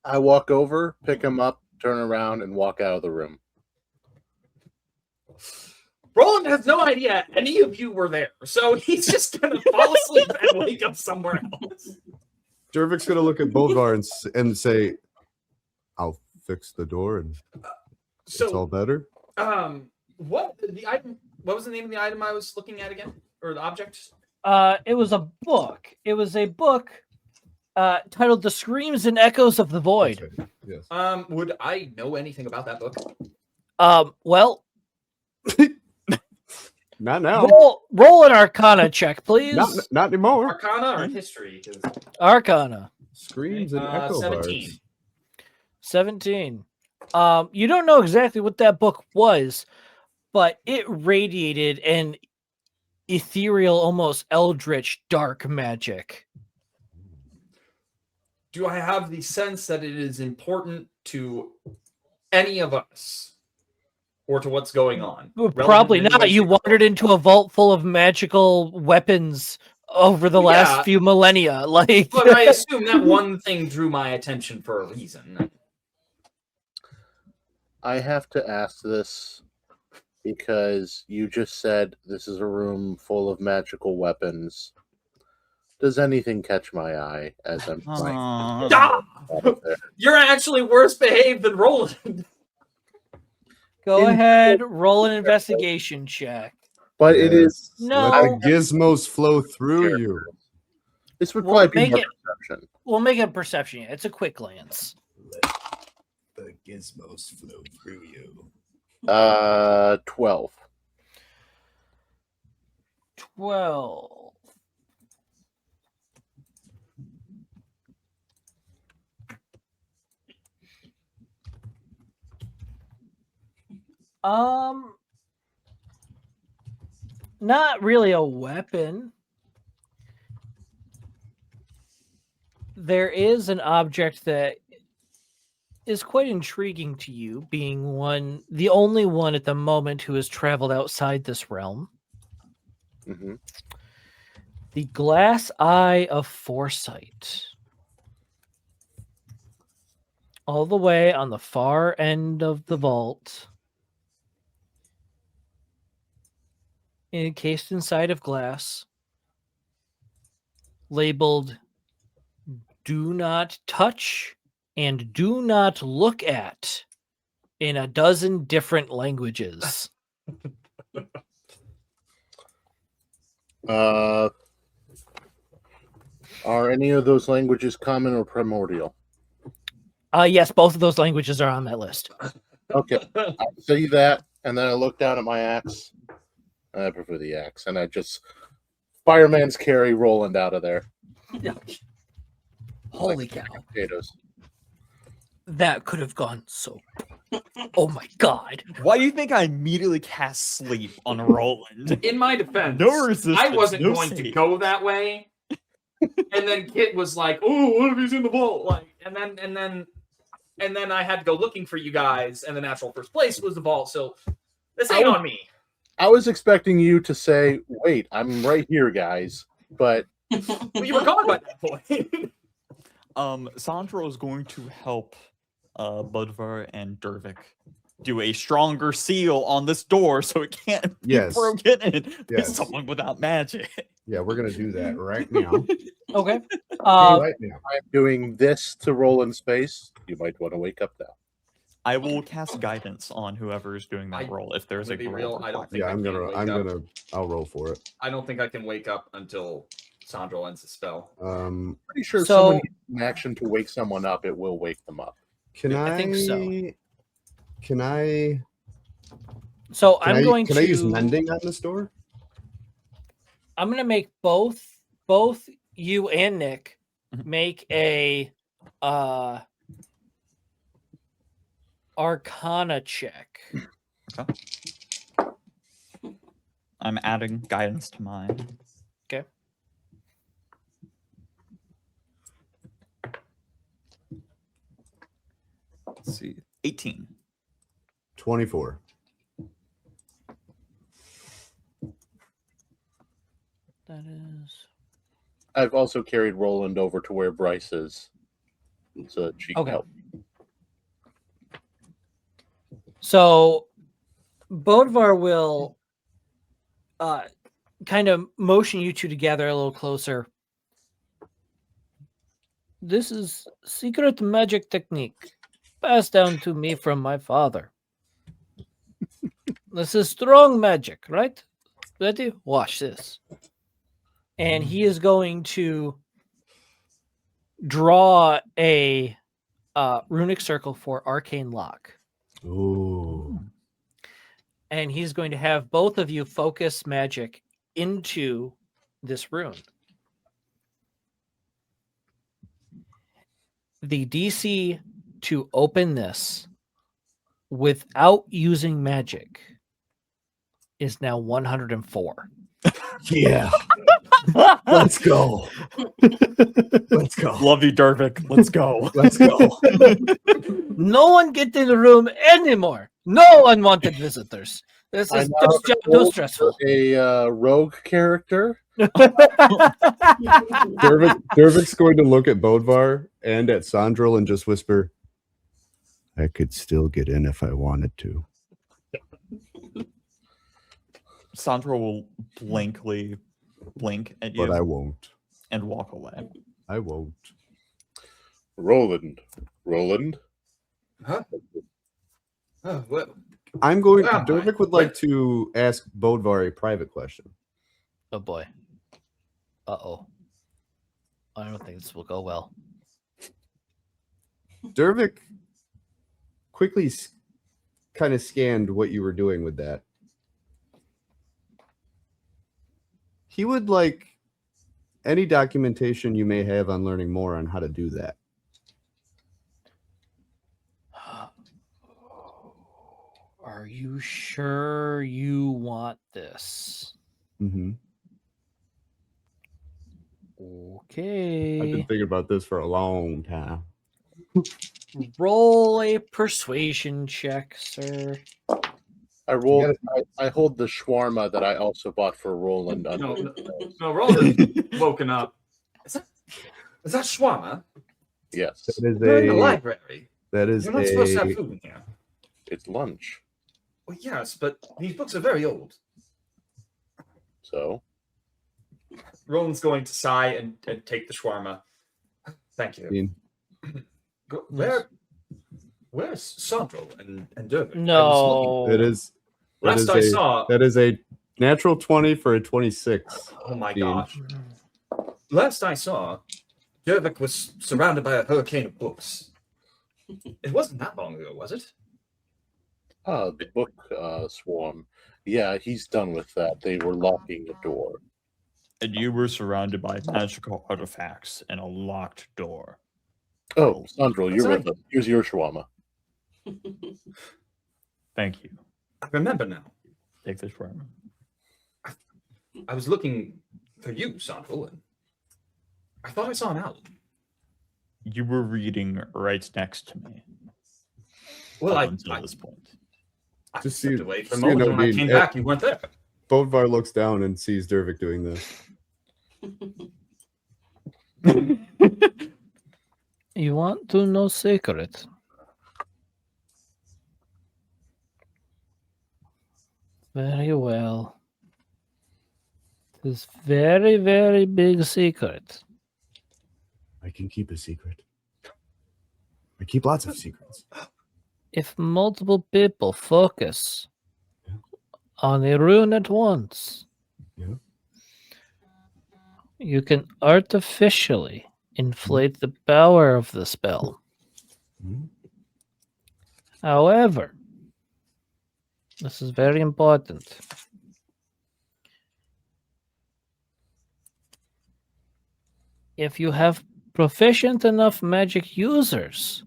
I walk over, pick him up, turn around, and walk out of the room. Roland has no idea any of you were there, so he's just gonna fall asleep and wake up somewhere else. Dervik's gonna look at Bodvar and say, "I'll fix the door and it's all So, better." what the item? What was the name of the item I was looking at again, or the object? It was a book. It was a book titled "The Screams and Echoes of the Void." Right. Yes. Would I know anything about that book? Well, Not now. roll an Arcana check, please. Not anymore. Arcana or history? Arcana. Screams and echo 17. bars. 17. You don't know exactly what that book was, but it radiated an ethereal, almost eldritch, dark magic. Do I have the sense that it is important to any of us, or to what's going on? Probably Relevant in any not. way, You shape, or wandered into a vault full of magical weapons over the last few millennia. Like, but I assume that one thing drew my attention for a reason. I have to ask this because you just said this is a room full of magical weapons. Does anything catch my eye as I'm flying out of there? You're actually worse behaved than Roland. go ahead, roll an investigation check. But it is No. Let the gizmos flow through you. This would We'll probably be make more it- perception. We'll make a perception. It's a quick glance. The gizmos flow through you. 12. 12. Not really a weapon. There is an object that is quite intriguing to you, being the only one at the moment who has traveled outside this realm. Mm-hmm. The glass eye of foresight. All the way on the far end of the vault. Encased inside of glass. Labeled "Do not touch" and "Do not look at" in a dozen different languages. Are any of those languages common or primordial? Yes, both of those languages are on that list. Okay, I see that, and then I look down at my axe. I prefer the axe, and I just fireman's carry Roland out of there. Holy cow. Potatoes. That could have gone so. Oh my god. Why do you think I immediately cast sleep on Roland? In my defense, No resistance, I wasn't no going to save. go that way. And then Kit was like, "Oh, what if he's in the vault?" Like, and then I had to go looking for you guys, and the natural first place was the vault. So this ain't on me. I was expecting you to say, "Wait, I'm right here, guys," but Well, you were gone by that point. Sandro is going to help Budvar and Dervik do a stronger seal on this door so it can't be Yes. broken in by Yes. someone without magic. Yeah, we're gonna do that right now. Okay. Right now. I'm doing this to Roland's face. You might want to wake up now. I will cast guidance on whoever is doing that I- roll if there's a to be roll real, I don't think Yeah, I I'm can gonna. wake I'm up. gonna. I'll roll for it. I don't think I can wake up until Sandro ends the spell. Pretty sure if So- someone uses an action to wake someone up, it will wake them up. Can I think so. Can I? So Can I'm going Can to I use mending on this door? I'm going to make both you and Nick make a Arcana check. Okay. I'm adding guidance to mine. Okay. Let's see. 18. 24. That is I've also carried Roland over to where Bryce is, so she can okay. help. So Bodvar will kind of motion you two together a little closer. This is secret magic technique passed down to me from my father. This is strong magic, right? Ready? Watch this. And he is going to draw a runic circle for arcane lock. Ooh. And he's going to have both of you focus magic into this rune. The DC to open this without using magic is now 104. Yeah. Let's go. Let's go. Love you, Dervik. Let's go. Let's go. No one get in the room anymore. No unwanted visitors. This is too stressful. A rogue character. Dervik's going to look at Bodvar and at Sandril and just whisper, I could still get in if I wanted to. Sandra will blankly blink at you. But I won't. And walk away. I won't. Roland. Huh? Oh, well. I'm going to. Where am I? Dervik would like to ask Bodvar a private question. Oh boy. Uh-oh. I don't think this will go well. Dervik quickly kind of scanned what you were doing with that. He would like any documentation you may have on learning more on how to do that. Are you sure you want this? Mm-hmm. Okay. I've been thinking about this for a long time. Roll a persuasion check, sir. I rolled. I hold the shawarma that I also bought for Roland. No, Roland woken up. Is that shawarma? Yes. That is We're in the library. That is You're not supposed to have food in here. It's lunch. Well, yes, but these books are very old. So? Roland's going to sigh and take the shawarma. Thank you. Where's Sandro and Dervik? No. That is a natural 20 for a 26. Oh my gosh. Last I saw, Dervik was surrounded by a hurricane of books. It wasn't that long ago, was it? The book swarm. Yeah, he's done with that. They were locking the door. And you were surrounded by magical artifacts and a locked door. Oh, Sandro, you're with us. Here's your shawarma. Thank you. I remember now. Take the shawarma. I was looking for you, Sandro, and I thought I saw an owl. You were reading right next to me. Well, until this point. I Just stepped see- away for a see moment. no When I need. came back, you weren't there. Bodvar looks down and sees Dervik doing this. You want to know secret? Very well. This very, very big secret. I can keep a secret. I keep lots of secrets. If multiple people focus on a rune at once, you can artificially inflate the power of the spell. However, this is very important. If you have proficient enough magic users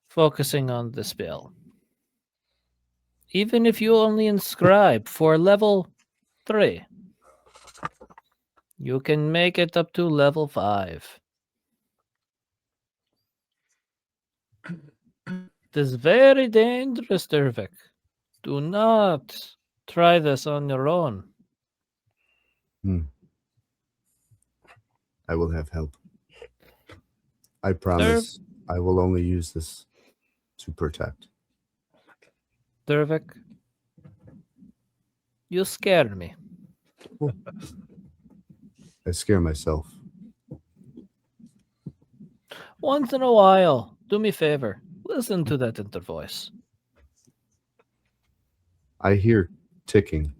focusing on the spell, even if you only inscribe for level 3. You can make it up to level 5. It is very dangerous, Dervik. Do not try this on your own. I will have help. I promise I will only use this to protect. Dervik, you scare me. I scare myself. Once in a while, do me a favor. Listen to that inner voice. I hear ticking.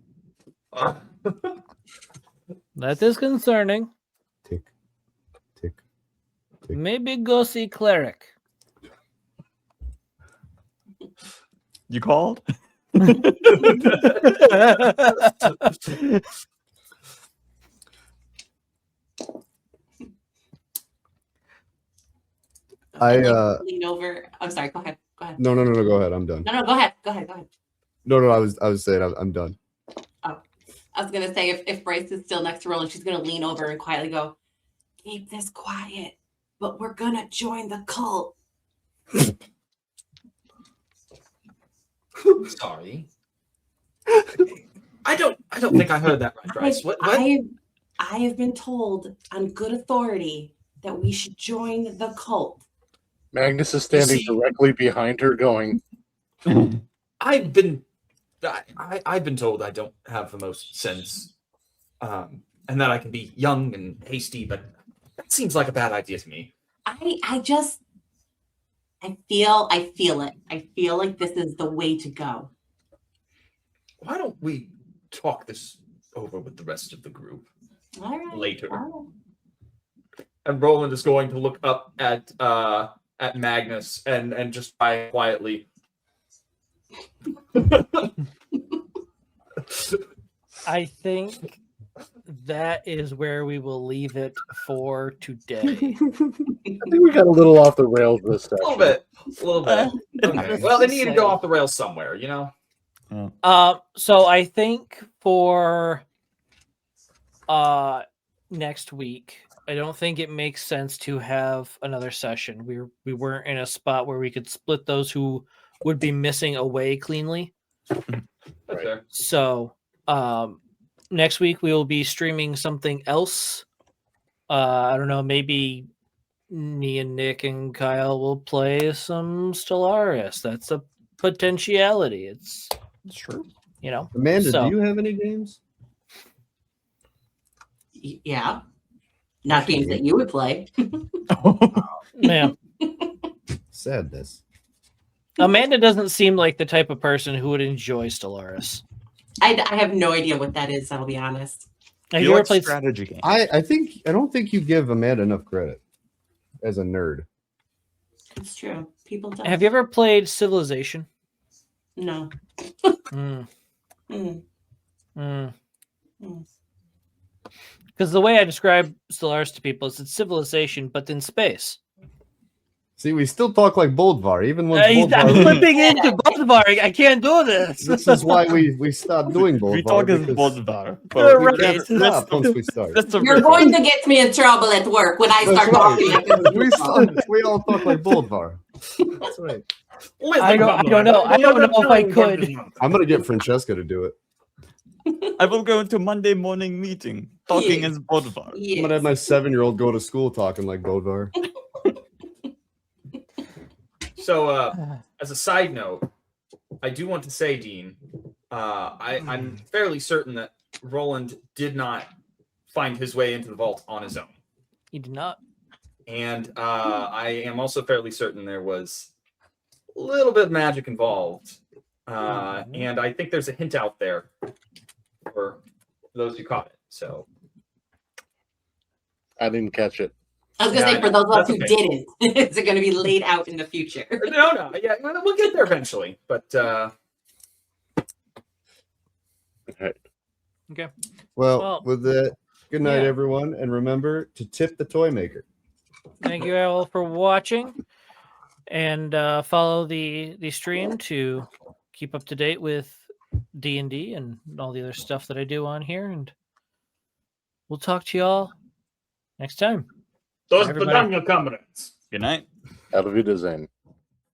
That is concerning. Tick, tick, tick. Maybe go see Cleric. You called? I lean over. I'm sorry. Go ahead. Go ahead. no. Go ahead. I'm done. No. Go ahead. Go ahead. Go ahead. No. I was saying I'm done. Oh, I was gonna say if Bryce is still next to Roland, she's gonna lean over and quietly go, "Keep this quiet, but we're gonna join the cult." Sorry. I don't think I heard that right, Bryce. What? I have been told on good authority that we should join the cult. Magnus is standing directly behind her, going, I've been told I don't have the most sense, and that I can be young and hasty, but that seems like a bad idea to me. I feel it. I feel like this is the way to go. Why don't we talk this over with the rest of the group All right. later? All right. And Roland is going to look up at Magnus and just try quietly. I think that is where we will leave it for today. I think we got a little off the rails this session. A little bit. Okay. Well, they need to go off the rails somewhere, you know? So I think for next week, I don't think it makes sense to have another session. We weren't in a spot where we could split those who would be missing away cleanly. Right. So next week we will be streaming something else. I don't know, maybe me and Nick and Kyle will play some Stellaris. That's a potentiality. It's true. You know, Amanda, do you have any games? Yeah. Not games that you would play. Man. Sadness. Amanda doesn't seem like the type of person who would enjoy Stellaris. I have no idea what that is, I'll be honest. Have you ever played strategy games? I don't think you give Amanda enough credit as a nerd. It's true. People don't. Have you ever played Civilization? No. Because the way I describe Stellaris to people is it's Civilization, but in space. See, we still talk like Boldvar, even when I'm flipping into Boldvar. I can't do this. This is why we stopped doing Boldvar. We talk as Boldvar. Right. Can't stop once we start. You're going to get me in trouble at work when I start talking like this. We all talk like Boldvar. That's right. I don't know. I don't know if I could. I'm gonna get Francesca to do it. I will go into Monday morning meeting talking as Boldvar. I'm gonna have my 7-year-old go to school talking like Boldvar. So, as a side note, I do want to say, Dean, I'm fairly certain that Roland did not find his way into the vault on his own. He did not. And I am also fairly certain there was a little bit of magic involved. And I think there's a hint out there for those who caught it. So I didn't catch it. I was going to say, for those of us who didn't, is it going to be laid out in the future? No. Yeah, we'll get there eventually. But okay. Well, with that, good night, everyone, and remember to tip the toy maker. Thank you all for watching, and follow the stream to keep up to date with D&D and all the other stuff that I do on here, and we'll talk to y'all next time. Those Bye, everybody. Padania comrades. Good night. Auf Wiedersehen.